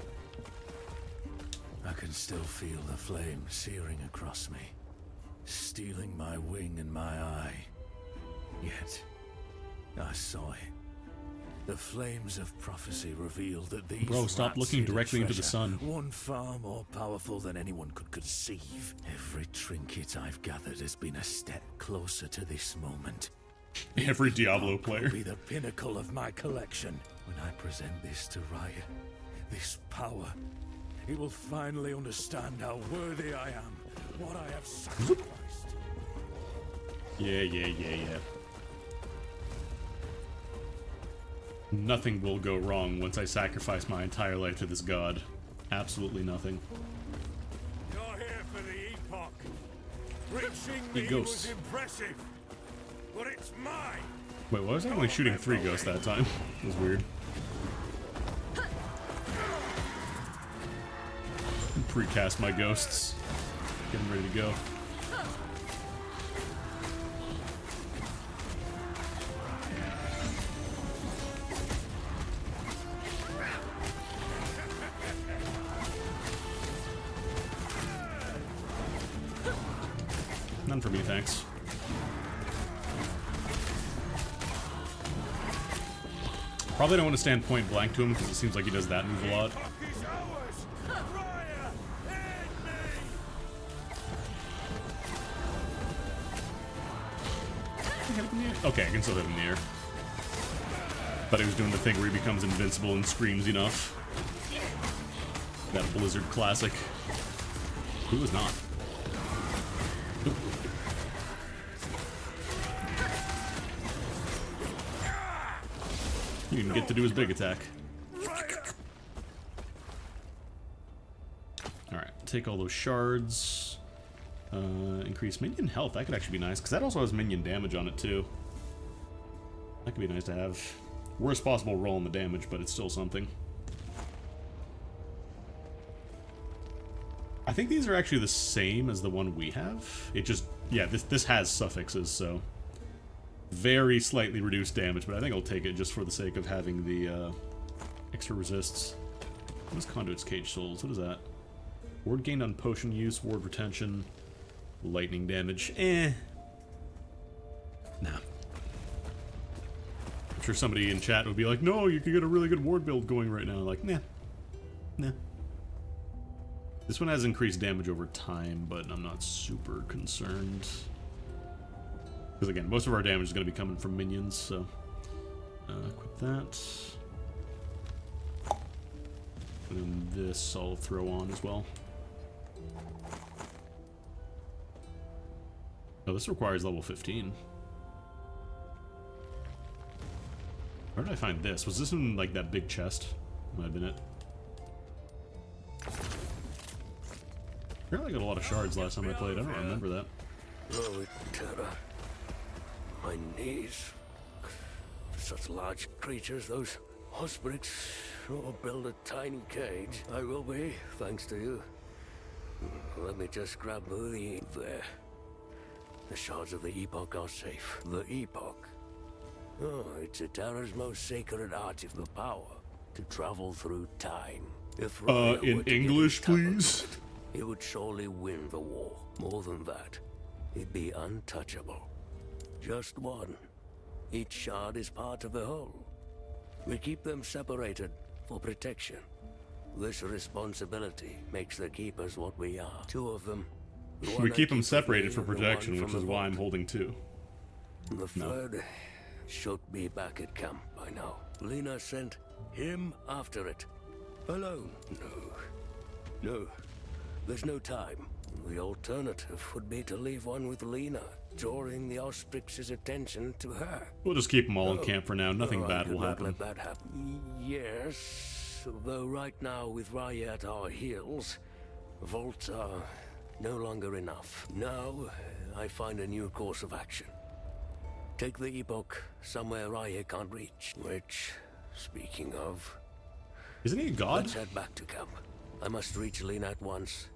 Speaker 7: I can still feel the flame searing across me, stealing my wing and my eye. Yet, I saw it. The flames of prophecy revealed that these
Speaker 1: Bro, stop
Speaker 7: rats
Speaker 1: looking
Speaker 7: hid a
Speaker 1: directly into the
Speaker 7: treasure,
Speaker 1: sun.
Speaker 7: one far more powerful than anyone could conceive. Every trinket I've gathered has been a step closer to this moment.
Speaker 1: Every Diablo player.
Speaker 7: Will be the pinnacle of my collection. When I present this to Raya, this power, he will finally understand how worthy I am, what I have sacrificed.
Speaker 1: Yeah. Nothing will go wrong once I sacrifice my entire life to this god. Absolutely nothing.
Speaker 7: You're here for the epoch. Reaching
Speaker 1: He
Speaker 7: me
Speaker 1: ghosts.
Speaker 7: was impressive, but it's mine.
Speaker 1: Wait, why was I only shooting 3 ghosts that time? It was weird. Precast my ghosts. Get them ready to go. None for me, thanks. Probably don't want to stand point blank to him because it seems like he does that move a lot. Okay, I can still hit him in the air. Thought he was doing the thing where he becomes invincible and screams enough. That Blizzard classic. Who was not? Nope. He didn't get to do his big attack. Alright, take all those shards. Increase minion health. That could actually be nice, because that also has minion damage on it, too. That could be nice to have. Worst possible roll on the damage, but it's still something. I think these are actually the same as the one we have. It just, yeah, this has suffixes, so very slightly reduced damage, but I think I'll take it just for the sake of having the extra resists. What is Conduit's Cage Souls? What is that? Ward gained on potion use, ward retention, lightning damage. Nah. I'm sure somebody in chat would be like, no, you could get a really good ward build going right now. Like, nah. This one has increased damage over time, but I'm not super concerned. Because again, most of our damage is going to be coming from minions, so Equip that. And then this I'll throw on as well. Oh, this requires level 15. Where did I find this? Was this in, like, that big chest? Might have been it. Apparently I got a lot of shards last time I played. I don't remember that.
Speaker 9: Oh, terror. My knees. Such large creatures, those ospreys. Or build a tiny cage. I will be, thanks to you. Let me just grab the there. The shards of the Epoch are safe. The Epoch. Oh, it's a terror's most sacred art of the power to travel through time. If
Speaker 1: in English, please.
Speaker 9: It would surely win the war. More than that, it'd be untouchable. Just one. Each shard is part of the whole. We keep them separated for protection. This responsibility makes the Keepers what we are. Two of them.
Speaker 1: We keep them separated for protection, which is why I'm holding two.
Speaker 9: The third should be back at camp by now. Lena sent him after it. Alone. No. There's no time. The alternative would be to leave one with Lena, drawing the Osprix's attention to her.
Speaker 1: We'll just keep them all in camp for now. Nothing bad will happen.
Speaker 9: Let that happen. Yes, though right now with Raya at our heels, Volts are no longer enough. Now, I find a new course of action. Take the Epoch somewhere Raya can't reach. Which, speaking of...
Speaker 1: Isn't he a god?
Speaker 9: Let's head back to camp. I must reach Lena at once.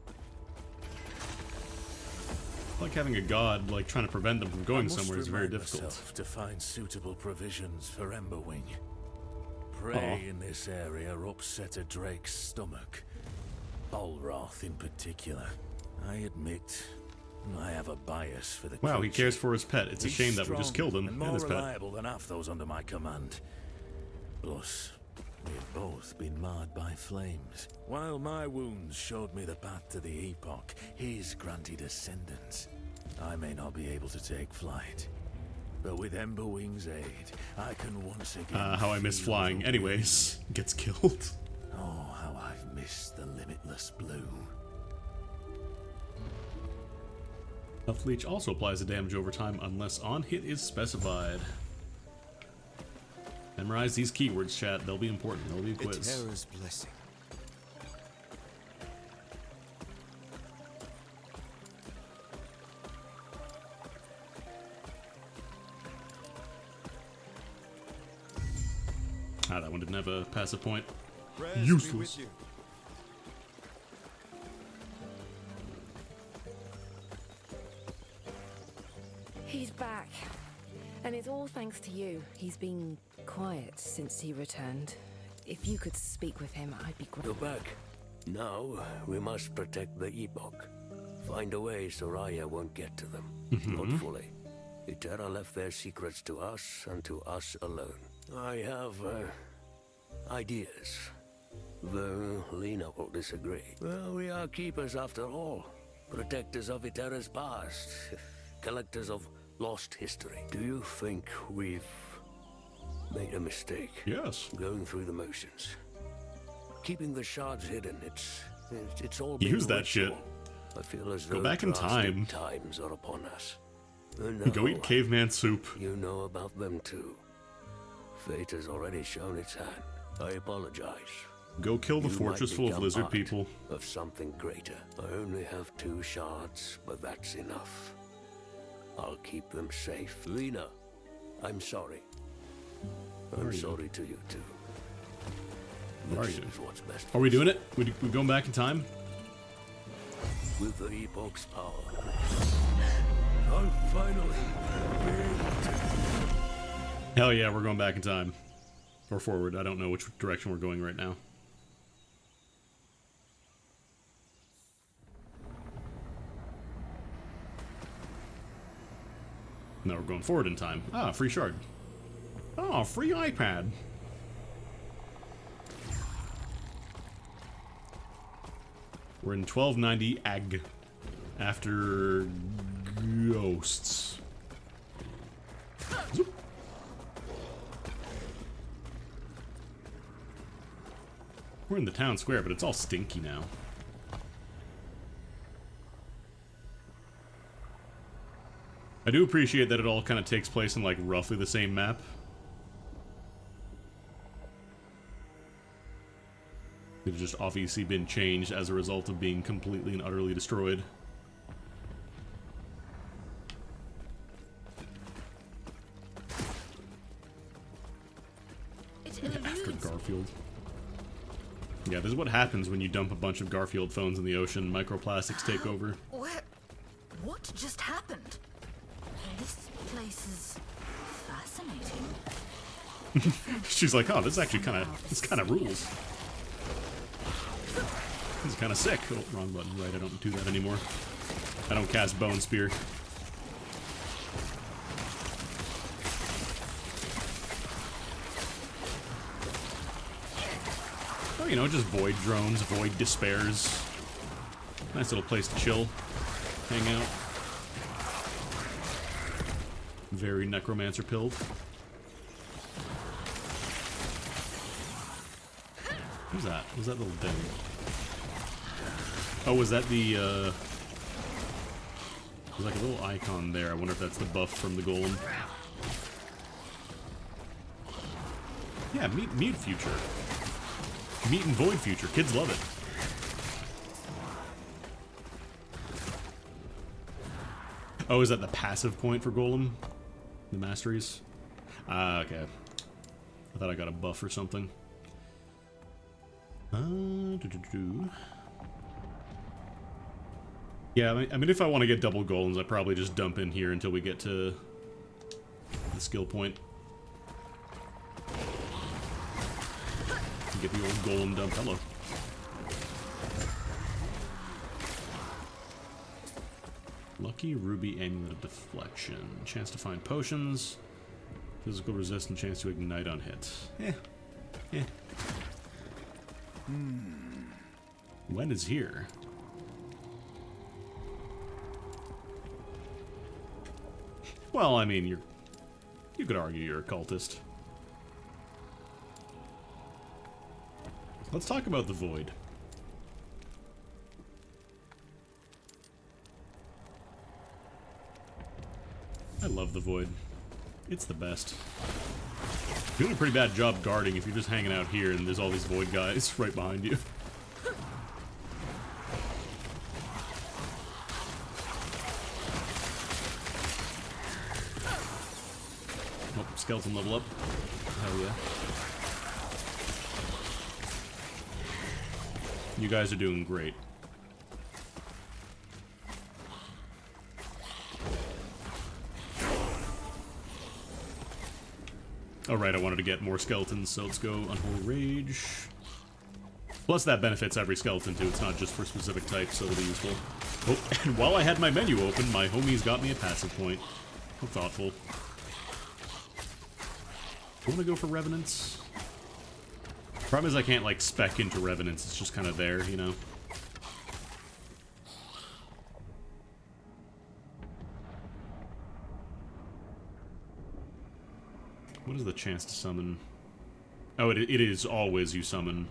Speaker 1: Like having a god, like trying to prevent them from going somewhere is very difficult.
Speaker 7: To find suitable provisions for Emberwing. Prey in this area upset a drake's stomach. Bolroth in particular. I admit, I have a bias for the
Speaker 1: Wow,
Speaker 7: creature.
Speaker 1: he cares for his pet. It's a shame that we just killed him
Speaker 7: and
Speaker 1: and his
Speaker 7: more
Speaker 1: pet.
Speaker 7: reliable than half those under my command. Plus, we've both been marred by flames. While my wounds showed me the path to the Epoch, his granted ascendance. I may not be able to take flight, but with Emberwing's aid, I can once again.
Speaker 1: How I miss flying. Anyways, gets killed.
Speaker 7: Oh, how I've missed the limitless blue.
Speaker 1: Health Leech also applies a damage over time unless on hit is specified. Memorize these keywords, chat. They'll be important. They'll be a quiz.
Speaker 6: A terror's blessing.
Speaker 1: Ah, that one didn't have a passive point.
Speaker 6: Prayers be
Speaker 1: Useless.
Speaker 6: with you.
Speaker 5: He's back. And it's all thanks to you. He's been quiet since he returned. If you could speak with him, I'd be
Speaker 9: You're
Speaker 5: grateful.
Speaker 9: back. Now, we must protect the Epoch. Find a way so Raya won't get to them. Not fully. Itera left their secrets to us and to us alone. I have, ideas. Though Lena will disagree. Well, we are keepers after all. Protectors of Itera's past. Collectors of lost history. Do you think we've made a mistake?
Speaker 1: Yes.
Speaker 9: Going through the motions. Keeping the shards hidden, it's all
Speaker 1: Use
Speaker 9: been
Speaker 1: that shit.
Speaker 9: ritual. I feel as
Speaker 1: Go
Speaker 9: though
Speaker 1: back in
Speaker 9: drastic
Speaker 1: time.
Speaker 9: times are upon us.
Speaker 1: Go eat caveman soup.
Speaker 9: You know about them too. Fate has already shown its hand. I apologize.
Speaker 1: Go kill the
Speaker 9: You
Speaker 1: fortress
Speaker 9: might
Speaker 1: full of
Speaker 9: become
Speaker 1: lizard
Speaker 9: part
Speaker 1: people.
Speaker 9: Of something greater. I only have 2 shards, but that's enough. I'll keep them safe. Lena, I'm sorry. I'm sorry to you too.
Speaker 1: Where are
Speaker 9: This
Speaker 1: you?
Speaker 9: is what's best
Speaker 1: Are
Speaker 9: for
Speaker 1: we
Speaker 9: us.
Speaker 1: doing it? We going back in time?
Speaker 9: With the Epoch's power, I'll finally be able to...
Speaker 1: Hell yeah, we're going back in time. Or forward. I don't know which direction we're going right now. No, we're going forward in time. Ah, free shard. Oh, free iPad. We're in 1290 AG. After ghosts. Zoop. We're in the town square, but it's all stinky now. I do appreciate that it all kind of takes place in, like, roughly the same map. It's just obviously been changed as a result of being completely and utterly destroyed. After Garfield. Yeah, this is what happens when you dump a bunch of Garfield phones in the ocean. Microplastics take over.
Speaker 4: What just happened? This place is fascinating.
Speaker 1: She's like, oh, this actually kind of rules. This is kind of sick. Oh, wrong button. Right, I don't do that anymore. I don't cast Bone Spear. Oh, you know, just void drones, void despairs. Nice little place to chill, hang out. Very necromancer pilled. Who's that? Who's that little thing? Oh, was that the, there's like a little icon there. I wonder if that's the buff from the golem. Yeah, meat future. Meat and void future. Kids love it. Oh, is that the passive point for golem? The masteries? Ah, okay. I thought I got a buff or something. Yeah, I mean, if I want to get double golems, I probably just dump in here until we get to the skill point. Get the old golem dump. Hello. Lucky Ruby Amulet of Deflection. Chance to find potions. Physical resistance, chance to ignite on hit. When is here? Well, I mean, you could argue you're a cultist. Let's talk about the Void. I love the Void. It's the best. You're doing a pretty bad job guarding if you're just hanging out here and there's all these Void guys right behind you. Oh, skeleton level up. Hell yeah. You guys are doing great. Alright, I wanted to get more skeletons, so let's go Unholy Rage. Plus that benefits every skeleton too, it's not just for specific types, so it'll be useful. Oh, and while I had my menu open, my homies got me a passive point. How thoughtful. I want to go for Revenants. Problem is I can't, like, spec into Revenants, it's just kind of there, you know? What is the chance to summon? Oh, it is always you summon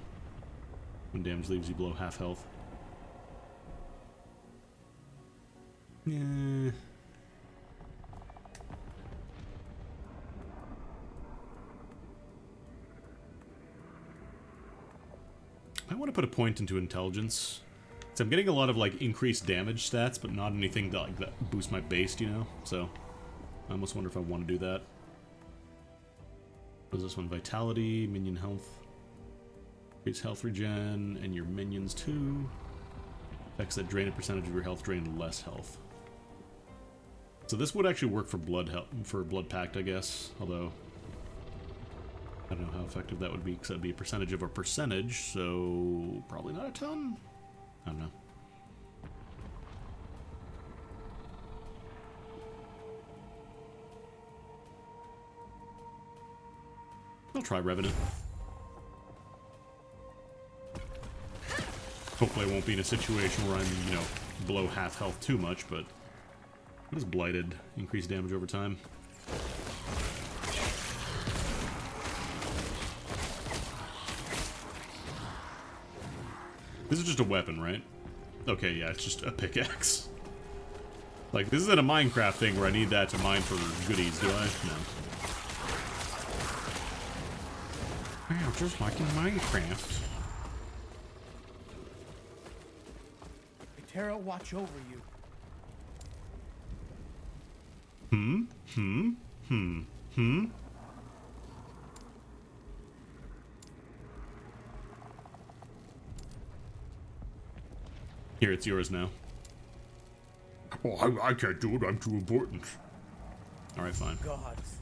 Speaker 1: when damage leaves you below half health. Yeah. I want to put a point into intelligence. So I'm getting a lot of, like, increased damage stats, but not anything that, like, that boosts my base, you know? So I almost wonder if I want to do that. What is this one? Vitality, minion health. Increase health regen, and your minions too. Effects that drain a percentage of your health drain less health. So this would actually work for Blood Pact, I guess. Although I don't know how effective that would be, because that would be a percentage of a percentage, so probably not a ton? I don't know. I'll try Revenant. Hopefully I won't be in a situation where I'm, you know, below half health too much, but what is Blighted? Increased damage over time. This is just a weapon, right? Okay, yeah, it's just a pickaxe. Like, this isn't a Minecraft thing where I need that to mine for goodies, do I? No. Wow, just like in Minecraft.
Speaker 10: Terra watch over you.
Speaker 1: Here, it's yours now. Oh, I can't do it. I'm too important. Alright, fine.
Speaker 10: Gods.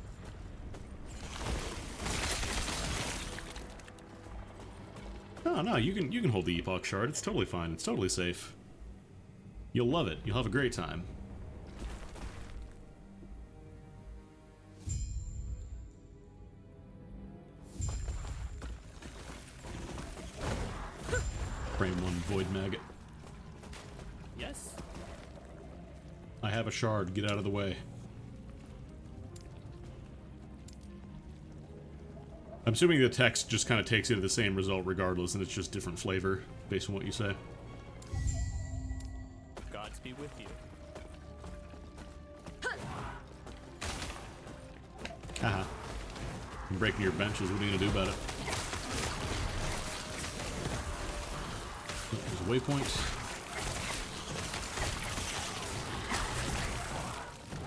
Speaker 1: Oh, no, you can hold the Epoch Shard. It's totally fine. It's totally safe. You'll love it. You'll have a great time. Frame 1 Void Maggot.
Speaker 10: Yes.
Speaker 1: I have a shard. Get out of the way. I'm assuming the text just kind of takes you to the same result regardless, and it's just different flavor based on what you say.
Speaker 10: Gods be with you.
Speaker 1: Haha. I'm breaking your benches. What are you gonna do about it? There's a waypoint.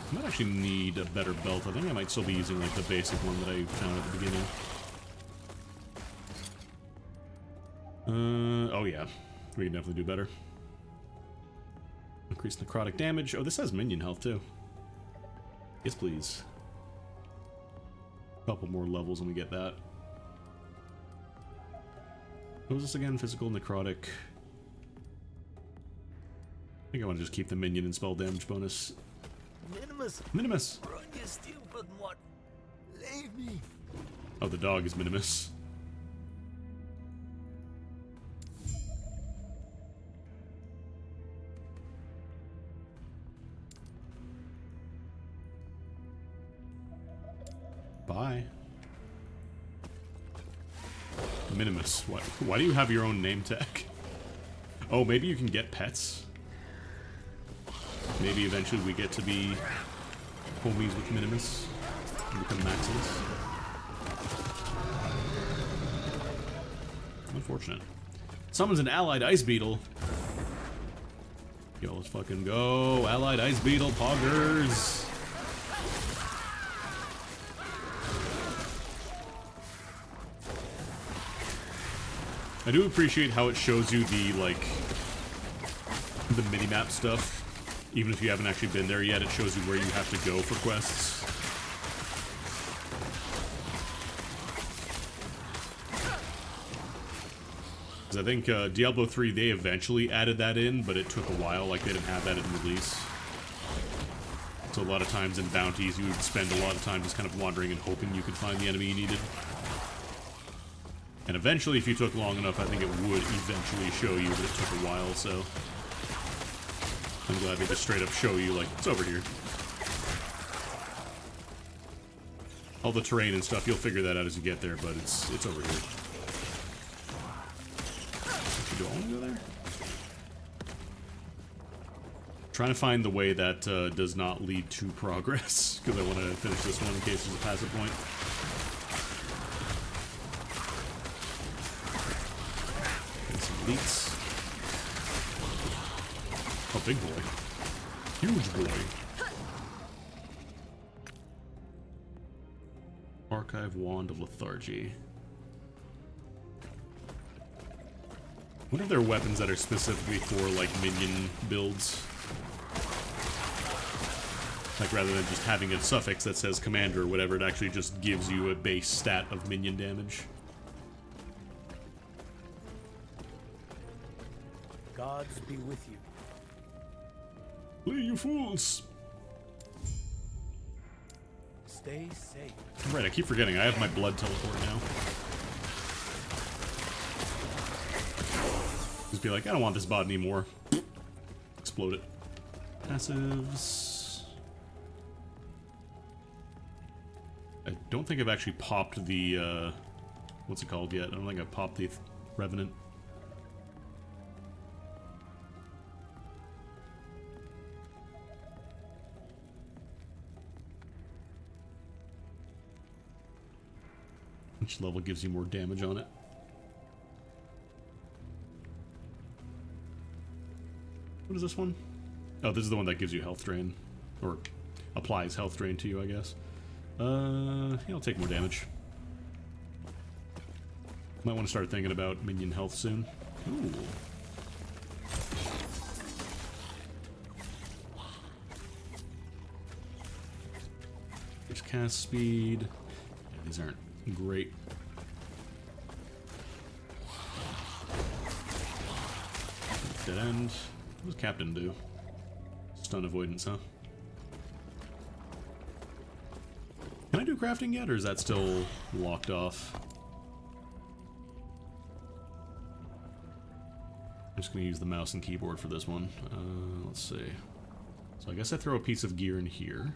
Speaker 1: I might actually need a better belt. I think I might still be using like the basic one that I found at the beginning. Oh yeah. We can definitely do better. Increase necrotic damage. Oh, this has minion health too. Yes, please. A couple more levels and we get that. What was this again? Physical, necrotic. I think I want to just keep the minion and spell damage bonus.
Speaker 6: Minimus!
Speaker 1: Minimus!
Speaker 6: Run, you stupid one! Leave me!
Speaker 1: Oh, the dog is Minimus. Bye. Minimus. What? Why do you have your own name tag? Oh, maybe you can get pets? Maybe eventually we get to be homies with Minimus and become Maximus. Unfortunate. Summons an allied ice beetle. Yo, let's fucking go. Allied ice beetle, poggers. I do appreciate how it shows you the, like, the minimap stuff. Even if you haven't actually been there yet, it shows you where you have to go for quests. Because I think Diablo 3, they eventually added that in, but it took a while, like they didn't have that in release. So a lot of times in bounties, you would spend a lot of time just kind of wandering and hoping you could find the enemy you needed. And eventually, if you took long enough, I think it would eventually show you, but it took a while, so... I'm glad they just straight up show you, like, it's over here. All the terrain and stuff, you'll figure that out as you get there, but it's over here. Actually, do I want to go there? Trying to find the way that does not lead to progress, because I want to finish this one in case there's a passive point. And some elites. Oh, big boy. Huge boy. Archive Wand of Lethargy. What if there are weapons that are specifically for, like, minion builds? Like, rather than just having a suffix that says commander or whatever, it actually just gives you a base stat of minion damage.
Speaker 10: Gods be with you.
Speaker 1: Flee, you fools!
Speaker 10: Stay safe.
Speaker 1: Right, I keep forgetting. I have my blood teleport now. Just be like, I don't want this bot anymore. Explode it. Passives. I don't think I've actually popped the, what's it called yet? I don't think I've popped the Revenant. Each level gives you more damage on it. What is this one? Oh, this is the one that gives you health drain. Or applies health drain to you, I guess. Yeah, I'll take more damage. Might want to start thinking about minion health soon. Ooh. There's cast speed. Yeah, these aren't great. Dead end. What does Captain do? Stun avoidance, huh? Can I do crafting yet, or is that still locked off? I'm just going to use the mouse and keyboard for this one. Let's see. So I guess I throw a piece of gear in here.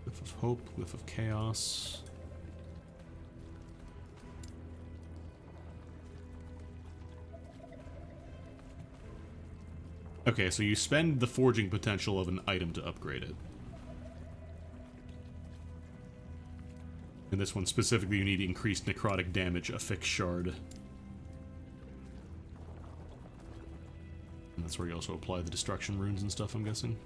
Speaker 1: Whiff of hope, whiff of chaos. Okay, so you spend the forging potential of an item to upgrade it. In this one specifically, you need increased necrotic damage, a fixed shard. And that's where you also apply the destruction runes and stuff, I'm guessing.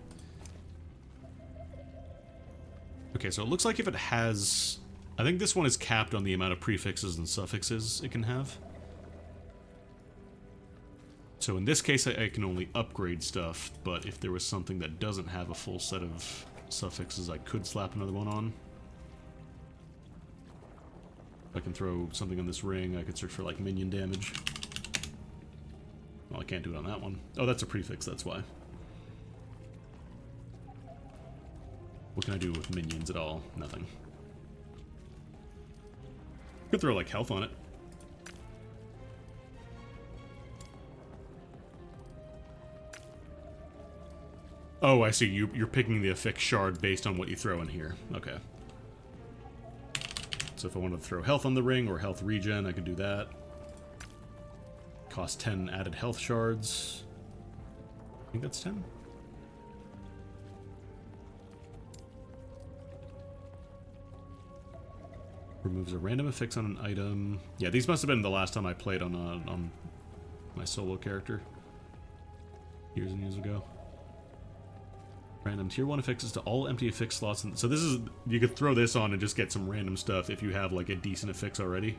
Speaker 1: Okay, so it looks like if it has... I think this one is capped on the amount of prefixes and suffixes it can have. So in this case, I can only upgrade stuff, but if there was something that doesn't have a full set of suffixes, I could slap another one on. If I can throw something on this ring, I could search for, like, minion damage. Well, I can't do it on that one. Oh, that's a prefix, that's why. What can I do with minions at all? Nothing. Could throw, like, health on it. Oh, I see. You're picking the affixed shard based on what you throw in here. Okay. So if I wanted to throw health on the ring or health regen, I could do that. Cost 10 added health shards. I think that's 10. Removes a random affix on an item. Yeah, these must have been the last time I played on my solo character. Years and years ago. Random tier 1 affixes to all empty affix slots. So this is... You could throw this on and just get some random stuff if you have, like, a decent affix already.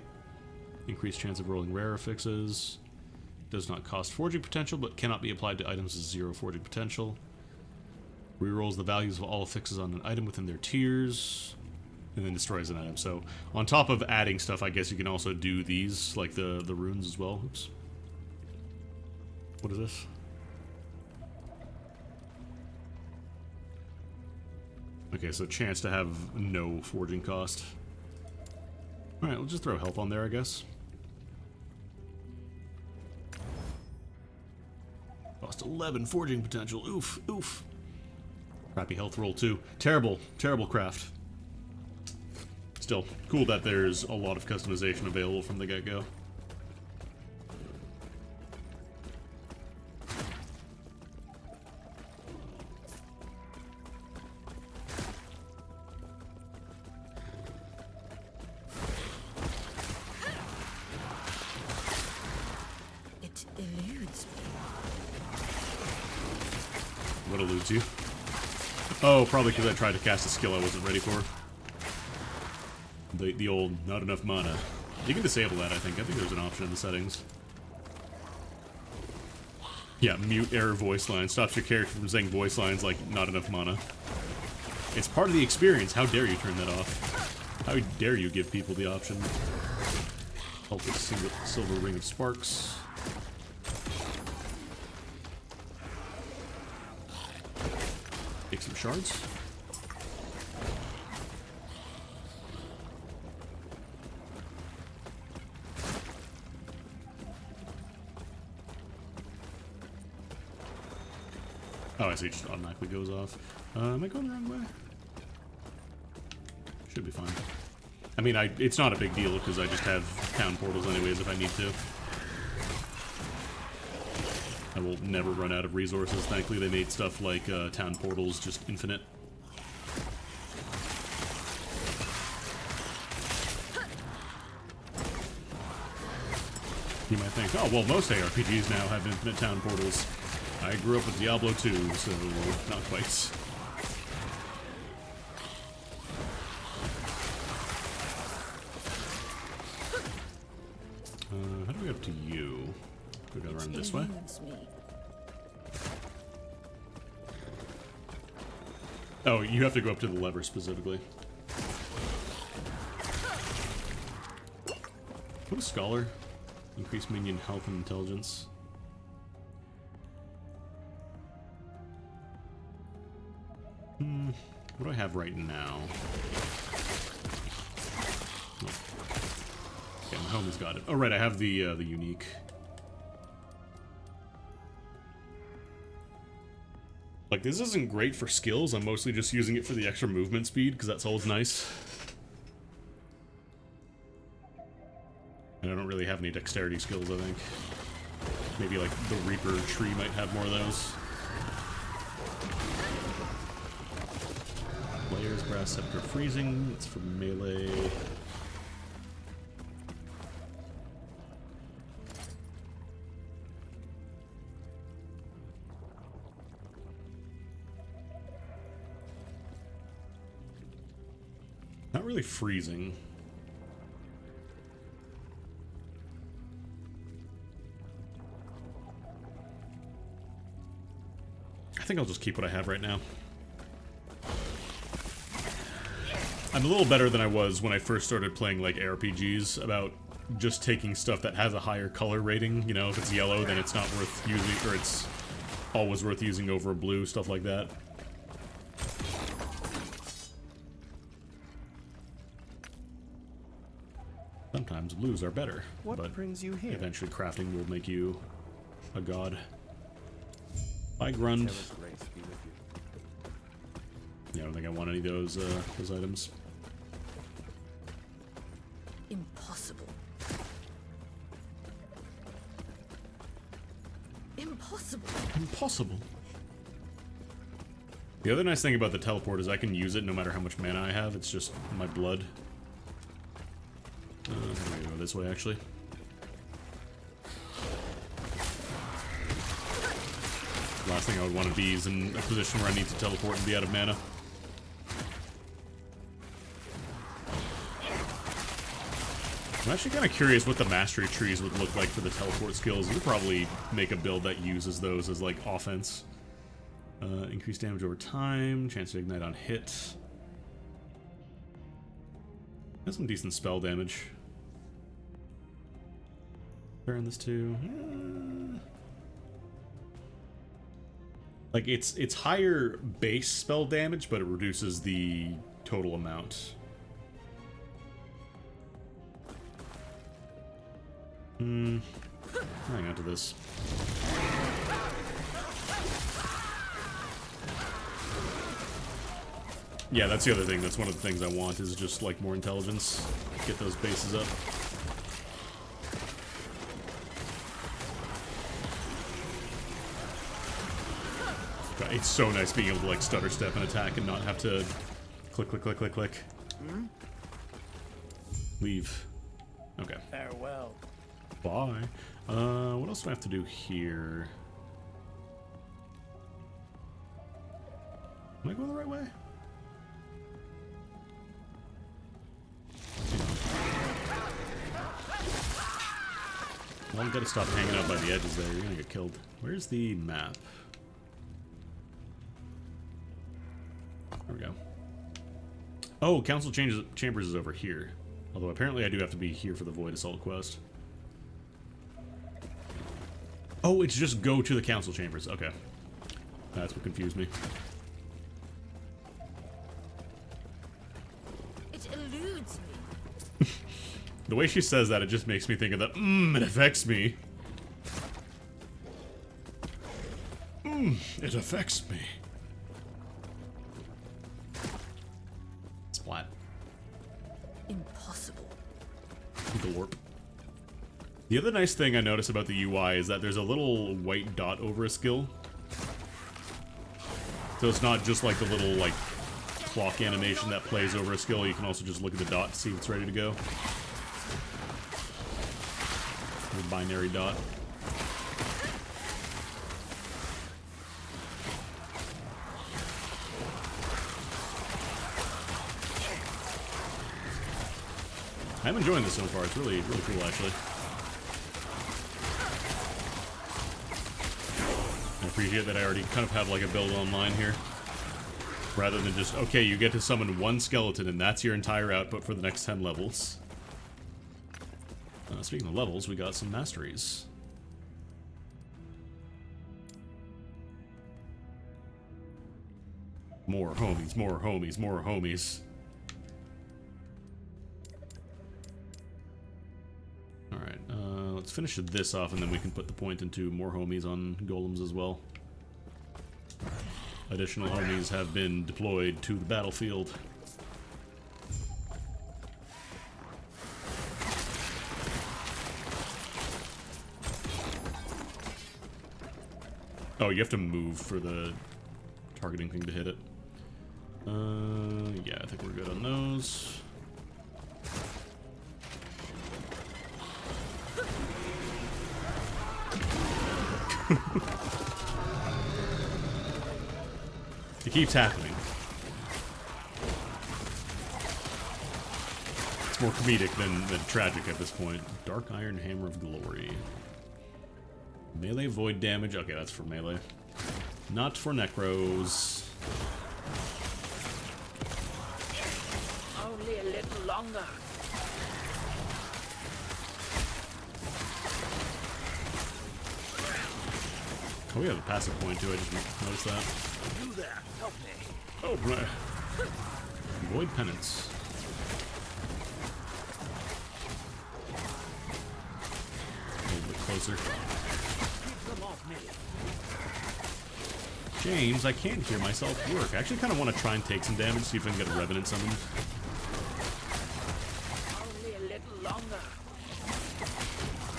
Speaker 1: Increased chance of rolling rare affixes. Does not cost forging potential, but cannot be applied to items with 0 forging potential. Rerolls the values of all affixes on an item within their tiers. And then destroys an item. So, on top of adding stuff, I guess you can also do these, like the runes as well. Oops. What is this? Okay, so chance to have no forging cost. Alright, we'll just throw health on there, I guess. Cost 11 forging potential. Oof, oof. Crappy health roll, too. Terrible, terrible craft. Still, cool that there's a lot of customization available from the get-go.
Speaker 4: It eludes me.
Speaker 1: What eludes you? Oh, probably because I tried to cast a skill I wasn't ready for. The old, not enough mana. You can disable that, I think. I think there's an option in the settings. Yeah, mute error voice line. Stops your character from saying voice lines like, not enough mana. It's part of the experience. How dare you turn that off? How dare you give people the option? Cultist silver ring of sparks. Take some shards. Oh, I see. It just automatically goes off. Am I going the wrong way? Should be fine. I mean, it's not a big deal because I just have town portals anyways if I need to. I will never run out of resources. Thankfully, they made stuff like town portals just infinite. You might think, oh, well, most ARPGs now have infinite town portals. I grew up with Diablo 2, so not quite. How do we get up to you? We go around this way? Oh, you have to go up to the lever specifically. What is Scholar? Increase minion health and intelligence. What do I have right now? Oh. Okay, my homie's got it. Oh, right, I have the unique. Like, this isn't great for skills. I'm mostly just using it for the extra movement speed, because that's always nice. And I don't really have any dexterity skills, I think. Maybe, like, the Reaper tree might have more of those. Players, Brass Scepter Freezing. It's for melee. Not really freezing. I think I'll just keep what I have right now. I'm a little better than I was when I first started playing like RPGs about just taking stuff that has a higher color rating. You know, if it's yellow, then it's not worth using, or it's always worth using over a blue, stuff like that. Sometimes blues are better, but
Speaker 10: brings you here?
Speaker 1: Eventually crafting will make you a god. Bye, Grund. Yeah, I don't think I want any of those items.
Speaker 4: Impossible. Impossible.
Speaker 1: Impossible. The other nice thing about the teleport is I can use it no matter how much mana I have. It's just my blood. I'm gonna go this way, actually. Last thing I would want to be is in a position where I need to teleport and be out of mana. I'm actually kind of curious what the mastery trees would look like for the teleport skills. You could probably make a build that uses those as, like, offense. Increased damage over time, chance to ignite on hit. Has some decent spell damage. Burn this too. Like, it's higher base spell damage, but it reduces the total amount. Hang on to this. Yeah, that's the other thing. That's one of the things I want, is just, like, more intelligence. Get those bases up. God, it's so nice being able to, like, stutter step and attack and not have to click, click, click, click, click. Leave. Okay.
Speaker 10: Farewell.
Speaker 1: Bye. What else do I have to do here? Am I going the right way? Well, I'm gonna stop hanging out by the edges there. You're gonna get killed. Where's the map? There we go. Oh, Council Chambers is over here. Although apparently I do have to be here for the Void Assault quest. Oh, it's just go to the Council Chambers. Okay. That's what confused me.
Speaker 4: It eludes me.
Speaker 1: The way she says that, it just makes me think of the it affects me. It affects me. Splat.
Speaker 4: Impossible.
Speaker 1: The warp. The other nice thing I notice about the UI is that there's a little white dot over a skill. So it's not just like the little, like, clock animation that plays over a skill. You can also just look at the dot to see if it's ready to go. The binary dot. I'm enjoying this so far. It's really, really cool, actually. I appreciate that I already kind of have like a build online here. Rather than just, okay, you get to summon one skeleton and that's your entire output for the next 10 levels. Speaking of levels, we got some masteries. More homies, more homies, more homies. Alright, let's finish this off and then we can put the point into more homies on golems as well. Additional homies have been deployed to the battlefield. Oh, you have to move for the targeting thing to hit it. Yeah, I think we're good on those. It keeps happening. It's more comedic than tragic at this point. Dark Iron Hammer of Glory. Melee void damage. Okay, that's for melee. Not for necros.
Speaker 11: Only a little longer.
Speaker 1: Oh, we have a passive point too. I just noticed that.
Speaker 11: You there, help me.
Speaker 1: Oh, right. Void penance. A little bit closer.
Speaker 11: Keep them off me.
Speaker 1: James, I can't hear myself work. I actually kind of want to try and take some damage, see if I can get a Revenant summoned.
Speaker 11: Only a little longer.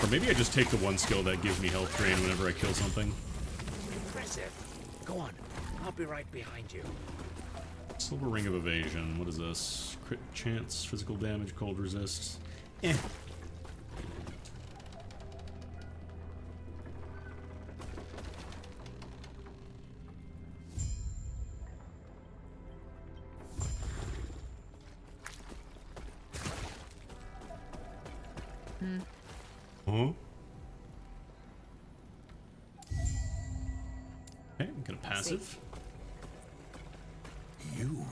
Speaker 1: Or maybe I just take the one skill that gives me health drain whenever I kill something.
Speaker 11: Impressive. Go on. I'll be right behind you.
Speaker 1: Silver Ring of Evasion. What is this? Crit chance, physical damage, cold resist. Eh. Huh? Okay, I'm gonna passive.
Speaker 2: You.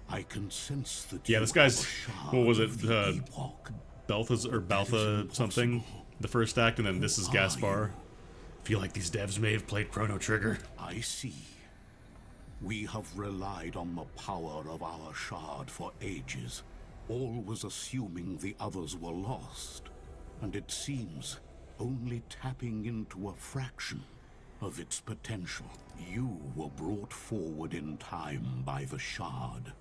Speaker 2: I can sense that.
Speaker 1: Yeah, this guy's. What was it? Balthas or Baltha something. The first act, and then this is Gaspar. Feel like these devs may have played Chrono Trigger.
Speaker 2: I see. We have relied on the power of our shard for ages, always assuming the others were lost. And it seems only tapping into a fraction of its potential. You were brought forward in time by the shard.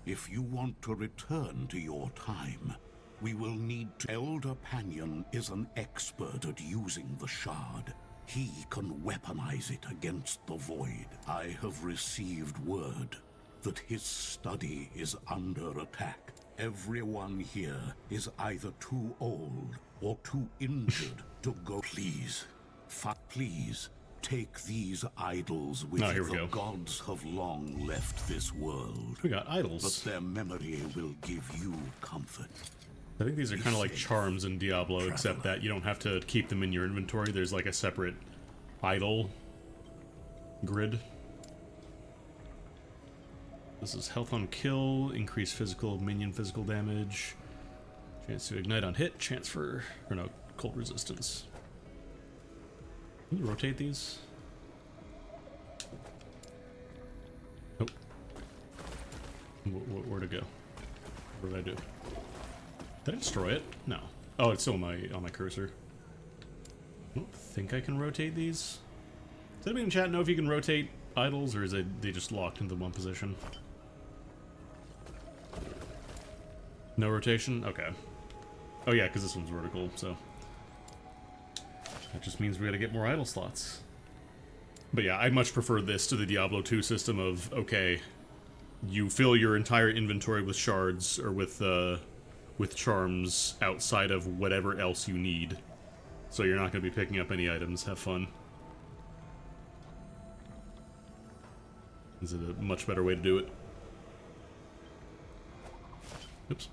Speaker 2: If you want to return to your time, we will need to... Elder Panion is an expert at using the shard. He can weaponize it against the Void. I have received word that his study is under attack. Everyone here is either too old or too injured to go. Please, please, take these idols with you. The gods have long left this world.
Speaker 1: We got idols.
Speaker 2: But their memory will give you comfort.
Speaker 1: I think these are kind of like charms in Diablo, except that you don't have to keep them in your inventory. There's like a separate idol grid. This is health on kill, increased physical, minion physical damage, chance to ignite on hit, chance for, or no, cold resistance. Can you rotate these? Oh. Where'd it go? What did I do? Did I destroy it? No. Oh, it's still on my cursor. I don't think I can rotate these. Does anybody in chat know if you can rotate idols, or is they just locked into one position? No rotation? Okay. Oh yeah, because this one's vertical, so that just means we gotta get more idle slots. But yeah, I much prefer this to the Diablo 2 system of, okay, you fill your entire inventory with shards, or with charms outside of whatever else you need. So you're not going to be picking up any items. Have fun. This is a much better way to do it. Oops.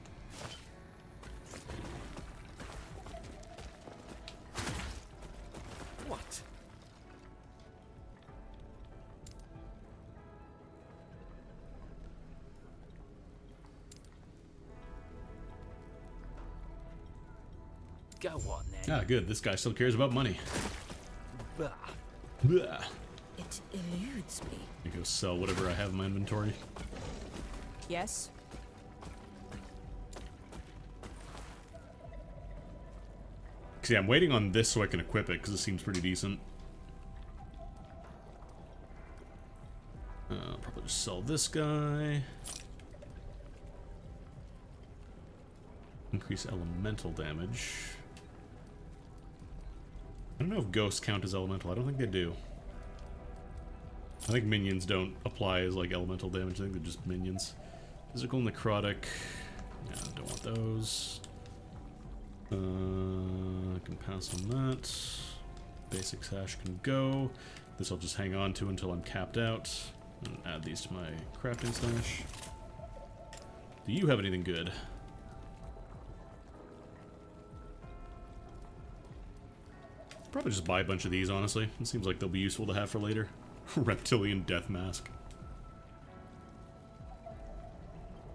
Speaker 10: What? Go on then.
Speaker 1: Ah, good. This guy still cares about money.
Speaker 10: Bah.
Speaker 1: Blah.
Speaker 4: It eludes me.
Speaker 1: I go sell whatever I have in my inventory.
Speaker 12: Yes?
Speaker 1: See, I'm waiting on this so I can equip it, because it seems pretty decent. I'll probably just sell this guy. Increase elemental damage. I don't know if ghosts count as elemental. I don't think they do. I think minions don't apply as, like, elemental damage. I think they're just minions. Physical necrotic. Yeah, don't want those. I can pass on that. Basic sash can go. This I'll just hang on to until I'm capped out. And add these to my crafting stash. Do you have anything good? Probably just buy a bunch of these, honestly. It seems like they'll be useful to have for later. Reptilian Death Mask.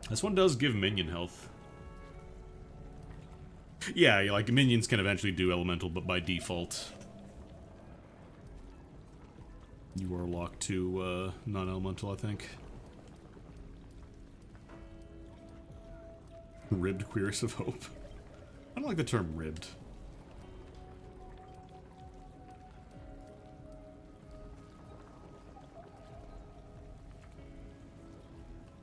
Speaker 1: This one does give minion health. Yeah, like, minions can eventually do elemental, but by default, you are locked to non-elemental, I think. Ribbed Queers of Hope. I don't like the term ribbed.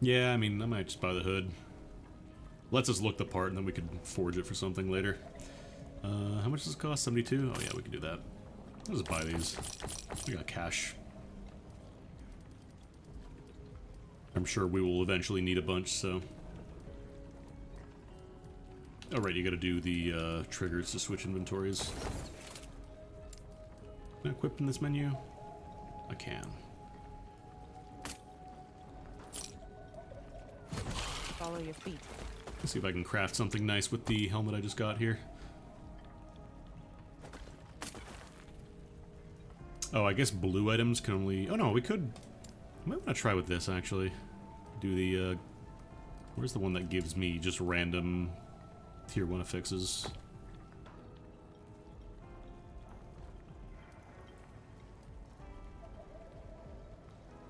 Speaker 1: Yeah, I mean, I might just buy the hood. Lets us look the part, and then we could forge it for something later. How much does it cost? 72? Oh yeah, we can do that. I'll just buy these. We got cash. I'm sure we will eventually need a bunch, so... Oh right, you gotta do the triggers to switch inventories. Can I equip in this menu? I can.
Speaker 12: Follow your feet.
Speaker 1: Let's see if I can craft something nice with the helmet I just got here. Oh, I guess blue items can only... Oh no, we could... I might want to try with this, actually. Do the, where's the one that gives me just random tier 1 affixes?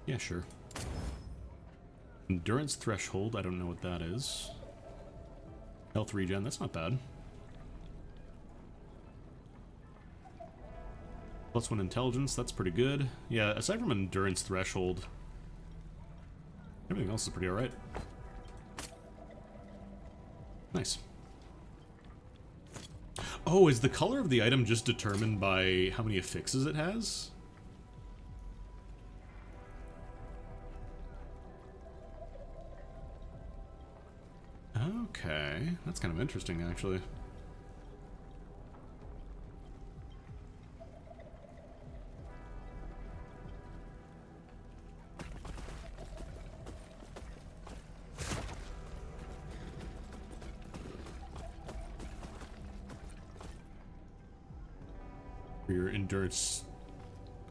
Speaker 1: Yeah, sure. Endurance threshold, I don't know what that is. Health regen, that's not bad. +1 intelligence, that's pretty good. Yeah, aside from endurance threshold, everything else is pretty alright. Nice. Oh, is the color of the item just determined by how many affixes it has? Okay, that's kind of interesting, actually. For your endurance,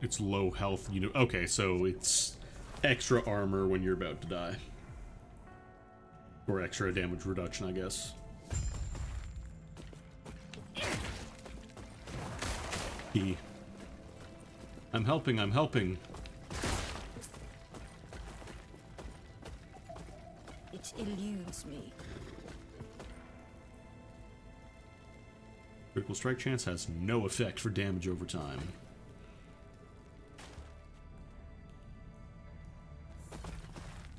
Speaker 1: it's low health. You know, okay, so it's extra armor when you're about to die. Or extra damage reduction, I guess. I'm helping, I'm helping.
Speaker 4: It eludes me.
Speaker 1: Critical strike chance has no effect for damage over time.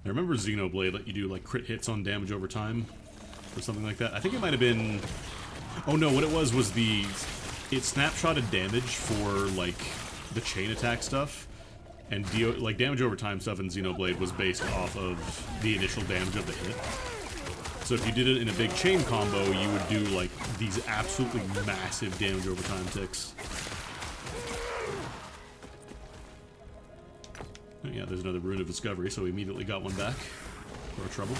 Speaker 1: I remember Xenoblade let you do like crit hits on damage over time or something like that. I think it might have been Oh no, what it was it snapshotted damage for like the chain attack stuff, and like damage over time stuff in Xenoblade was based off of the initial damage of the hit. So if you did it in a big chain combo, you would do like these absolutely massive damage over time ticks. Oh, yeah, there's another Rune of Discovery, so we immediately got one back for our trouble.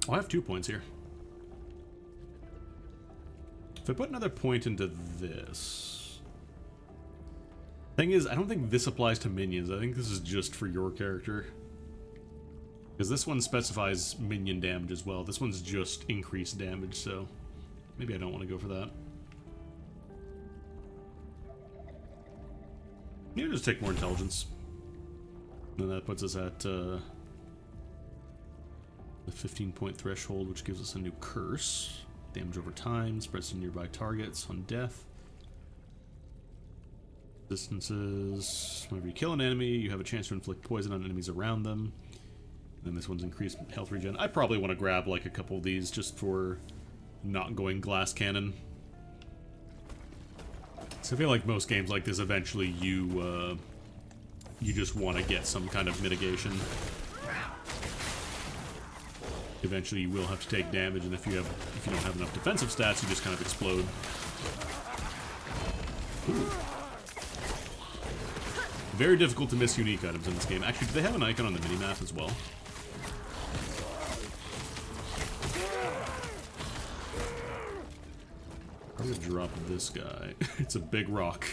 Speaker 1: Oh, I have 2 points here. If I put another point into this... Thing is, I don't think this applies to minions. I think this is just for your character. Because this one specifies minion damage as well. This one's just increased damage, so... Maybe I don't want to go for that. Maybe just take more intelligence. And that puts us at, the 15-point threshold, which gives us a new curse. Damage over time, spreads to nearby targets on death. Distances. Whenever you kill an enemy, you have a chance to inflict poison on enemies around them. And then this one's increased health regen. I probably want to grab like a couple of these just for not going glass cannon. So I feel like most games like this, eventually you just want to get some kind of mitigation. Eventually you will have to take damage, and if you don't have enough defensive stats, you just kind of explode. Ooh. Very difficult to miss unique items in this game. Actually, do they have an icon on the minimap as well? I'm gonna drop this guy. It's a big rock.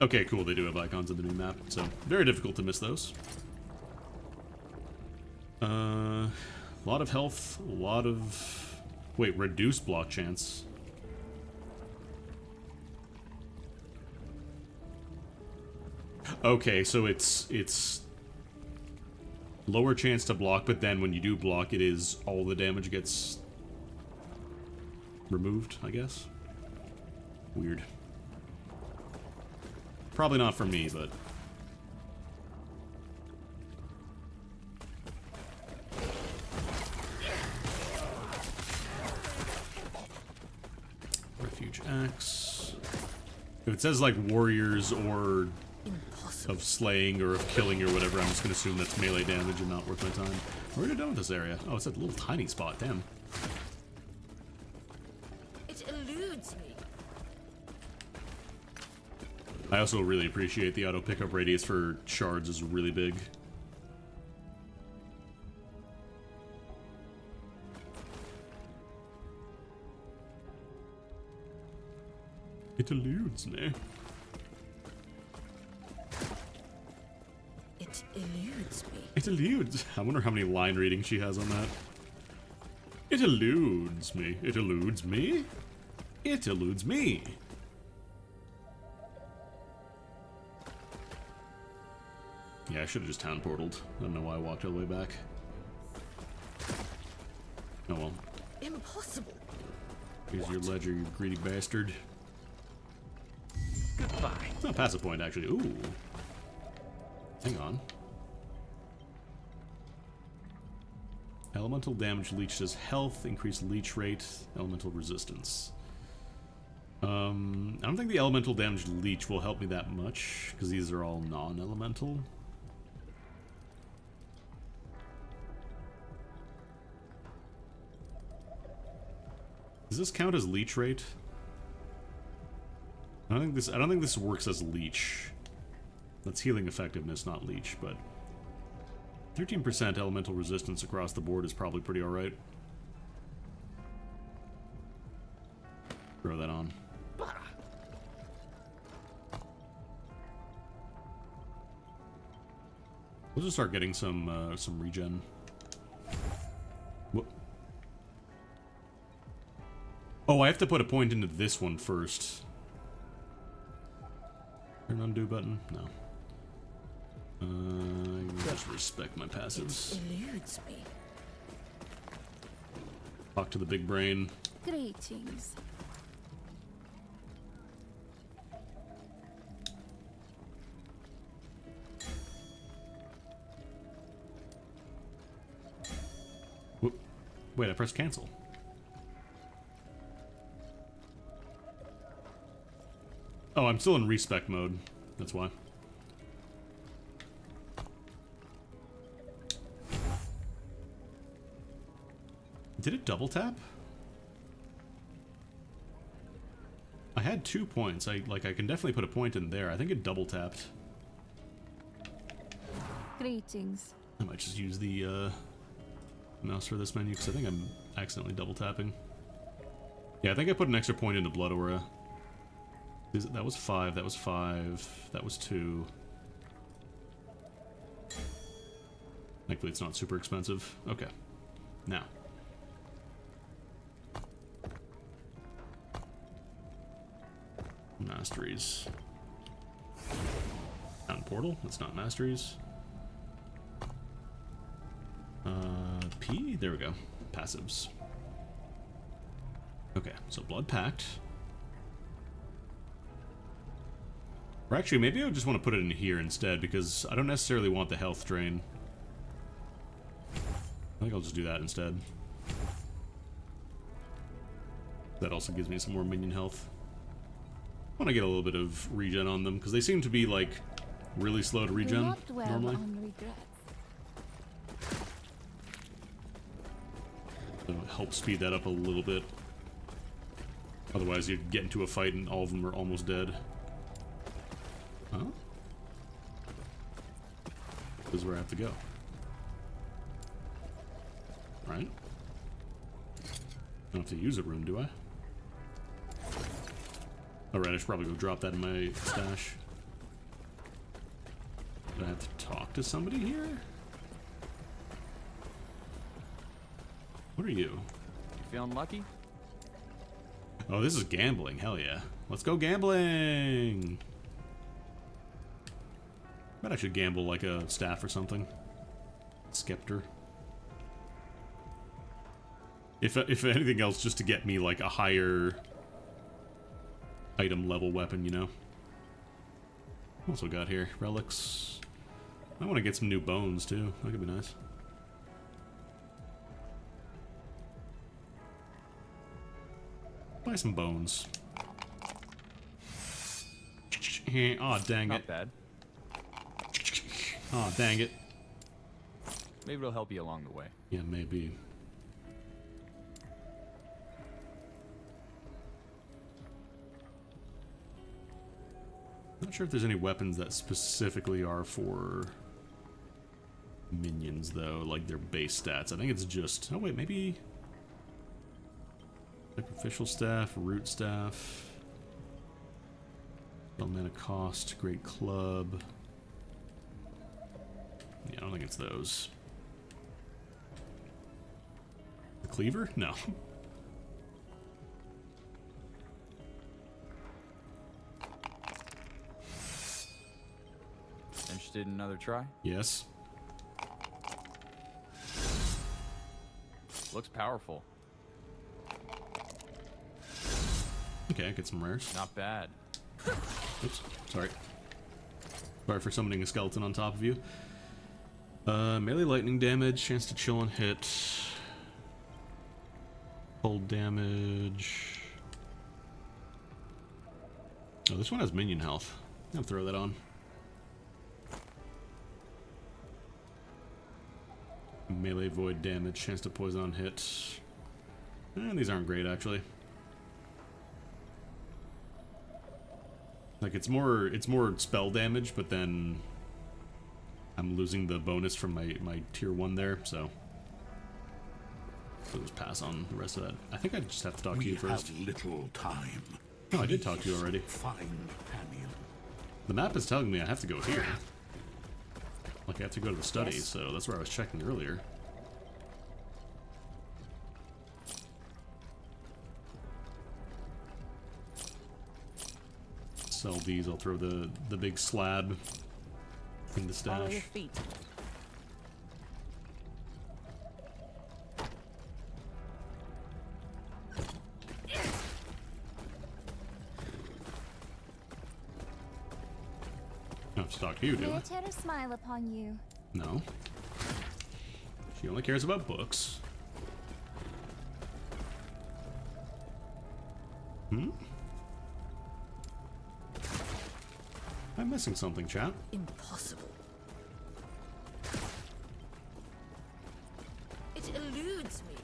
Speaker 1: Okay, cool, they do have icons on the new map, so very difficult to miss those. A lot of health, a lot of... Wait, reduced block chance. Okay, so it's lower chance to block, but then when you do block, it is all the damage gets removed, I guess. Weird. Probably not for me, but... Refuge axe. If it says like warriors or of slaying or of killing or whatever, I'm just gonna assume that's melee damage and not worth my time. Where are we done with this area? Oh, it's a little tiny spot, damn.
Speaker 4: It eludes me.
Speaker 1: I also really appreciate the auto pickup radius for shards is really big. It eludes me.
Speaker 4: It eludes me.
Speaker 1: It eludes. I wonder how many line readings she has on that. It eludes me. It eludes me. It eludes me. Yeah, I should have just town portaled. I don't know why I walked all the way back. Oh well.
Speaker 4: Impossible.
Speaker 1: Here's your ledger, you greedy bastard.
Speaker 10: Goodbye.
Speaker 1: Oh, pass a point, actually. Ooh. Hang on. Elemental damage leeches health, increased leech rate, elemental resistance. I don't think the elemental damage leech will help me that much, because these are all non-elemental. Does this count as leech rate? I don't think this works as leech. That's healing effectiveness, not leech, but 13% elemental resistance across the board is probably pretty alright. Throw that on. We'll just start getting some regen. What? Oh, I have to put a point into this one first. Turn undo button? No. Just respect my passives.
Speaker 4: It eludes me.
Speaker 1: Talk to the big brain.
Speaker 8: Greetings.
Speaker 1: Whoop. Wait, I pressed cancel. Oh, I'm still in respec mode. That's why. Did it double tap? I had 2 points. I can definitely put a point in there. I think it double tapped.
Speaker 8: Greetings.
Speaker 1: I might just use the mouse for this menu because I think I'm accidentally double tapping. Yeah, I think I put an extra point into Blood Aura. That was 5, that was 5, that was 2. Thankfully it's not super expensive. Okay. Now. Masteries. Found portal, that's not masteries. P, there we go. Passives. Okay, so Blood Pact. Or actually, maybe I just want to put it in here instead, because I don't necessarily want the health drain. I think I'll just do that instead. That also gives me some more minion health. I want to get a little bit of regen on them, because they seem to be, like, really slow to regen,
Speaker 8: Do not dwell
Speaker 1: normally.
Speaker 8: on regrets.
Speaker 1: So help speed that up a little bit. Otherwise, you'd get into a fight and all of them are almost dead. Huh? This is where I have to go. Right? I don't have to use a room, do I? Alright, I should probably go drop that in my stash. Do I have to talk to somebody here? What are you?
Speaker 13: You feeling lucky?
Speaker 1: Oh, this is gambling. Hell yeah. Let's go gambling! Bet I should gamble like a staff or something. Scepter. If anything else, just to get me like a higher item level weapon, you know? Also got here relics. I want to get some new bones too. That could be nice. Buy some bones. Aw, dang it.
Speaker 13: Not bad.
Speaker 1: Aw, dang it.
Speaker 13: Maybe it'll help you along the way.
Speaker 1: Yeah, maybe. Not sure if there's any weapons that specifically are for minions, though, like their base stats. I think it's just... Oh, wait, maybe... Sacrificial Staff, Root Staff... Mana Cost, Great Club... Yeah, I don't think it's those. The Cleaver? No.
Speaker 13: Interested in another try?
Speaker 1: Yes.
Speaker 13: Looks powerful.
Speaker 1: Okay, get some rares.
Speaker 13: Not bad.
Speaker 1: Oops, sorry. Sorry for summoning a skeleton on top of you. Melee lightning damage, chance to chill on hit. Cold damage. Oh, this one has minion health. I'll throw that on. Melee void damage, chance to poison on hit. These aren't great, actually. Like, it's more spell damage, but then I'm losing the bonus from my tier 1 there, so I'll just pass on the rest of that. I think I just have to talk to you first.
Speaker 2: We have little time.
Speaker 1: No, I did talk to you already.
Speaker 2: Fine companion.
Speaker 1: The map is telling me I have to go here. Like, I have to go to the study, so that's where I was checking earlier. Sell these, I'll throw the big slab in the stash.
Speaker 12: Follow your feet.
Speaker 1: have to talk to you, do I?
Speaker 8: Let her smile upon you.
Speaker 1: No. She only cares about books. Hmm? I'm missing something, chat.
Speaker 4: Impossible. It eludes me.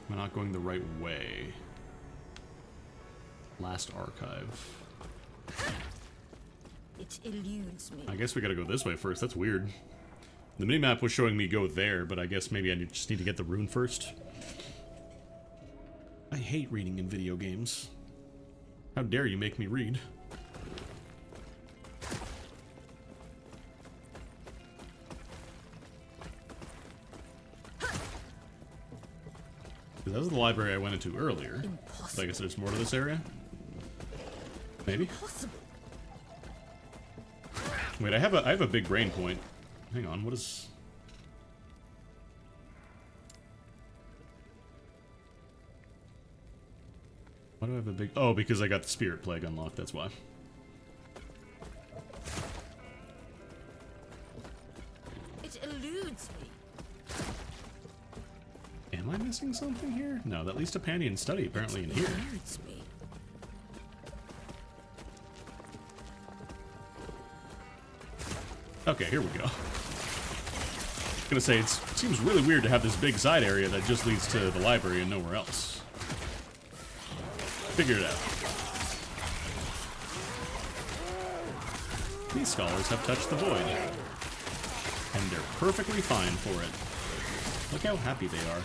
Speaker 1: Am I not going the right way? Last archive.
Speaker 4: It eludes me.
Speaker 1: I guess we gotta go this way first. That's weird. The minimap was showing me go there, but I guess maybe I just need to get the rune first. I hate reading in video games. How dare you make me read? That was the library I went into earlier. So I guess there's more to this area? Maybe?
Speaker 4: Impossible.
Speaker 1: Wait, I have a big brain point. Hang on, what is... Why do I have a big... Oh, because I got the Spirit Plague unlocked, that's why.
Speaker 4: It eludes me.
Speaker 1: Am I missing something here? No, that leads to Pandian Study apparently in here.
Speaker 4: It eludes me.
Speaker 1: Okay, here we go. I was gonna say, it seems really weird to have this big side area that just leads to the library and nowhere else. Figure it out. These scholars have touched the void. And they're perfectly fine for it. Look how happy they are.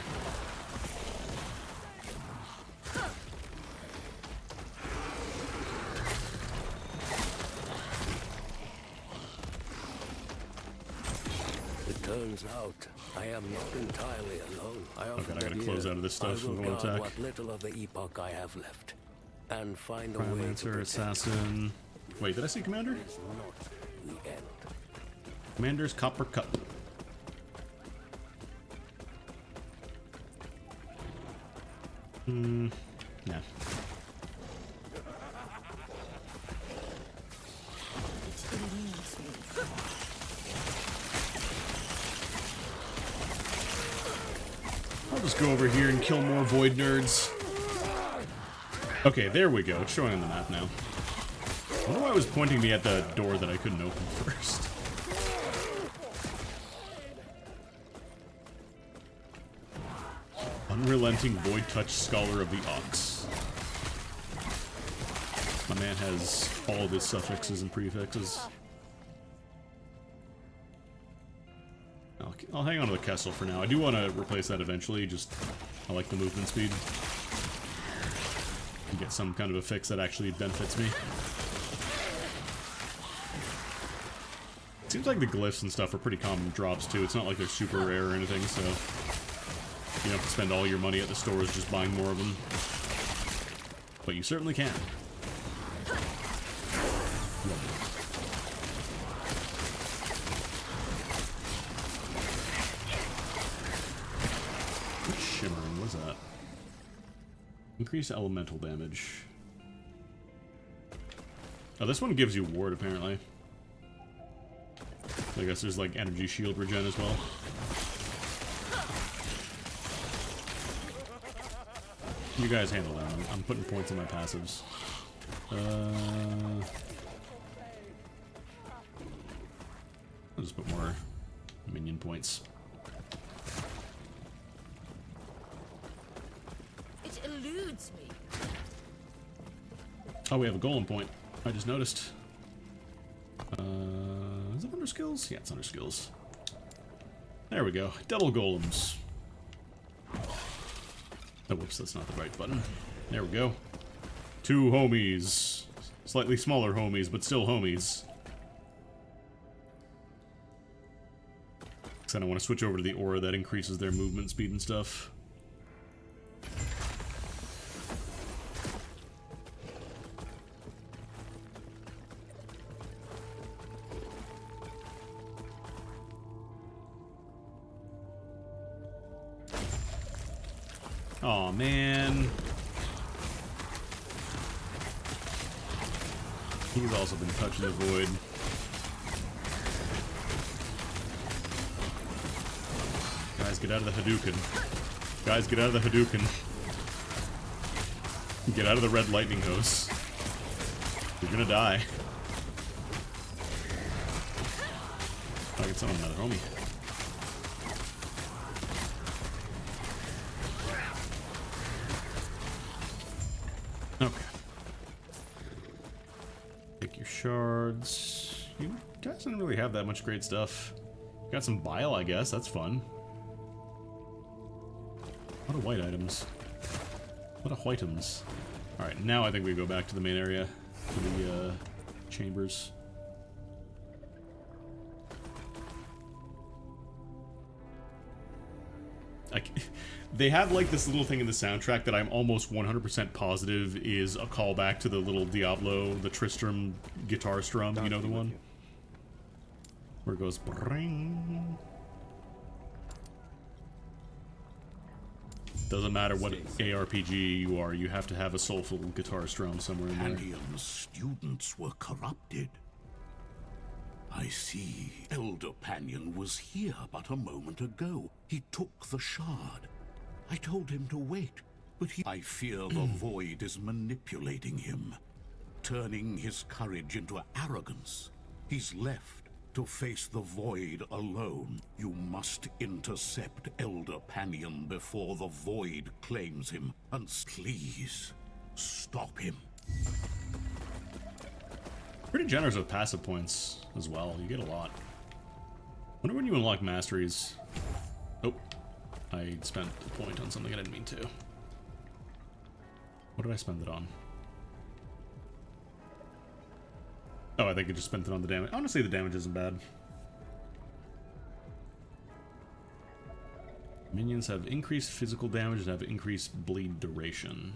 Speaker 9: Turns out, I am not entirely alone.
Speaker 1: Okay, I gotta close out of this stuff and go attack.
Speaker 9: What little of the epoch I have left, and find a way to
Speaker 1: Cryomancer, Assassin. Wait, did I see Commander?
Speaker 9: It's not the end.
Speaker 1: Commander's Copper Cup. Nah.
Speaker 4: It eludes me.
Speaker 1: I'll just go over here and kill more void nerds. Okay, there we go. It's showing on the map now. I wonder why it was pointing me at the door that I couldn't open first. Unrelenting Void Touch Scholar of the Ox. My man has all of his suffixes and prefixes. I'll hang on to the Kessel for now. I do want to replace that eventually, just I like the movement speed. And get some kind of a fix that actually benefits me. It seems like the glyphs and stuff are pretty common drops too. It's not like they're super rare or anything, so you don't have to spend all your money at the stores just buying more of them. But you certainly can. Shimmering, what's that? Increase elemental damage. Oh, this one gives you ward, apparently. I guess there's like energy shield regen as well. You guys handle that. I'm putting points in my passives. I'll just put more minion points.
Speaker 4: It eludes me.
Speaker 1: Oh, we have a golem point. I just noticed. Is it under skills? Yeah, it's under skills. There we go. Double golems. Oh, whoops, that's not the right button. There we go. 2 homies. Slightly smaller homies, but still homies. Because I don't want to switch over to the aura that increases their movement speed and stuff. Aw, man. He's also been touching the void. Guys, get out of the Hadouken. Guys, get out of the Hadouken. Get out of the red lightning hose. You're gonna die. I can summon another homie. Okay. Take your shards. You guys didn't really have that much great stuff. Got some bile, I guess. That's fun. A lot of white items. A lot of whiteums. Alright, now I think we go back to the main area. To the, chambers. They have like this little thing in the soundtrack that I'm almost 100% positive is a callback to the little Diablo, the Tristram guitar strum, you know the one? Where it goes bring. Doesn't matter what ARPG you are, you have to have a soulful guitar strum somewhere in there.
Speaker 14: Pantheon's students were corrupted. I see. Elder Panion was here but a moment ago. He took the shard. I told him to wait, but I fear the void is manipulating him, turning his courage into arrogance. He's left to face the void alone. You must intercept Elder Panion before the void claims him, and please stop him.
Speaker 1: Pretty generous with passive points as well. You get a lot. Wonder when you unlock masteries. Oh, I spent a point on something I didn't mean to. What did I spend it on? Oh, I think I just spent it on the damage. Honestly, the damage isn't bad. Minions have increased physical damage and have increased bleed duration.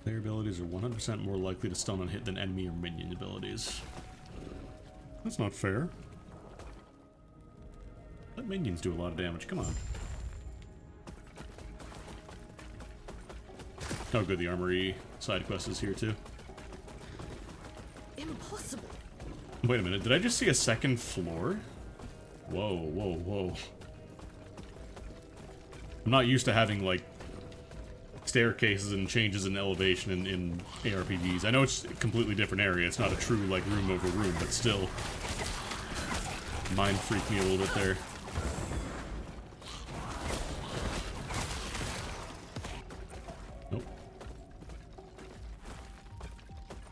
Speaker 1: Their abilities are 100% more likely to stun on hit than enemy or minion abilities. That's not fair. Let minions do a lot of damage, come on. Oh good, the armory side quest is here too.
Speaker 4: Impossible.
Speaker 1: Wait a minute, did I just see a second floor? Whoa, whoa, whoa. I'm not used to having, like, staircases and changes in elevation in ARPGs. I know it's a completely different area. It's not a true, like, room over room, but still. Mind freaked me a little bit there. Nope.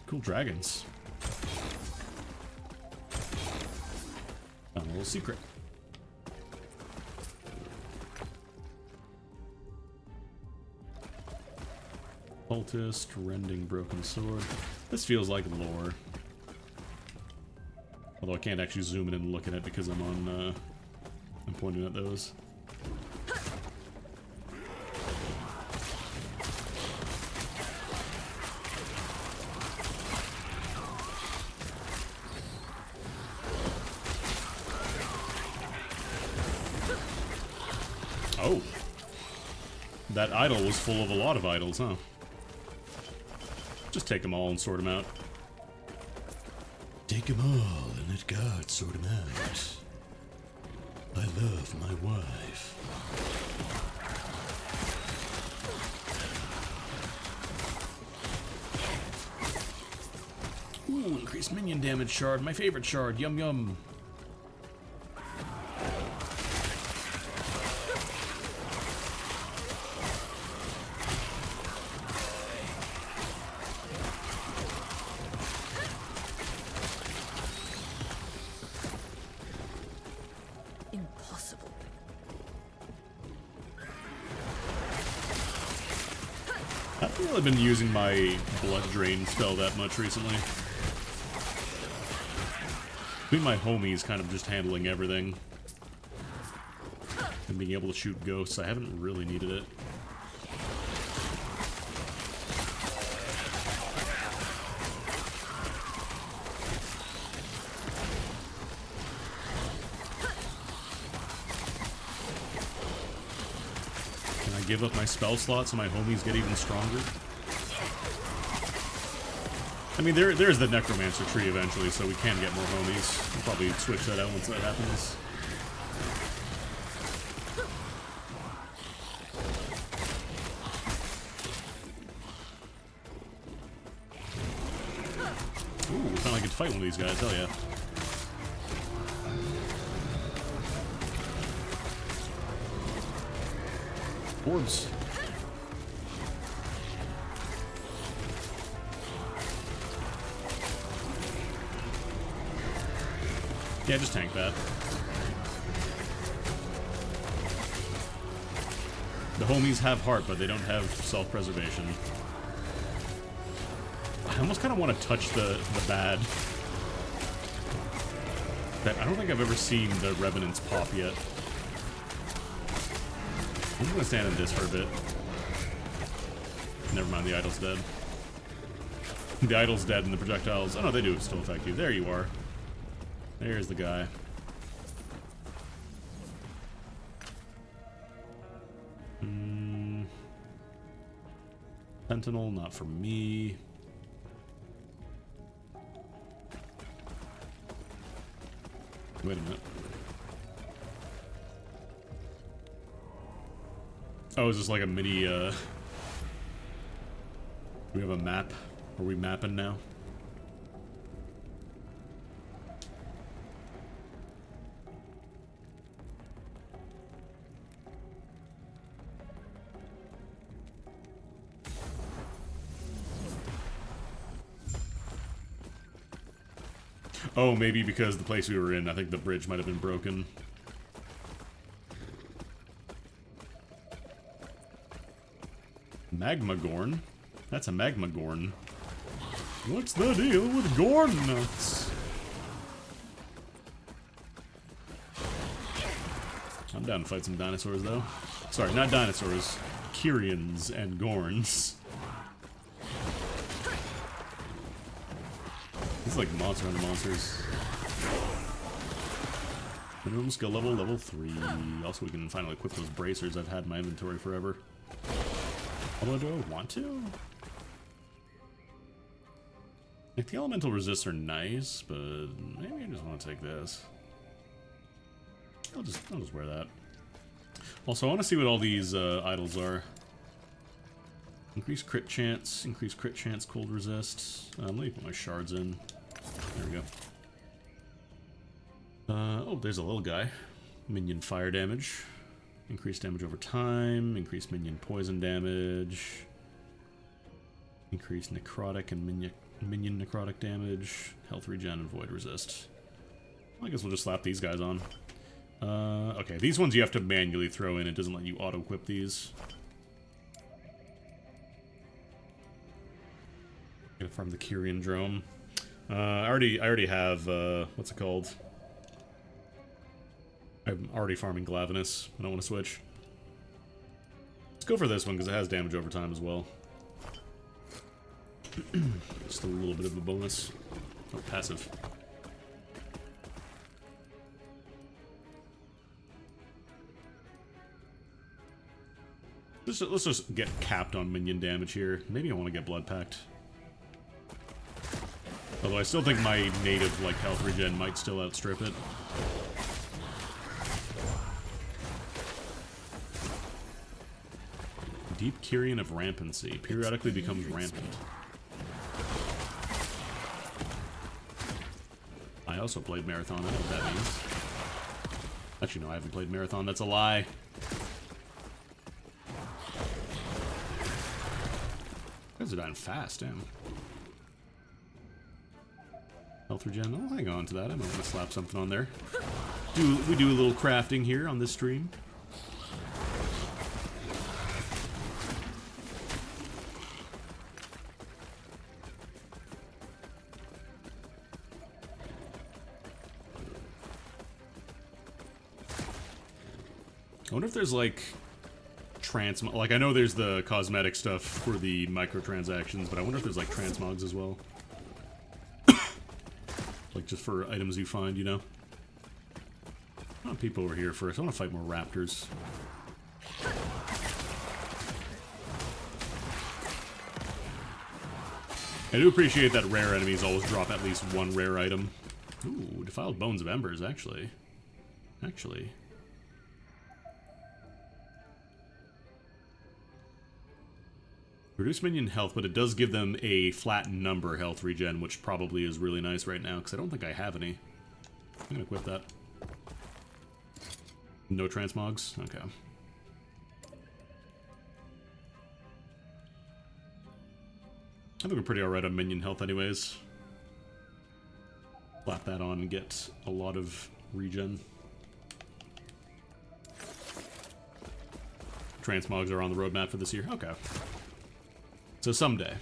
Speaker 1: Cool dragons. Found a little secret. Cultist, rending broken sword. This feels like lore. Although I can't actually zoom in and look at it because I'm on, I'm pointing at those. Oh. That idol was full of a lot of idols, huh? Just take them all and sort them out. Take them all and let God sort them out. I love my wife. Ooh, increased minion damage shard. My favorite shard. Yum yum. I haven't really been using my blood drain spell that much recently. Between my homies kind of just handling everything and being able to shoot ghosts, I haven't really needed it. to give up my spell slot so my homies get even stronger. I mean, there's the Necromancer tree eventually, so we can get more homies. We'll probably switch that out once that happens. Ooh, finally get to fight one of these guys, hell yeah. Orbs. Yeah, just tank that. The homies have heart, but they don't have self-preservation. I almost kind of want to touch the bad. I don't think I've ever seen the Revenants pop yet. I'm gonna stand in this for a bit. Never mind, the idol's dead. The idol's dead and the projectiles... Oh no, they do still affect you. There you are. There's the guy. Sentinel, not for me. Wait a minute. Oh, is this like a mini, do we have a map? Are we mapping now? Oh, maybe because the place we were in, I think the bridge might have been broken. Magmagorn? That's a Magmagorn. What's the deal with Gorn nuts? I'm down to fight some dinosaurs, though. Sorry, not dinosaurs. Kyrians and Gorns. This is like Monster Hunter monsters. Minimum skill level, level 3. Also, we can finally equip those bracers I've had in my inventory forever. Although, do I want to? Like, the elemental resists are nice, but maybe I just want to take this. I'll just wear that. Also, I want to see what all these idols are. Increase crit chance, cold resist. Let me put my shards in. There we go. Oh, there's a little guy. Minion fire damage. Increased damage over time. Increased minion poison damage. Increased necrotic and minion necrotic damage. Health regen and void resist. Well, I guess we'll just slap these guys on. Okay, these ones you have to manually throw in. It doesn't let you auto-equip these. From the Kyrian drone. I already have what's it called? I'm already farming Glavenus. I don't want to switch. Let's go for this one because it has damage over time as well. Just a little bit of a bonus. Oh, passive. Let's just get capped on minion damage here. Maybe I want to get blood packed. Although I still think my native, like, health regen might still outstrip it. Deep Kyrian of Rampancy. Periodically becomes rampant. I also played Marathon. I know what that means. Actually, no, I haven't played Marathon. That's a lie. You guys are dying fast, damn. Health regen. I'll hang on to that. I might want to slap something on there. We do a little crafting here on this stream. I wonder if there's like like I know there's the cosmetic stuff for the microtransactions, but I wonder if there's like transmogs as well. Like, just for items you find, you know? I want people over here first. I want to fight more raptors. I do appreciate that rare enemies always drop at least one rare item. Ooh, defiled bones of embers, actually. Reduce minion health, but it does give them a flat number health regen, which probably is really nice right now, because I don't think I have any. I'm gonna equip that. No transmogs? Okay. I think we're pretty alright on minion health anyways. Slap that on and get a lot of regen. Transmogs are on the roadmap for this year? Okay. So someday.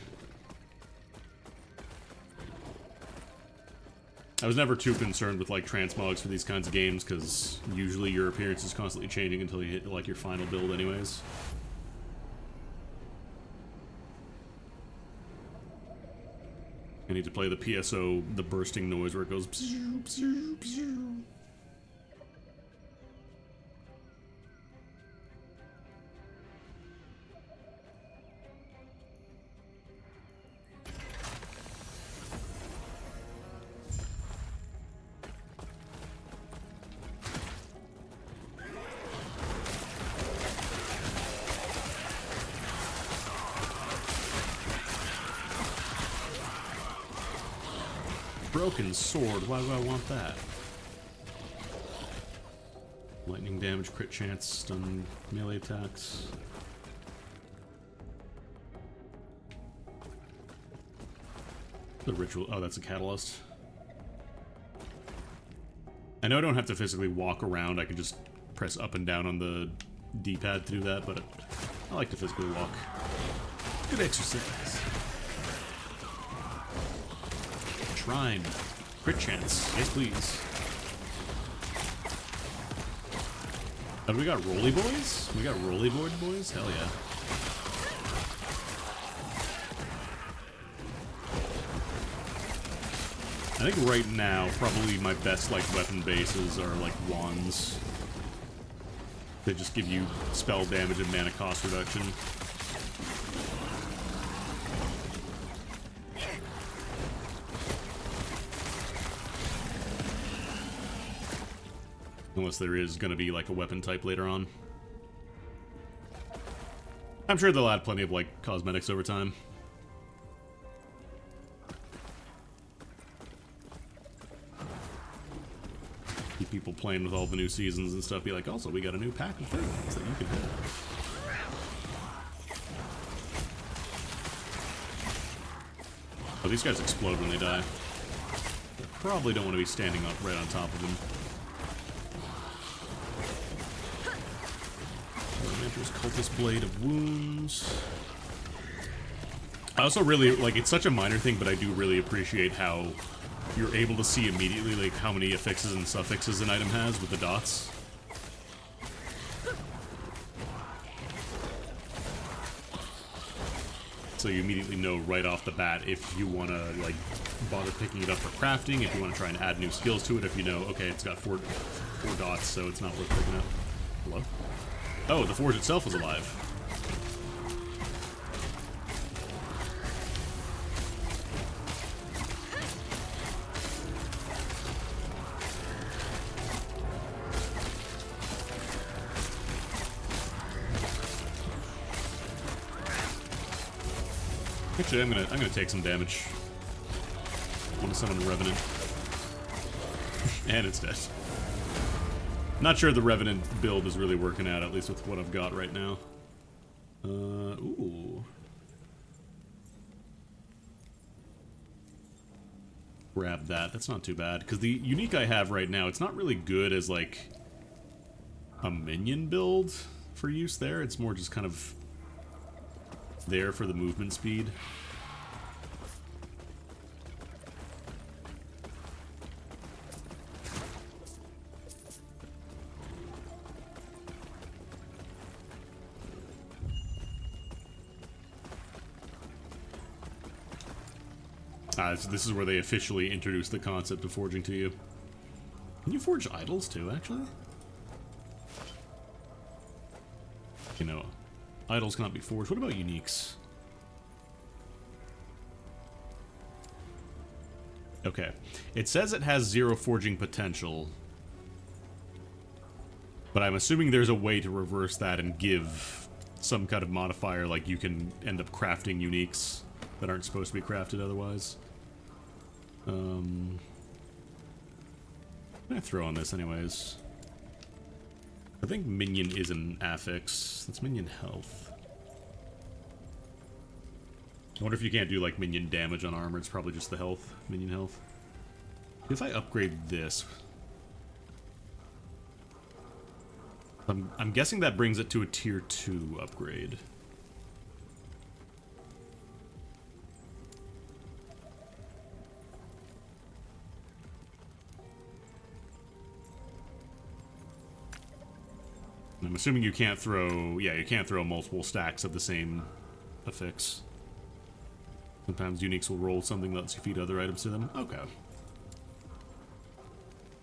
Speaker 1: I was never too concerned with like transmogs for these kinds of games because usually your appearance is constantly changing until you hit like your final build anyways. I need to play the PSO, the bursting noise where it goes pshoo, pshoo, pshoo. Broken sword, why do I want that? Lightning damage, crit chance, stun melee attacks. The ritual, oh that's a catalyst. I know I don't have to physically walk around, I can just press up and down on the D-pad to do that, but I like to physically walk. Good exercise. Shrine. Crit chance. Yes, please. Oh, we got Rolly Boys? We got Rolly Board Boys? Hell yeah. I think right now, probably my best, like, weapon bases are, like, wands. They just give you spell damage and mana cost reduction. Unless there is going to be, like, a weapon type later on. I'm sure they'll add plenty of, like, cosmetics over time. Keep people playing with all the new seasons and stuff. Be like, also, we got a new pack of things that you can have. Oh, these guys explode when they die. I probably don't want to be standing up right on top of them. Cultist Blade of Wounds. I also really, like, it's such a minor thing, but I do really appreciate how you're able to see immediately, like, how many affixes and suffixes an item has with the dots. So you immediately know right off the bat if you want to, like, bother picking it up for crafting, if you want to try and add new skills to it, if you know, okay, it's got four dots, so it's not worth picking up. Hello? Oh, the forge itself is alive. Actually, I'm gonna take some damage. I want to summon a Revenant. And it's dead. Not sure the Revenant build is really working out, at least with what I've got right now. Ooh. Grab that. That's not too bad. Because the unique I have right now, it's not really good as, like, a minion build for use there. It's more just kind of there for the movement speed. So this is where they officially introduced the concept of forging to you. Can you forge idols too, actually? You know, idols cannot be forged. What about uniques? Okay. It says it has 0 forging potential. But I'm assuming there's a way to reverse that and give some kind of modifier, like you can end up crafting uniques that aren't supposed to be crafted otherwise. I'm gonna throw on this anyways. I think minion is an affix. That's minion health. I wonder if you can't do like minion damage on armor. It's probably just the health, minion health. If I upgrade this, I'm guessing that brings it to a tier 2 upgrade. I'm assuming you can't throw, yeah, you can't throw multiple stacks of the same affix. Sometimes uniques will roll something that lets you feed other items to them. Okay.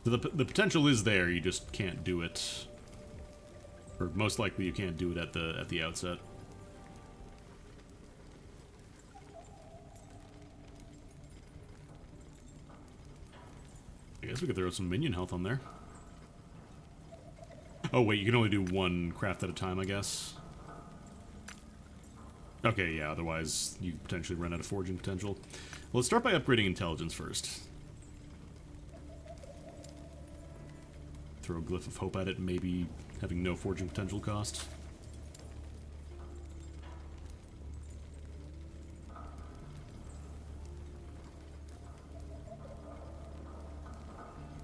Speaker 1: So the potential is there, you just can't do it. Or most likely you can't do it at the outset. I guess we could throw some minion health on there. Oh wait, you can only do one craft at a time, I guess. Okay, yeah, otherwise you potentially run out of forging potential. Well, let's start by upgrading intelligence first. Throw a glyph of hope at it, maybe having no forging potential cost.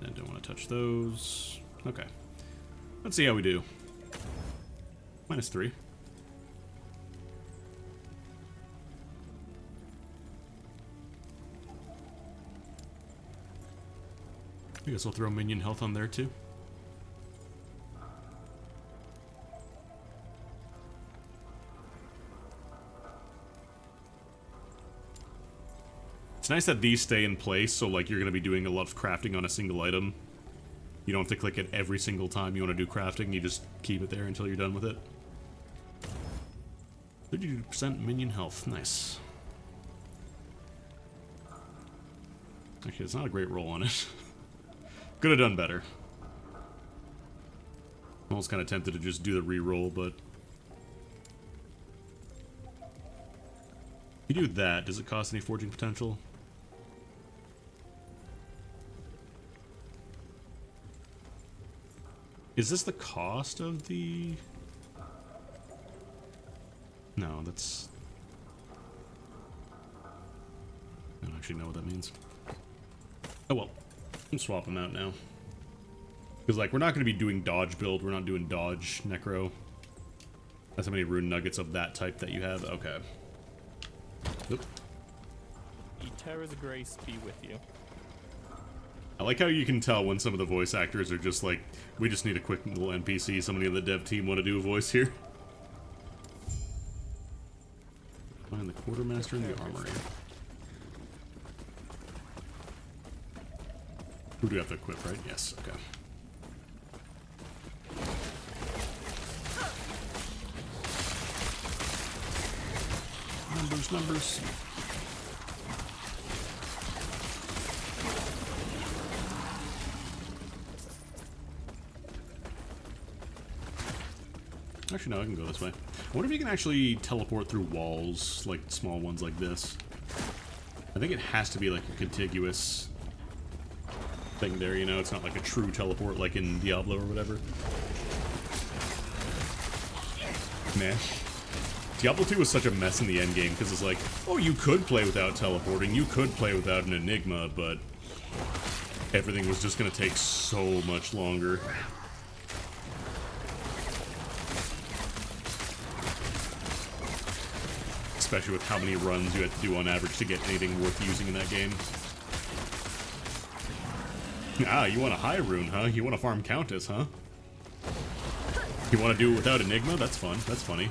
Speaker 1: I don't want to touch those. Okay. Let's see how we do. -3. I guess I'll throw minion health on there too. It's nice that these stay in place, so like you're going to be doing a lot of crafting on a single item. You don't have to click it every single time you want to do crafting, you just keep it there until you're done with it. 32% minion health, nice. Actually, it's not a great roll on it. Could have done better. I'm almost kind of tempted to just do the re-roll, but... If you do that, does it cost any forging potential? Is this the cost of the... No, that's... I don't actually know what that means. Oh well. I'm swapping them out now. Because, like, we're not going to be doing dodge build. We're not doing dodge necro. That's how many rune nuggets of that type that you have? Okay. Oop.
Speaker 15: Terra's grace be with you.
Speaker 1: I like how you can tell when some of the voice actors are just like, we just need a quick little NPC. Somebody in the dev team want to do a voice here. Find the quartermaster in the armory. Who do we have to equip, right? Yes, okay. Numbers. Actually, no, I can go this way. I wonder if you can actually teleport through walls, like small ones like this. I think it has to be like a contiguous thing there, you know? It's not like a true teleport like in Diablo or whatever. Man. Diablo 2 was such a mess in the endgame, because it's like, oh, you could play without teleporting, you could play without an enigma, but everything was just going to take so much longer. Especially with how many runs you had to do on average to get anything worth using in that game. Ah, you want a high rune, huh? You want to farm Countess, huh? You want to do it without enigma? That's fun. That's funny.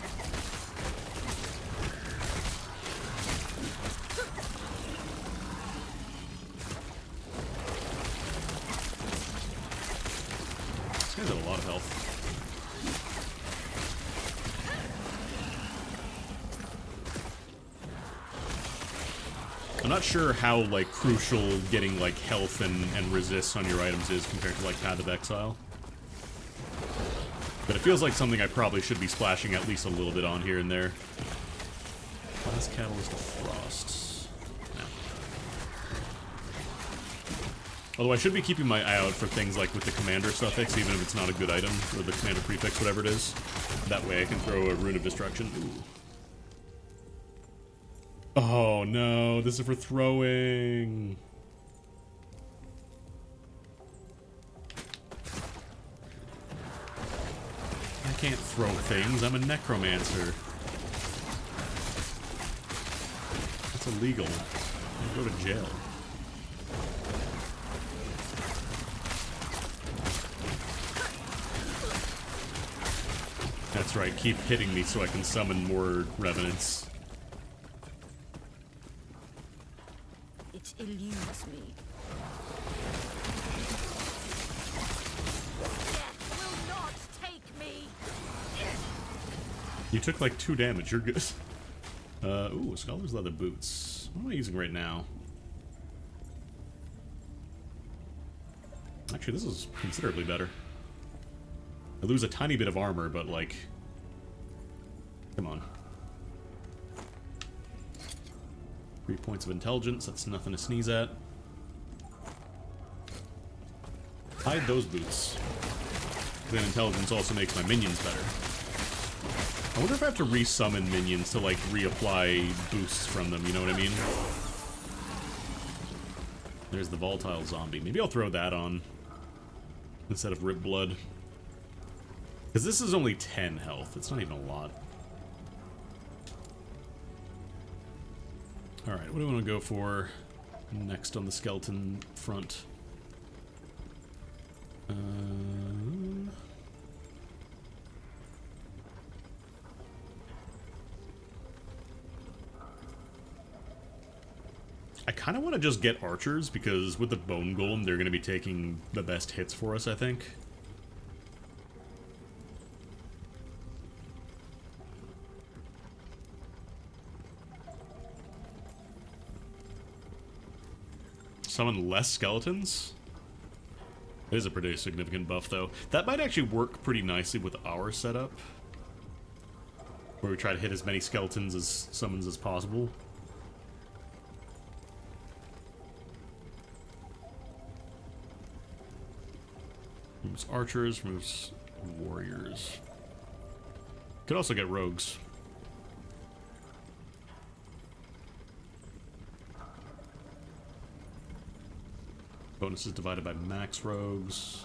Speaker 1: This guy's got a lot of health. not sure how, like, crucial getting, like, health and resist on your items is compared to, like, Path of Exile. But it feels like something I probably should be splashing at least a little bit on here and there. Last Catalyst of Frost. No. Although I should be keeping my eye out for things like with the Commander suffix, even if it's not a good item, or the Commander prefix, whatever it is. That way I can throw a Rune of Destruction. Ooh. Oh no, this is for throwing. I can't throw things, I'm a necromancer. That's illegal. I'll go to jail. That's right, keep hitting me so I can summon more revenants.
Speaker 4: It eludes me. Death will not take me.
Speaker 1: You took like 2 damage, you're good. Ooh, Scholar's Leather Boots. What am I using right now? Actually, this is considerably better. I lose a tiny bit of armor, but like... Come on. 3 points of intelligence, that's nothing to sneeze at. Hide those boots. Then intelligence also makes my minions better. I wonder if I have to resummon minions to like reapply boosts from them, you know what I mean? There's the volatile zombie. Maybe I'll throw that on instead of Rip Blood. Because this is only 10 health, it's not even a lot. Alright, what do we want to go for next on the skeleton front? I kind of want to just get archers, because with the bone golem, they're going to be taking the best hits for us, I think. Summon less skeletons? It is a pretty significant buff, though. That might actually work pretty nicely with our setup, where we try to hit as many skeletons as summons as possible. Moves archers, moves warriors. Could also get rogues. Bonuses divided by max rogues.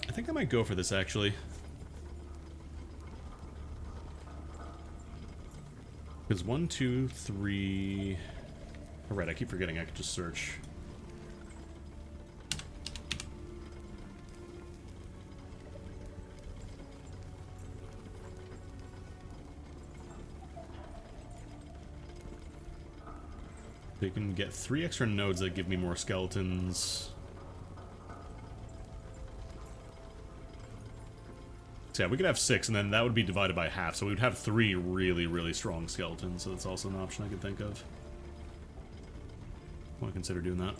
Speaker 1: I think I might go for this, actually. Because 1, 2, 3... Alright, I keep forgetting I could just search. They can get 3 extra nodes that give me more skeletons. So yeah, we could have 6, and then that would be divided by half, so we would have 3 really, really strong skeletons, so that's also an option I could think of. I want to consider doing that.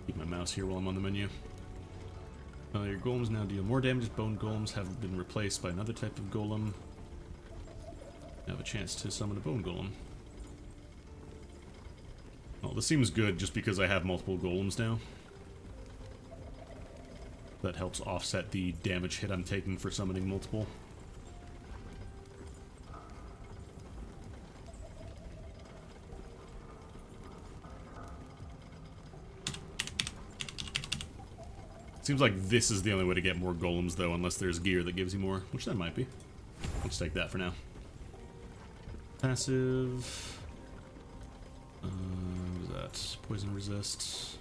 Speaker 1: Keep my mouse here while I'm on the menu. Your golems now deal more damage. Bone golems have been replaced by another type of golem. I have a chance to summon a bone golem. Well, this seems good just because I have multiple golems now. That helps offset the damage hit I'm taking for summoning multiple. Seems like this is the only way to get more golems, though, unless there's gear that gives you more, which there might be. Let's take that for now. Passive. What was that? Poison resist.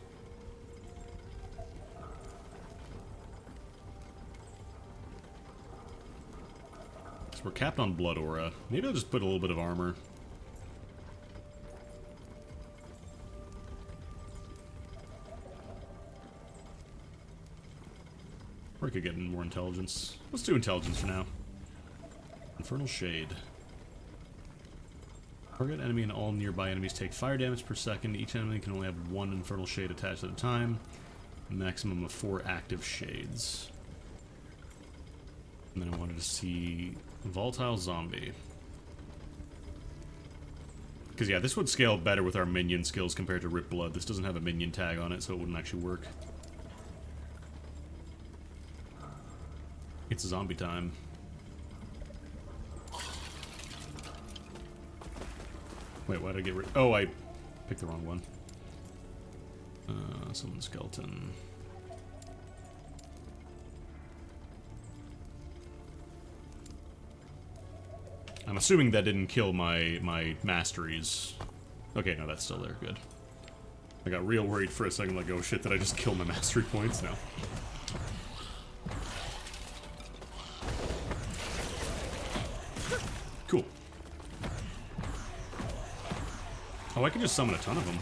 Speaker 1: we're capped on blood aura. Maybe I'll just put a little bit of armor. Or I could get more intelligence. Let's do intelligence for now. Infernal Shade. Target enemy and all nearby enemies take fire damage per second. Each enemy can only have one Infernal Shade attached at a time. A maximum of 4 active shades. And then I wanted to see Volatile Zombie. Because yeah, this would scale better with our minion skills compared to Rip Blood. This doesn't have a minion tag on it, so it wouldn't actually work. It's zombie time. Wait, why did I get rid? Oh, I picked the wrong one. Summon skeleton. I'm assuming that didn't kill my masteries. Okay, no, that's still there. Good. I got real worried for a second, like, oh shit, did I just kill my mastery points now? Cool. Oh, I can just summon a ton of them.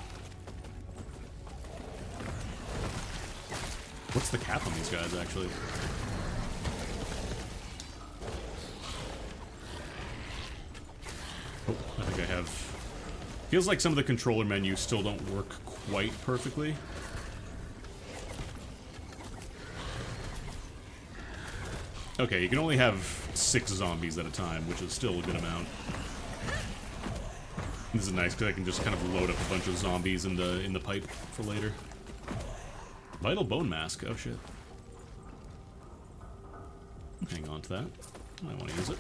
Speaker 1: What's the cap on these guys, actually? Oh, I think I have... Feels like some of the controller menus still don't work quite perfectly. Okay, you can only have 6 zombies at a time, which is still a good amount. This is nice because I can just kind of load up a bunch of zombies in the pipe for later. Vital Bone Mask. Oh shit. Hang on to that. I want to use it.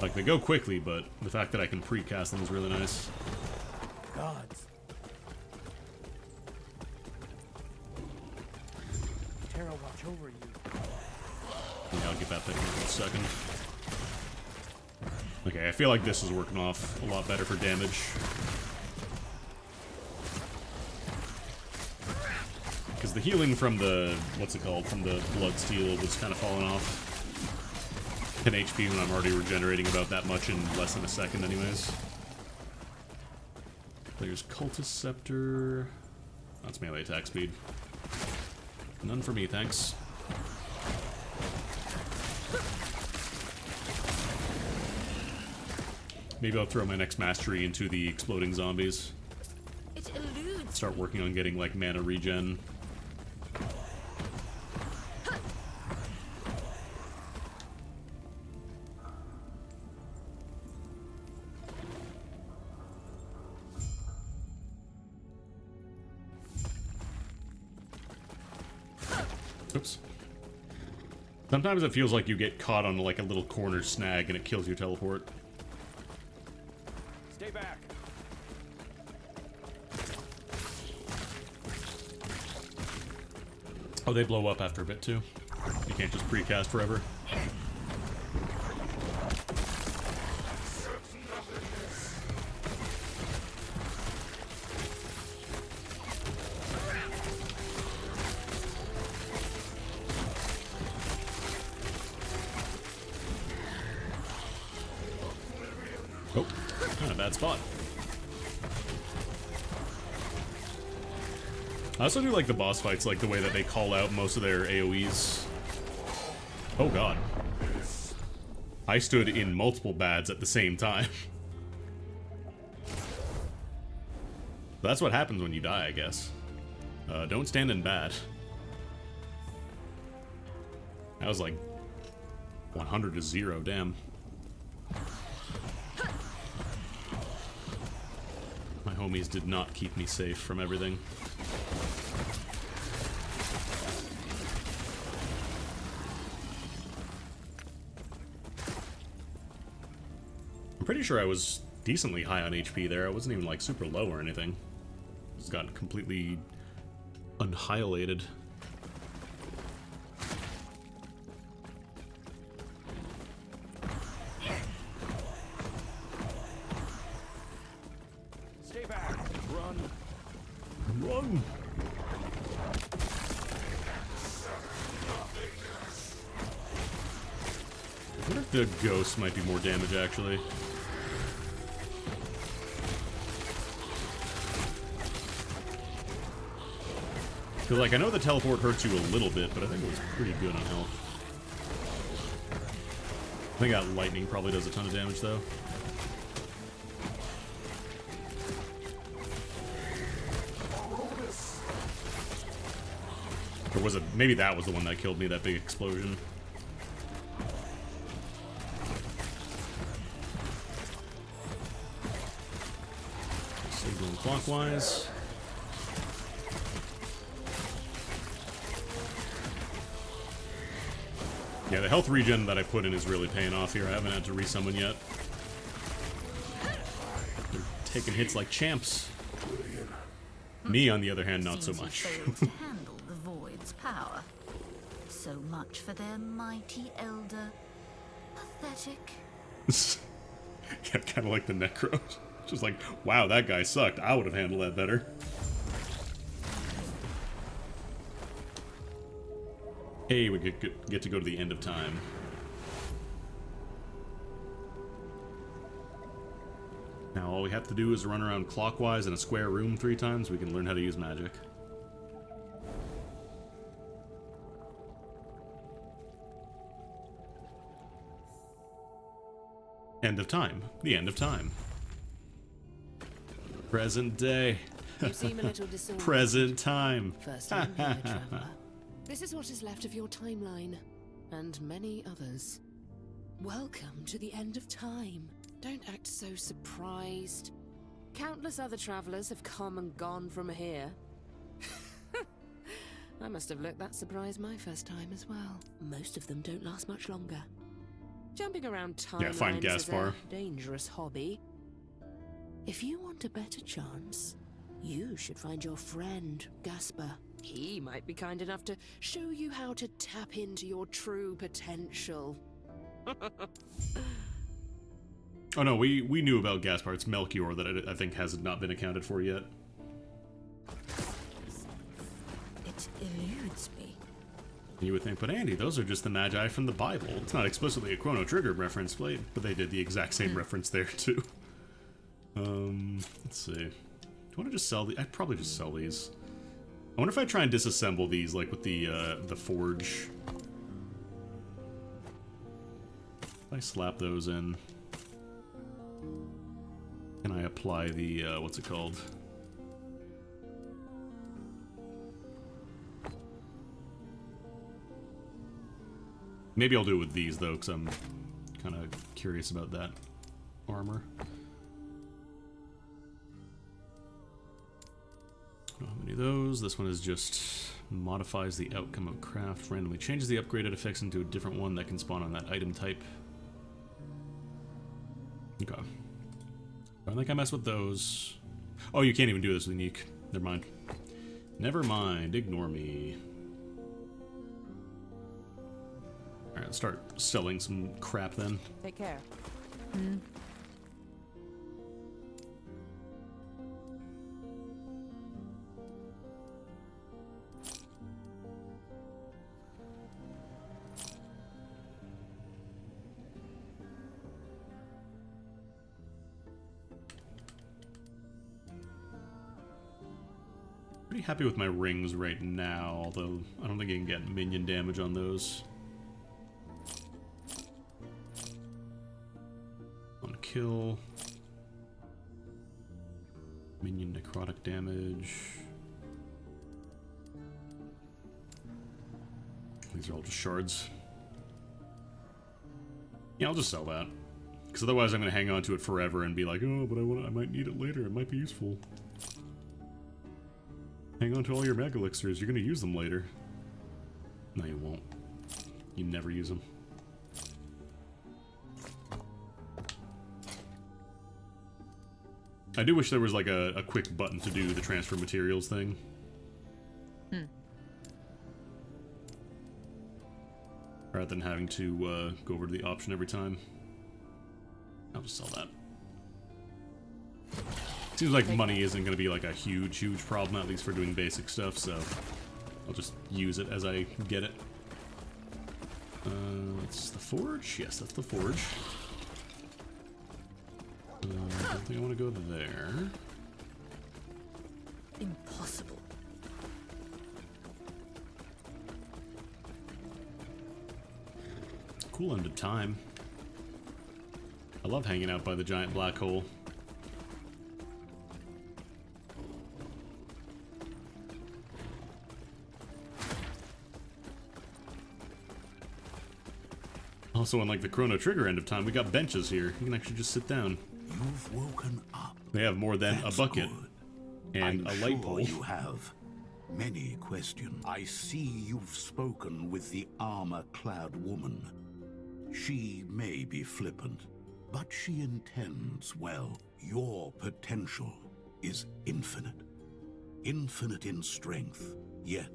Speaker 1: Like, they go quickly, but the fact that I can precast them is really nice.
Speaker 10: Gods. Terra watch over you.
Speaker 1: Yeah, I'll get that thing in a second. Okay, I feel like this is working off a lot better for damage. Because the healing from the, what's it called, from the blood steel was kind of falling off. 10 HP when I'm already regenerating about that much in less than a second anyways. There's Cultist Scepter. That's melee attack speed. None for me, thanks. Maybe I'll throw my next mastery into the exploding zombies.
Speaker 4: It eludes.
Speaker 1: Start working on getting, like, mana regen. Oops. Sometimes it feels like you get caught on, like, a little corner snag and it kills your teleport.
Speaker 10: Stay back.
Speaker 1: Oh, they blow up after a bit, too. You can't just precast forever. Oh, not a bad spot. I also do like the boss fights, like the way that they call out most of their AoEs. Oh god. I stood in multiple bads at the same time. That's what happens when you die, I guess. Don't stand in bad. That was like 100 to 0, damn. My homies did not keep me safe from everything. I'm pretty sure I was decently high on HP there. I wasn't even like super low or anything. Just got completely annihilated.
Speaker 10: Stay back. Run.
Speaker 1: Run. the ghost might be more damage, actually. Because, like, I know the teleport hurts you a little bit, but I think it was pretty good on health. I think that lightning probably does a ton of damage, though. Or was it... maybe that was the one that killed me, that big explosion. So going clockwise. Yeah, the health regen that I put in is really paying off here. I haven't had to resummon yet. They're taking hits like champs. Me, on the other hand, not so much.
Speaker 4: Failed to handle the Void's power. So much for their mighty elder. Pathetic.
Speaker 1: Yeah, kind of like the Necros. Just like, wow, that guy sucked. I would have handled that better. Hey, we get to go to the end of time. Now all we have to do is run around clockwise in a square room 3 times. We can learn how to use magic. End of time. The end of time. Present day.
Speaker 16: You seem a little disoriented.
Speaker 1: Present time.
Speaker 16: First time here, traveler. This is what is left of your timeline, and many others. Welcome to the end of time. Don't act so surprised. Countless other travelers have come and gone from here. I must have looked that surprised my first time as well. Most of them don't last much longer. Jumping around timelines is a dangerous hobby. If you want a better chance, you should find your friend, Gasper. He might be kind enough to show you how to tap into your true potential.
Speaker 1: Oh no, we knew about Gaspar. It's Melchior that I think has not been accounted for yet.
Speaker 4: It eludes me.
Speaker 1: You would think, but Andy, those are just the Magi from the Bible. It's not explicitly a Chrono Trigger reference, but they did the exact same reference there too. Let's see. Do you want to just sell these? I'd probably just sell these. I wonder if I try and disassemble these, like with the forge. If I slap those in, can I apply the what's it called? Maybe I'll do it with these though, because I'm kind of curious about that armor. I don't have any of those. This one is just modifies the outcome of craft, randomly changes the upgraded effects into a different one that can spawn on that item type. Okay. I don't think I mess with those. Oh, you can't even do this with unique. Never mind. Never mind. Ignore me. Alright, let's start selling some crap then.
Speaker 12: Take care.
Speaker 1: Pretty happy with my rings right now, although I don't think I can get minion damage on those. On kill. Minion necrotic damage. These are all just shards. Yeah, I'll just sell that. Because otherwise I'm going to hang on to it forever and be like, oh, but I might need it later. It might be useful. Hang on to all your mega elixirs. You're going to use them later. No, you won't. You never use them. I do wish there was like a quick button to do the transfer materials thing. Rather than having to go over to the option every time. I'll just sell that. Seems like money isn't going to be like a huge problem, at least for doing basic stuff, so I'll just use it as I get it. It's the forge? Yes, that's the forge. I don't think I want to go there.
Speaker 4: Impossible.
Speaker 1: Cool end of time. I love hanging out by the giant black hole. Also, in like the Chrono Trigger end of time, we got benches here. You can actually just sit down.
Speaker 14: You've woken up.
Speaker 1: They have more than a bucket and
Speaker 14: I'm
Speaker 1: a light
Speaker 14: sure
Speaker 1: pole.
Speaker 14: You have many questions. I see you've spoken with the armor-clad woman. She may be flippant, but she intends well. Your potential is infinite. Infinite in strength, yet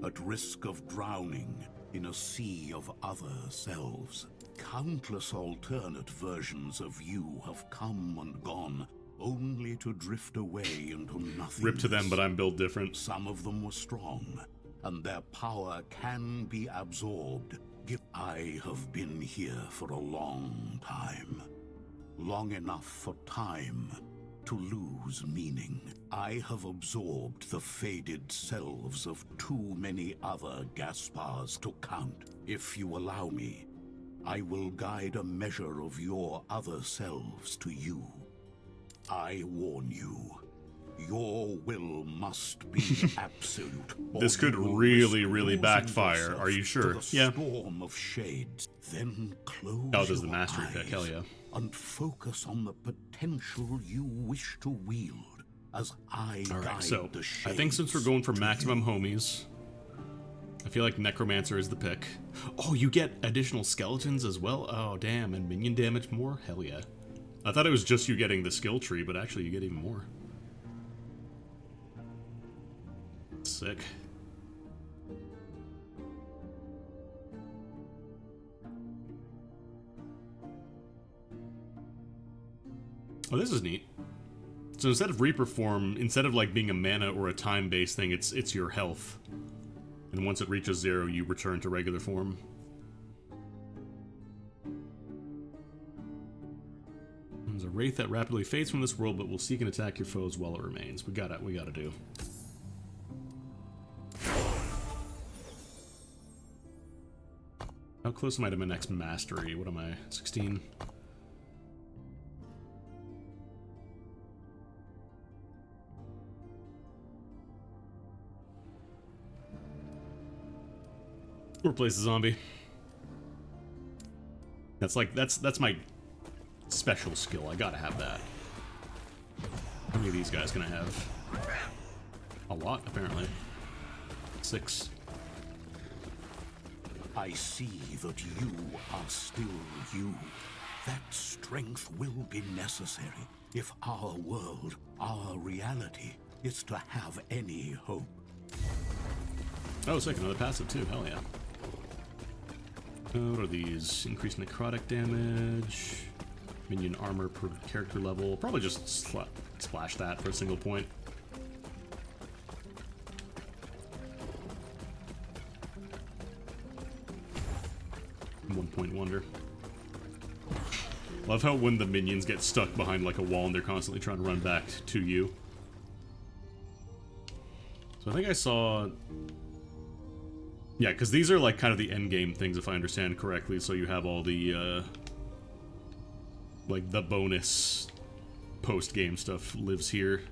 Speaker 14: at risk of drowning in a sea of other selves. Countless alternate versions of you have come and gone, only to drift away into nothing.
Speaker 1: Rip to them, but I'm built different.
Speaker 14: Some of them were strong, and their power can be absorbed. I have been here for a long time. Long enough for time to lose meaning. I have absorbed the faded selves of too many other Gaspars to count. If you allow me, I will guide a measure of your other selves to you. I warn you, your will must be absolute.
Speaker 1: This could really backfire. Are you sure? Yeah.
Speaker 14: Storm of shades. Then close
Speaker 1: Oh, there's the
Speaker 14: your
Speaker 1: mastery
Speaker 14: eyes
Speaker 1: pick. Hell yeah.
Speaker 14: and focus on the potential you wish to wield as I
Speaker 1: All right,
Speaker 14: guide
Speaker 1: so
Speaker 14: the
Speaker 1: I think since we're going for
Speaker 14: to
Speaker 1: maximum
Speaker 14: you.
Speaker 1: homies, I feel like Necromancer is the pick. Oh, you get additional skeletons as well? Oh, damn, and minion damage more? Hell yeah. I thought it was just you getting the skill tree, but actually you get even more. Sick. Oh, this is neat. So instead of Reaper form, instead of like being a mana or a time-based thing, it's your health. And once it reaches 0, you return to regular form. There's a wraith that rapidly fades from this world, but will seek and attack your foes while it remains. We gotta do. How close am I to my next mastery? What am I? 16? Replace the zombie. That's like that's my special skill. I gotta have that. How many of these guys can I have? A lot, apparently. 6.
Speaker 14: I see that you are still you. That strength will be necessary if our world, our reality, is to have any hope.
Speaker 1: Oh, sick, another passive too. Hell yeah. What are these? Increased necrotic damage. Minion armor per character level. Probably just splash that for a single point. One-point wonder. Love how when the minions get stuck behind like a wall and they're constantly trying to run back to you. So I think I saw... Yeah, because these are like kind of the end game things, if I understand correctly. So you have all the, like the bonus post-game stuff lives here.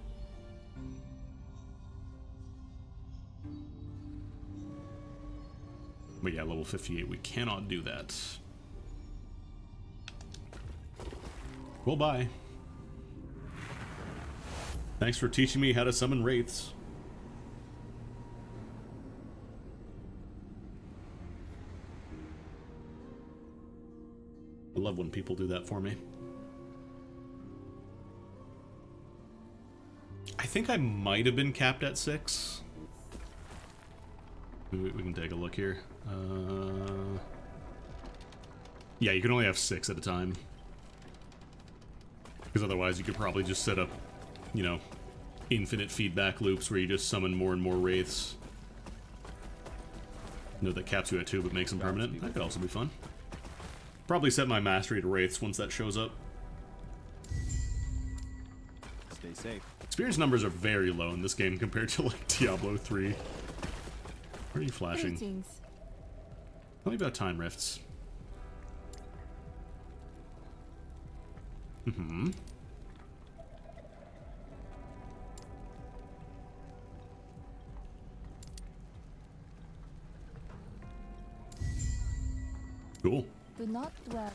Speaker 1: But yeah, level 58, we cannot do that. Well, bye. Thanks for teaching me how to summon wraiths. I love when people do that for me. I think I might have been capped at 6. We can take a look here. Yeah, you can only have 6 at a time. Because otherwise you could probably just set up, you know, infinite feedback loops where you just summon more and more wraiths. No, that caps you at 2 but makes them permanent. That could also be fun. Probably set my mastery to Wraiths once that shows up.
Speaker 17: Stay safe.
Speaker 1: Experience numbers are very low in this game compared to like Diablo 3. Where are you flashing?
Speaker 8: Greetings.
Speaker 1: Tell me about time rifts. Mm-hmm. Cool.
Speaker 8: Do not dwell.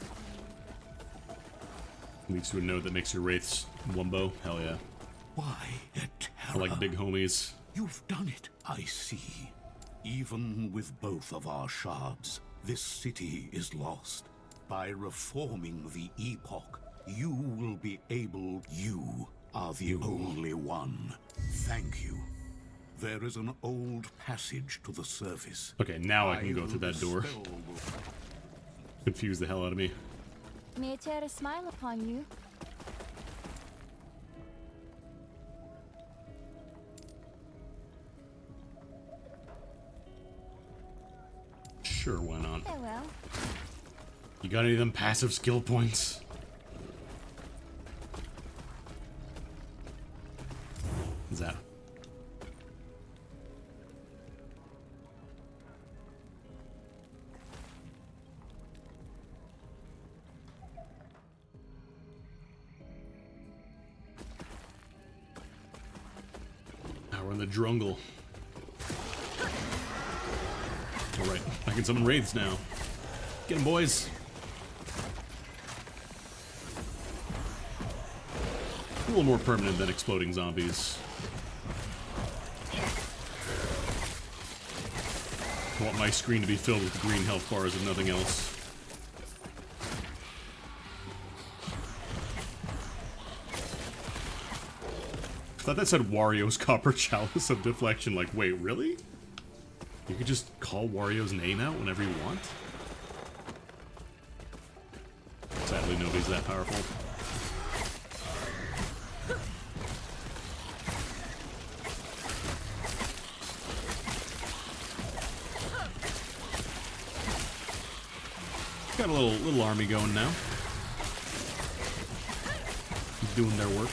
Speaker 1: Leads to a node that makes your wraiths wumbo. Hell yeah.
Speaker 14: Why,
Speaker 1: I like big homies.
Speaker 14: You've done it, I see. Even with both of our shards, this city is lost. By reforming the epoch, you will be able... You are the only one. Thank you. There is an old passage to the surface.
Speaker 1: Okay, now I can go through that door. Confuse the hell out of me.
Speaker 8: May I tear a smile upon you?
Speaker 1: Sure, why not?
Speaker 8: Farewell.
Speaker 1: You got any of them passive skill points? What's that? Now we're in the drungle. Alright, I can summon wraiths now. Get them, boys. A little more permanent than exploding zombies. I want my screen to be filled with green health bars if nothing else. I thought that said Wario's Copper Chalice of Deflection. Like, wait, really? You could just call Wario's name out whenever you want? Sadly, nobody's that powerful. Got a little army going now. Doing their work.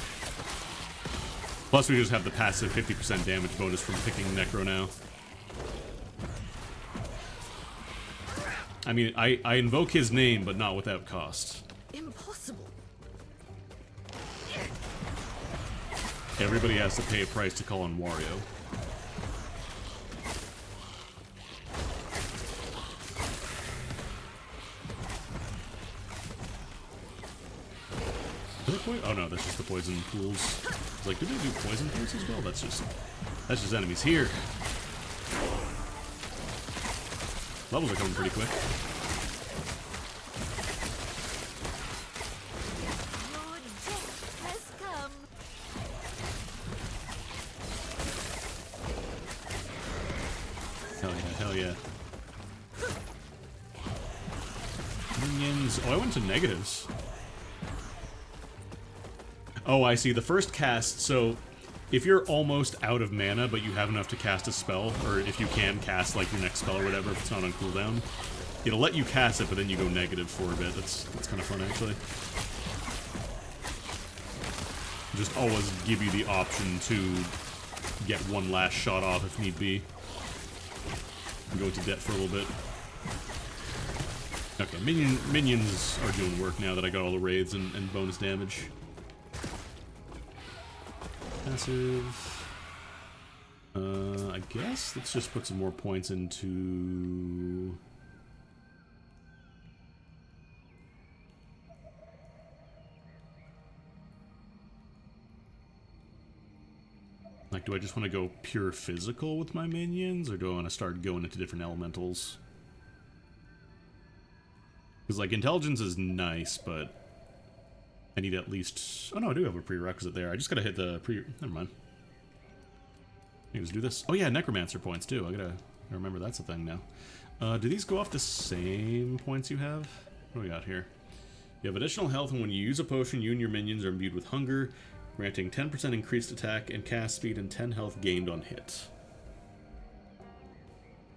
Speaker 1: Plus, we just have the passive 50% damage bonus from picking Necro now. I mean, I invoke his name, but not without cost.
Speaker 4: Impossible.
Speaker 1: Everybody has to pay a price to call on Wario. Oh no, that's just the poison pools. It's like, do they do poison pools as well? That's just enemies here. Levels are coming pretty quick.
Speaker 4: Your death has come.
Speaker 1: Hell yeah, hell yeah. Minions. Oh, I went to negatives. Oh, I see. The first cast, so if you're almost out of mana, but you have enough to cast a spell, or if you can cast like your next spell or whatever, if it's not on cooldown, it'll let you cast it, but then you go negative for a bit. That's kind of fun, actually. Just always give you the option to get one last shot off if need be. And go into debt for a little bit. Okay, minions are doing work now that I got all the raids and bonus damage. Passive. I guess let's just put some more points into... Like, do I just want to go pure physical with my minions, or do I want to start going into different elementals? Because, like, intelligence is nice, but I need at least... Oh, no, I do have a prerequisite there. I just gotta hit the Never mind. I can just do this. Oh, yeah, necromancer points, too. I gotta remember that's a thing now. Do these go off the same points you have? What do we got here? You have additional health, and when you use a potion, you and your minions are imbued with hunger, granting 10% increased attack and cast speed and 10 health gained on hit.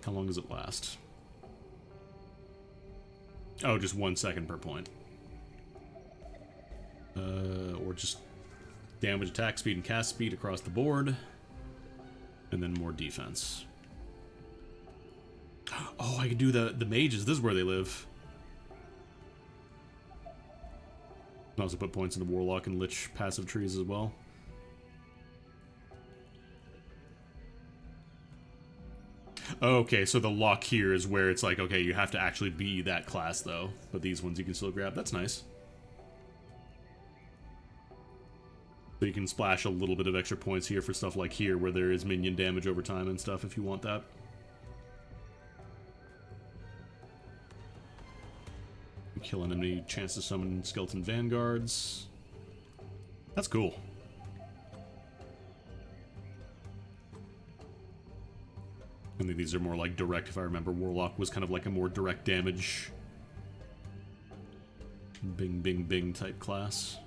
Speaker 1: How long does it last? Oh, just 1 second per point. Or just damage, attack speed, and cast speed across the board. And then more defense. Oh, I could do the mages. This is where they live. Can also put points into Warlock and Lich passive trees as well. Okay, so the lock here is where it's like, okay, you have to actually be that class, though. But these ones you can still grab. That's nice. So you can splash a little bit of extra points here for stuff like here, where there is minion damage over time and stuff, if you want that. Kill an enemy, chance to summon skeleton vanguards. That's cool. I think these are more like direct, if I remember. Warlock was kind of like a more direct damage. Bing, bing, bing type class.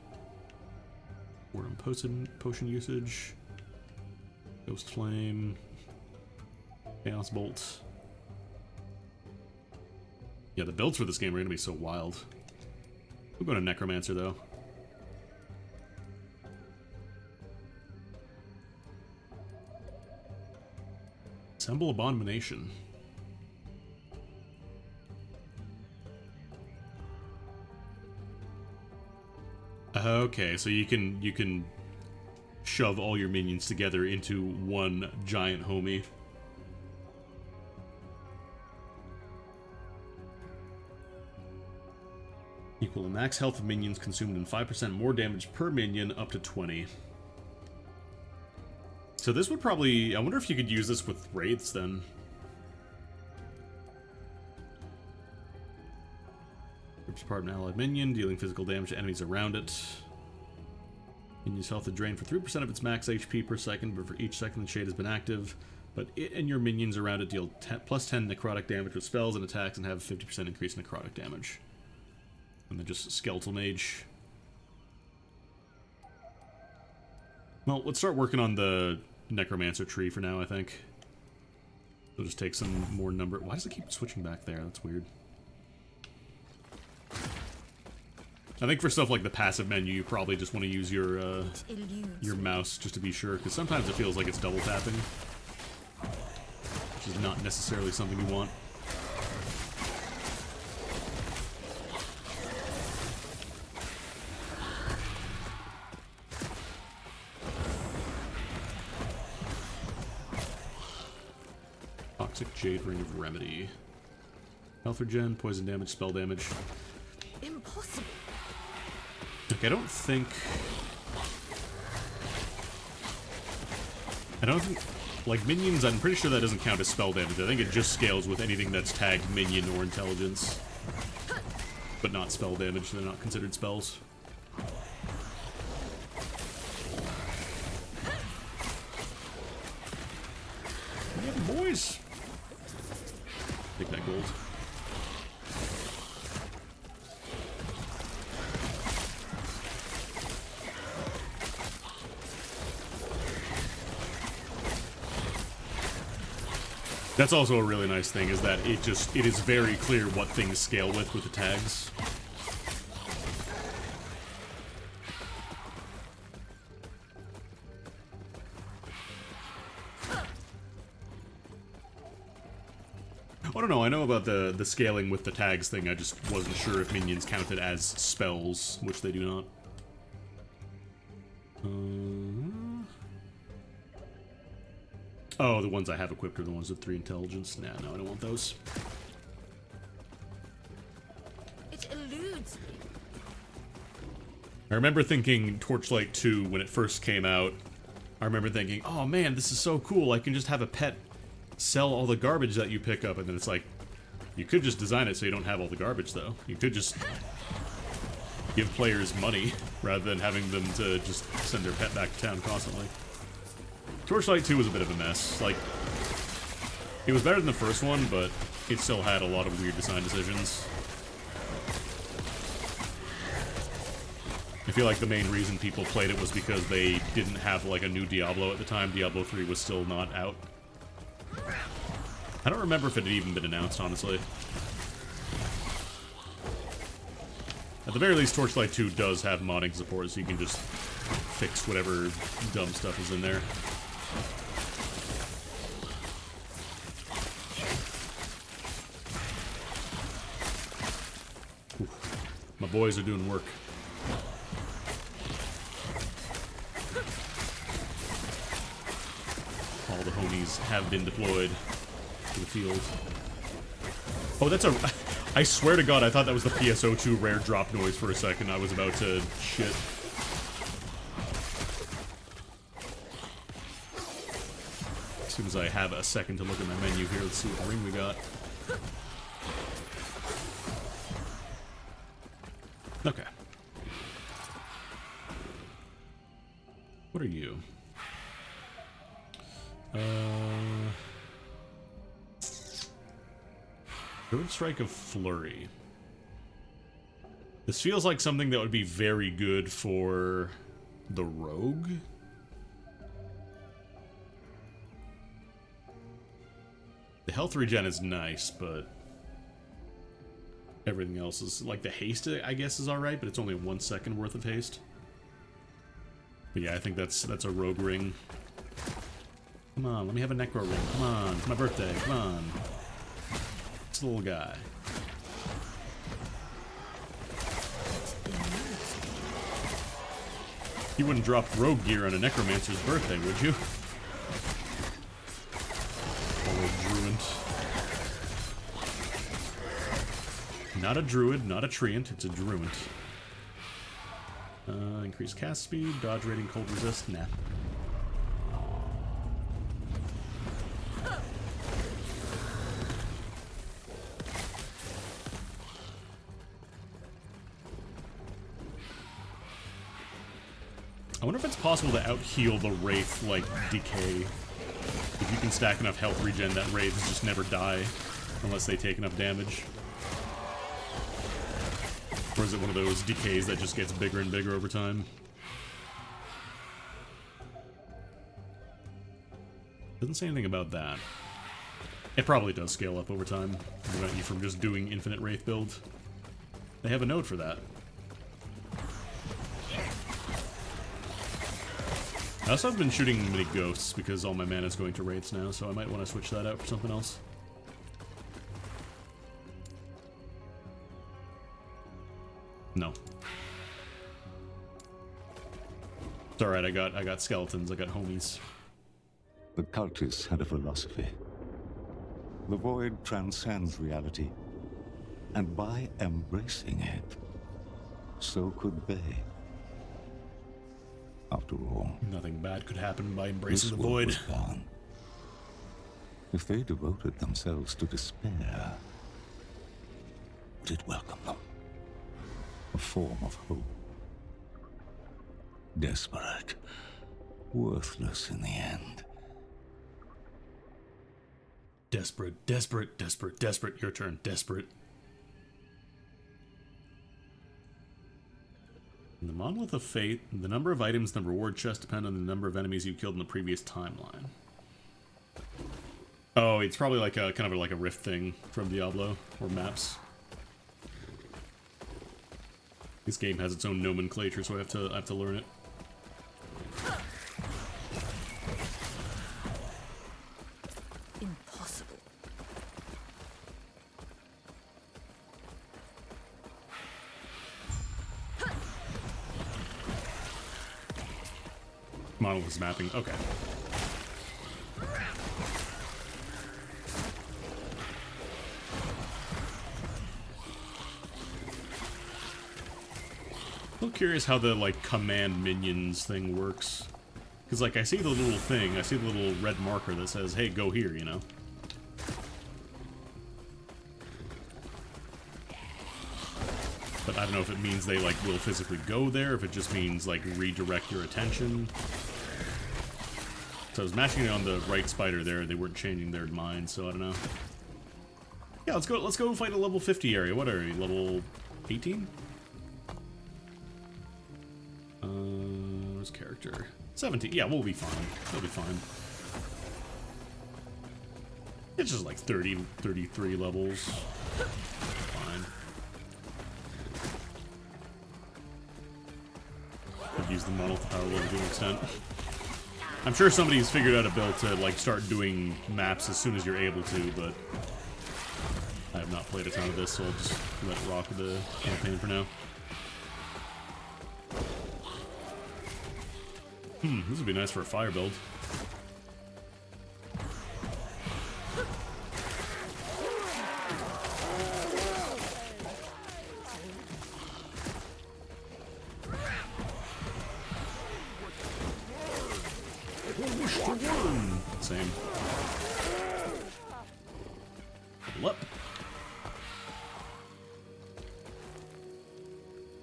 Speaker 1: Word on potion usage. Ghost Flame. Chaos Bolt. Yeah, the builds for this game are going to be so wild. I'm going to Necromancer, though. Assemble Abomination. Okay, so you can shove all your minions together into one giant homie. Equal to max health of minions consumed and 5% more damage per minion up to 20. So this would probably... I wonder if you could use this with Wraiths then. Rips apart an allied minion, dealing physical damage to enemies around it. Minion's health is drained for 3% of its max HP per second, but for each second the shade has been active. But it and your minions around it deal plus 10 necrotic damage with spells and attacks and have a 50% increase in necrotic damage. And then just Skeletal Mage. Well, let's start working on the Necromancer tree for now, I think. We'll just take some more number... Why does it keep switching back there? That's weird. I think for stuff like the passive menu, you probably just want to use your mouse just to be sure, because sometimes it feels like it's double tapping. Which is not necessarily something you want. Toxic Jade Ring of Remedy. Health regen, poison damage, spell damage.
Speaker 4: Impossible.
Speaker 1: Okay, I don't think, like, minions, I'm pretty sure that doesn't count as spell damage. I think it just scales with anything that's tagged minion or intelligence. But not spell damage, they're not considered spells. Yeah, boys! Take that gold. That's also a really nice thing, is that it is very clear what things scale with the tags. I don't know, I know about the scaling with the tags thing, I just wasn't sure if minions counted as spells, which they do not. Oh, the ones I have equipped are the ones with 3 intelligence. Nah, no, I don't want those.
Speaker 4: It eludes me.
Speaker 1: I remember thinking Torchlight 2, when it first came out, I remember thinking, oh man, this is so cool, I can just have a pet sell all the garbage that you pick up, and then it's like, you could just design it so you don't have all the garbage, though. You could just give players money, rather than having them to just send their pet back to town constantly. Torchlight 2 was a bit of a mess. Like, it was better than the first one, but it still had a lot of weird design decisions. I feel like the main reason people played it was because they didn't have, like, a new Diablo at the time. Diablo 3 was still not out. I don't remember if it had even been announced, honestly. At the very least, Torchlight 2 does have modding support, so you can just fix whatever dumb stuff is in there. Oof. My boys are doing work. All the homies have been deployed to the field. Oh, that's a... I swear to God, I thought that was the PSO2 rare drop noise for a second. I was about to shit. As soon as I have a second to look at my menu here, let's see what ring we got. Okay. What are you? Third Strike of Flurry. This feels like something that would be very good for the Rogue. The health regen is nice, but everything else is like the haste, I guess, is alright, but it's only 1 second worth of haste. But yeah, I think that's a Rogue ring. Come on, let me have a Necro ring. Come on, it's my birthday. Come on. This little guy. You wouldn't drop rogue gear on a necromancer's birthday, would you? Or a druid. Not a druid, not a treant, it's a druid. Increase cast speed, dodge rating, cold resist, nah. I wonder if it's possible to out-heal the Wraith, like, decay. If you can stack enough health regen, that Wraiths just never die, unless they take enough damage. Or is it one of those decays that just gets bigger and bigger over time? Doesn't say anything about that. It probably does scale up over time, to prevent you from just doing infinite Wraith build. They have a node for that. I also have been shooting many ghosts because all my mana is going to Wraiths now, so I might want to switch that out for something else. No. It's alright, I got skeletons, I got homies.
Speaker 2: The cultists had a philosophy. The void transcends reality, and by embracing it, so could they. After all,
Speaker 1: nothing bad could happen by embracing the void.
Speaker 2: Gone. If they devoted themselves to despair, would it welcome them? A form of hope. Desperate, worthless in the end.
Speaker 1: Desperate, desperate, desperate, desperate. Your turn. Desperate. In the Monolith of Fate, the number of items in the reward chest depend on the number of enemies you killed in the previous timeline. Oh, it's probably like a kind of like a rift thing from Diablo or maps. This game has its own nomenclature, so I have to learn it.
Speaker 4: Impossible.
Speaker 1: Monolith is mapping. Okay. I'm curious how the, like, command minions thing works. Because, like, I see the little thing, I see the little red marker that says, hey, go here, you know? But I don't know if it means they, like, will physically go there, if it just means, like, redirect your attention. So I was mashing it on the right spider there, they weren't changing their mind, so I don't know. Yeah, let's go fight a level 50 area. What are you, level 18? Where's character? 17. Yeah, we'll be fine. We'll be fine. It's just like 30, 33 levels. Fine. could use the monolith power level to an extent. I'm sure somebody's figured out a build to like start doing maps as soon as you're able to, but I have not played a ton of this, so I'll just let it rock with the campaign for now. This would be nice for a fire build. Same. Level up.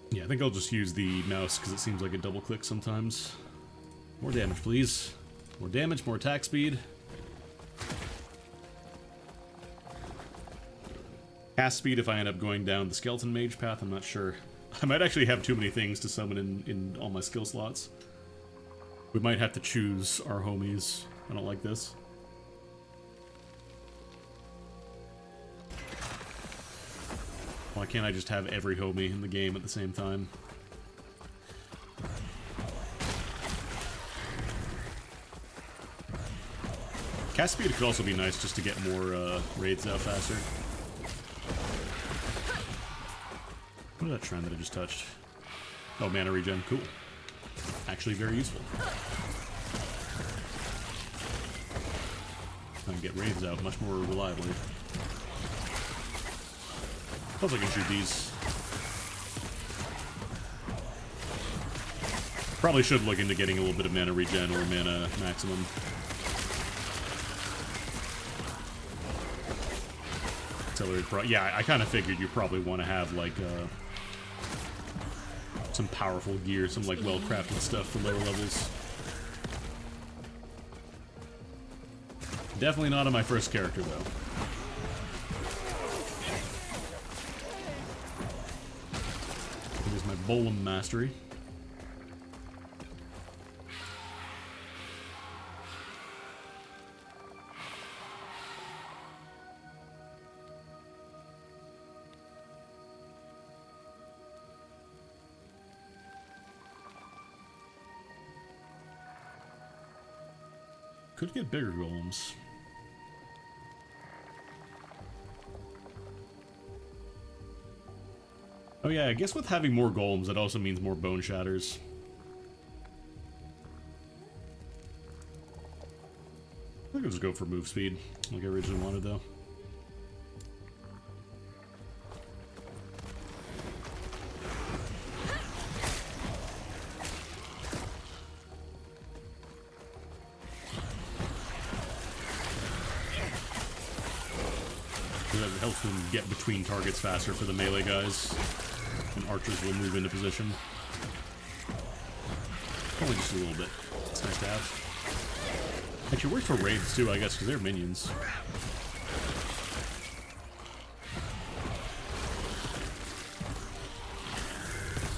Speaker 1: Yeah, I think I'll just use the mouse because it seems like it double clicks sometimes. More damage, please. More damage, more attack speed. Cast speed if I end up going down the skeleton mage path, I'm not sure. I might actually have too many things to summon in all my skill slots. We might have to choose our homies. I don't like this. Why can't I just have every homie in the game at the same time? Cast speed could also be nice just to get more raids out faster. What is that trend that I just touched? Oh, mana regen. Cool. Actually very useful. I can get raids out much more reliably. Plus I can shoot these. Probably should look into getting a little bit of mana regen or mana maximum. Yeah, I kind of figured you probably want to have like some powerful gear, some like well-crafted stuff for lower levels. Definitely not on my first character though. Here's my Bolum mastery. Could get bigger golems. Oh yeah, I guess with having more golems, that also means more bone shatters. I think I'll just go for move speed, like I originally wanted though. That helps them get between targets faster for the melee guys, and archers will move into position. Only just a little bit. It's nice to have. Actually, works for raids too, I guess, because they're minions.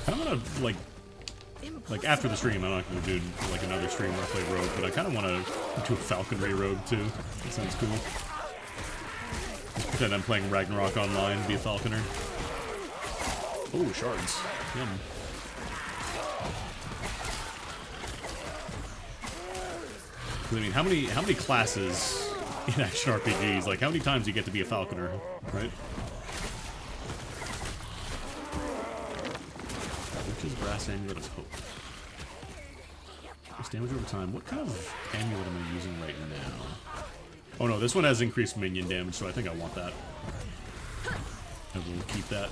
Speaker 1: I'm gonna like after the stream, I'm not gonna do like another stream where I play rogue, but I kind of want to do a falconry rogue too. That sounds cool. Pretend I'm playing Ragnarok online, be a falconer. Oh, shards. Yum. I mean, how many classes in action RPGs? Like, how many times do you get to be a falconer, right? Which is brass amulet of hope. Increase damage over time. What kind of amulet am I using right now? Oh no, this one has increased minion damage, so I think I want that. I will keep that.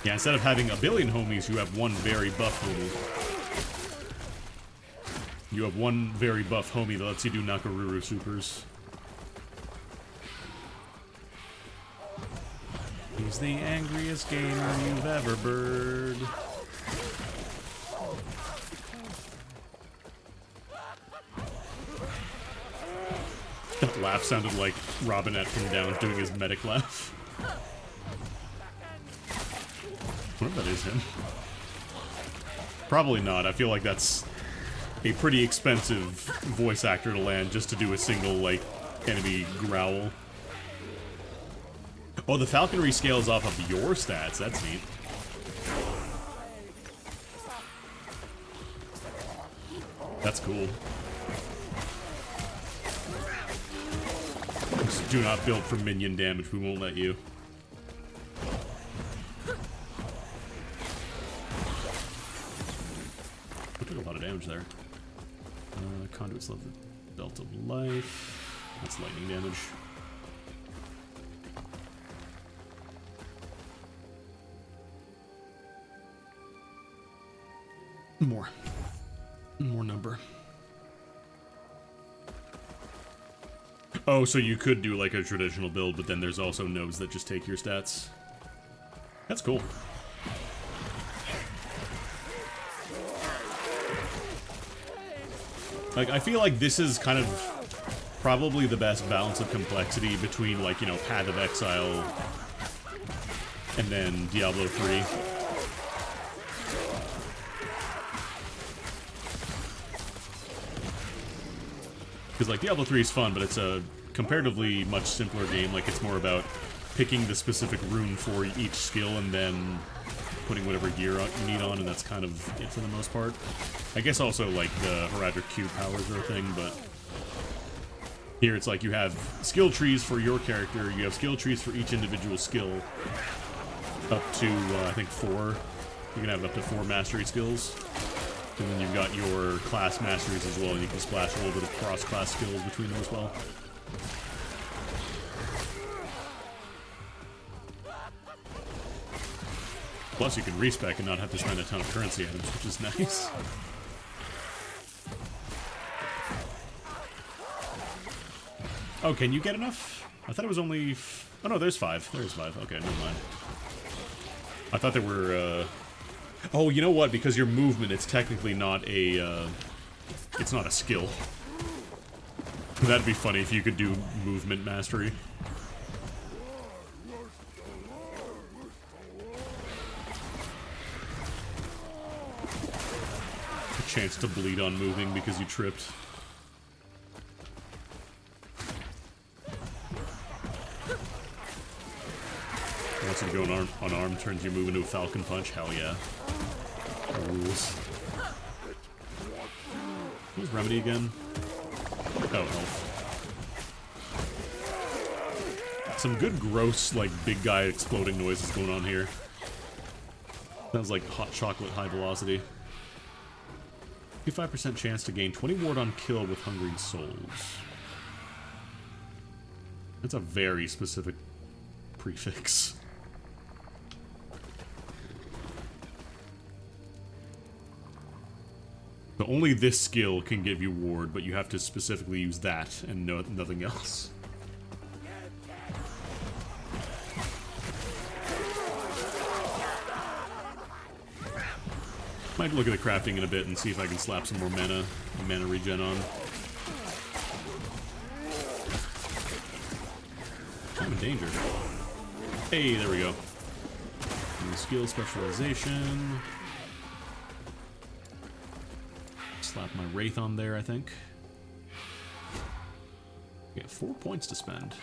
Speaker 1: Yeah, instead of having a billion homies, you have one very buff homie. You have one very buff homie that lets you do Nakaruru supers. He's the angriest gamer you've ever bird. That laugh sounded like Robinette from Down doing his medic laugh. I wonder if that is him. Probably not. I feel like that's a pretty expensive voice actor to land just to do a single, like, enemy growl. Oh, the falconry scales off of your stats. That's neat. That's cool. Just do not build for minion damage. We won't let you. I took a lot of damage there. Conduits love the belt of life. That's lightning damage. More number. Oh, so you could do like a traditional build, but then there's also nodes that just take your stats. That's cool. Like, I feel like this is kind of probably the best balance of complexity between, like, you know, Path of Exile and then Diablo 3. Because, like, Diablo 3 is fun, but it's a comparatively much simpler game. Like, it's more about picking the specific rune for each skill and then putting whatever gear you need on, and that's kind of it for the most part. I guess also, like, the heraldic cube powers are a thing, but here it's like you have skill trees for your character, you have skill trees for each individual skill, up to, I think, 4. You can have up to 4 mastery skills. And then you've got your class masteries as well, and you can splash a little bit of cross-class skills between them as well. Plus, you can respec and not have to spend a ton of currency items, which is nice. Oh, can you get enough? I thought it was only... Oh no, there's 5. There's 5. Okay, never mind. I thought there were, Oh, you know what? Because your movement, it's technically not a, it's not a skill. That'd be funny if you could do movement mastery. A chance to bleed on moving because you tripped. Once you go unarmed, turns your move into a falcon punch. Hell yeah. Rules. Who's Remedy again? Oh, health. Some good gross, like, big guy exploding noises going on here. Sounds like hot chocolate high velocity. 55% chance to gain 20 ward on kill with hungering souls. That's a very specific prefix. So only this skill can give you ward, but you have to specifically use that and nothing else. Might look at the crafting in a bit and see if I can slap some more mana regen on. I'm in danger. Hey, there we go. New skill specialization. Slap my Wraith on there, I think. We got 4 points to spend.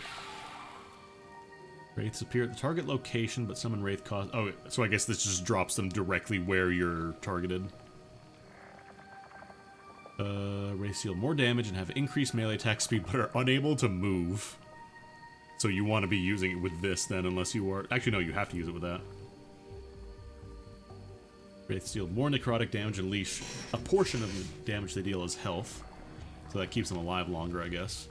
Speaker 1: Wraiths appear at the target location, but summon Wraith cost... Oh, so I guess this just drops them directly where you're targeted. Wraiths deal more damage and have increased melee attack speed, but are unable to move. So you want to be using it with this, then, unless you are... Actually, no, you have to use it with that. Wraiths deal more necrotic damage and unleash a portion of the damage they deal as health. So that keeps them alive longer, I guess.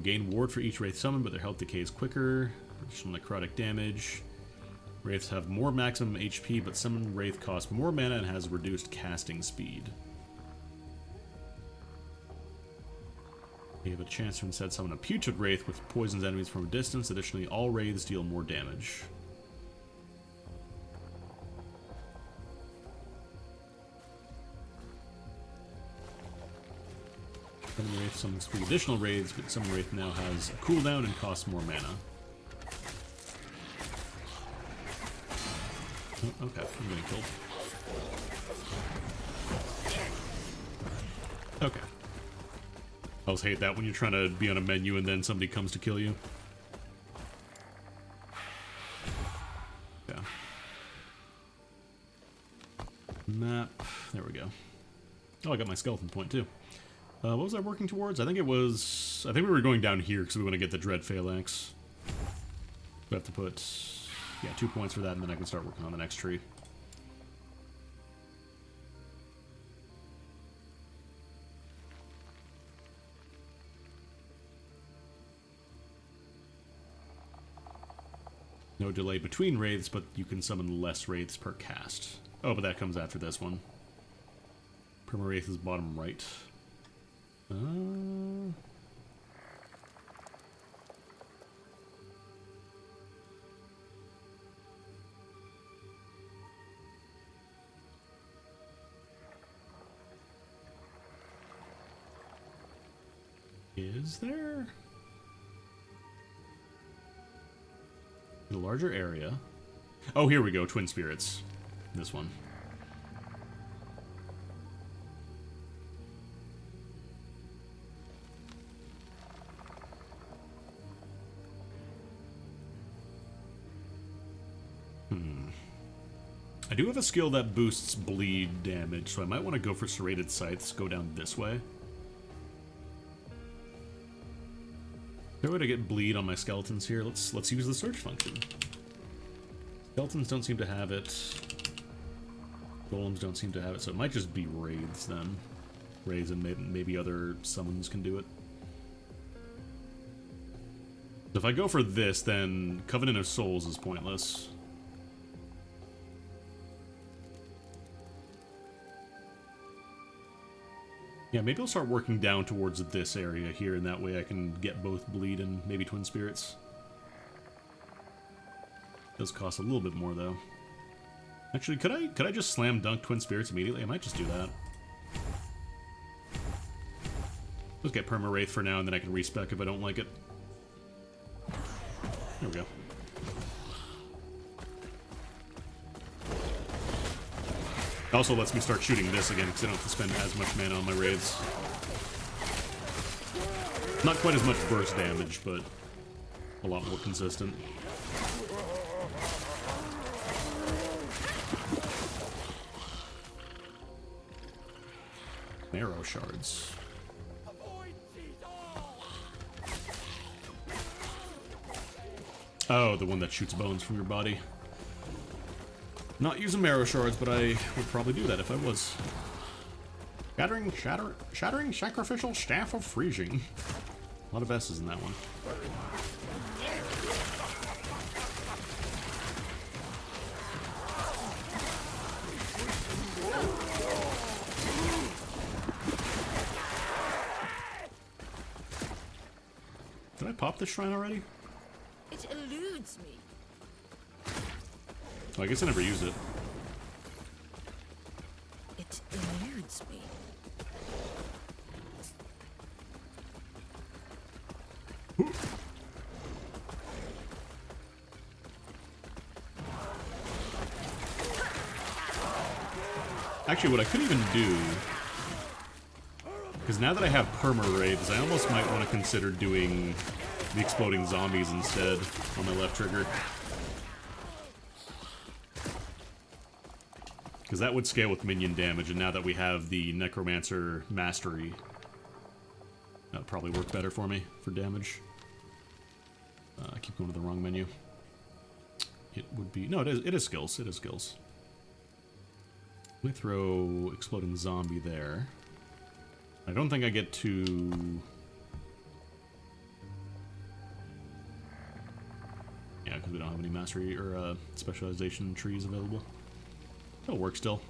Speaker 1: Gain ward for each Wraith summon, but their health decays quicker. Additional necrotic damage. Wraiths have more maximum HP, but summon Wraith costs more mana and has reduced casting speed. You have a chance to instead summon a Putrid Wraith, which poisons enemies from a distance. Additionally, all Wraiths deal more damage. Summon Wraith summons 3 additional raids, but Summon Wraith now has a cooldown and costs more mana. Oh, okay, I'm getting killed. Okay. I always hate that when you're trying to be on a menu and then somebody comes to kill you. Yeah. Map. There we go. Oh I got my skeleton point, too. What was I working towards? I think we were going down here because we want to get the Dread Phalanx. We have to put, yeah, 2 points for that, and then I can start working on the next tree. No delay between wraiths, but you can summon less wraiths per cast. Oh, but that comes after this one. Perma-wraith is bottom right. Is there? In a larger area. Oh, here we go. Twin Spirits. This one. I do have a skill that boosts bleed damage, so I might want to go for Serrated Scythes, go down this way. There way to get bleed on my skeletons here. Let's use the search function. Skeletons don't seem to have it. Golems don't seem to have it, so it might just be wraiths then. Wraiths and maybe other summons can do it. So if I go for this, then Covenant of Souls is pointless. Yeah, maybe I'll start working down towards this area here, and that way I can get both Bleed and maybe Twin Spirits. Does cost a little bit more, though. Actually, could I just slam dunk Twin Spirits immediately? I might just do that. Let's get Perma-Wraith for now, and then I can respec if I don't like it. There we go. Also lets me start shooting this again, because I don't have to spend as much mana on my raids. Not quite as much burst damage, but a lot more consistent. Marrow shards. Oh, the one that shoots bones from your body. Not using marrow shards, but I would probably do that if I was. Shattering Sacrificial Staff of Freezing. A lot of S's in that one. Did I pop this shrine already?
Speaker 4: It eludes me.
Speaker 1: Well, I guess I never used it.
Speaker 4: It eludes me.
Speaker 1: Actually, what I could even do, because now that I have perma-wraiths, I almost might want to consider doing the exploding zombies instead on my left trigger. Because that would scale with minion damage, and now that we have the Necromancer Mastery, that would probably work better for me for damage. I keep going to the wrong menu. It would be... No, it is skills. It is skills. Let me throw Exploding Zombie there. I don't think I get to... Yeah, because we don't have any mastery or specialization trees available. It'll work still.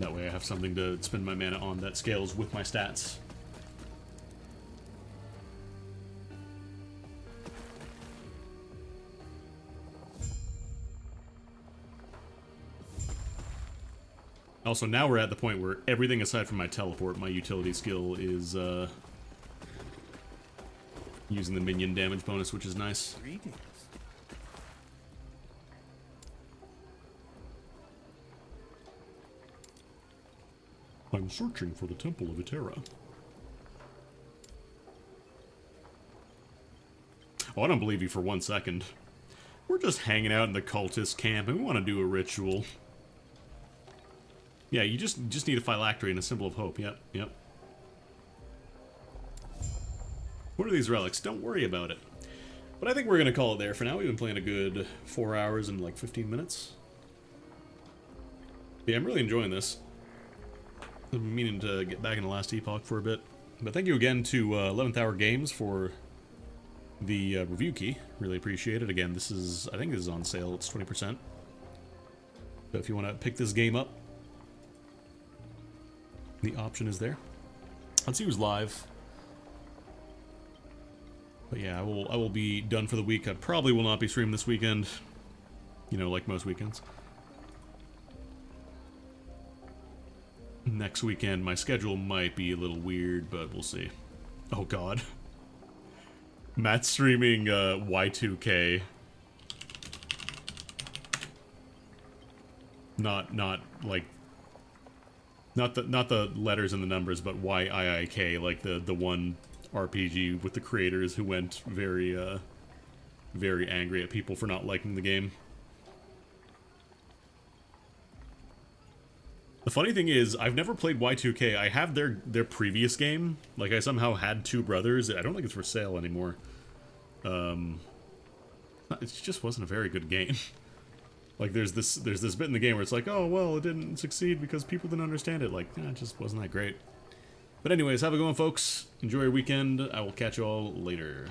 Speaker 1: That way I have something to spend my mana on that scales with my stats. Also, now we're at the point where everything aside from my teleport, my utility skill is using the minion damage bonus, which is nice.
Speaker 10: Greetings.
Speaker 1: I'm searching for the Temple of Itera. Oh, I don't believe you for 1 second. We're just hanging out in the cultist camp and we want to do a ritual. Yeah, you just need a phylactery and a symbol of hope. Yep, yep. What are these relics? Don't worry about it. But I think we're gonna call it there for now. We've been playing a good 4 hours and like 15 minutes. Yeah, I'm really enjoying this. I've been meaning to get back in the last epoch for a bit. But thank you again to 11th Hour Games for the review key. Really appreciate it. Again, this is, I think this is on sale. It's 20%. So if you want to pick this game up, the option is there. Let's see who's live. But yeah, I will be done for the week. I probably will not be streaming this weekend. You know, like most weekends. Next weekend, my schedule might be a little weird, but we'll see. Oh god. Matt's streaming Y2K. Not like not the letters and the numbers, but YIIK, like the one RPG with the creators who went very very angry at people for not liking the game. The funny thing is, I've never played Y2K. I have their previous game. Like, I somehow had Two Brothers. I don't think it's for sale anymore. It just wasn't a very good game. Like, there's this bit in the game where it's like, oh, well, it didn't succeed because people didn't understand it. Like, it just wasn't that great. But anyways, have a good one, folks. Enjoy your weekend. I will catch you all later.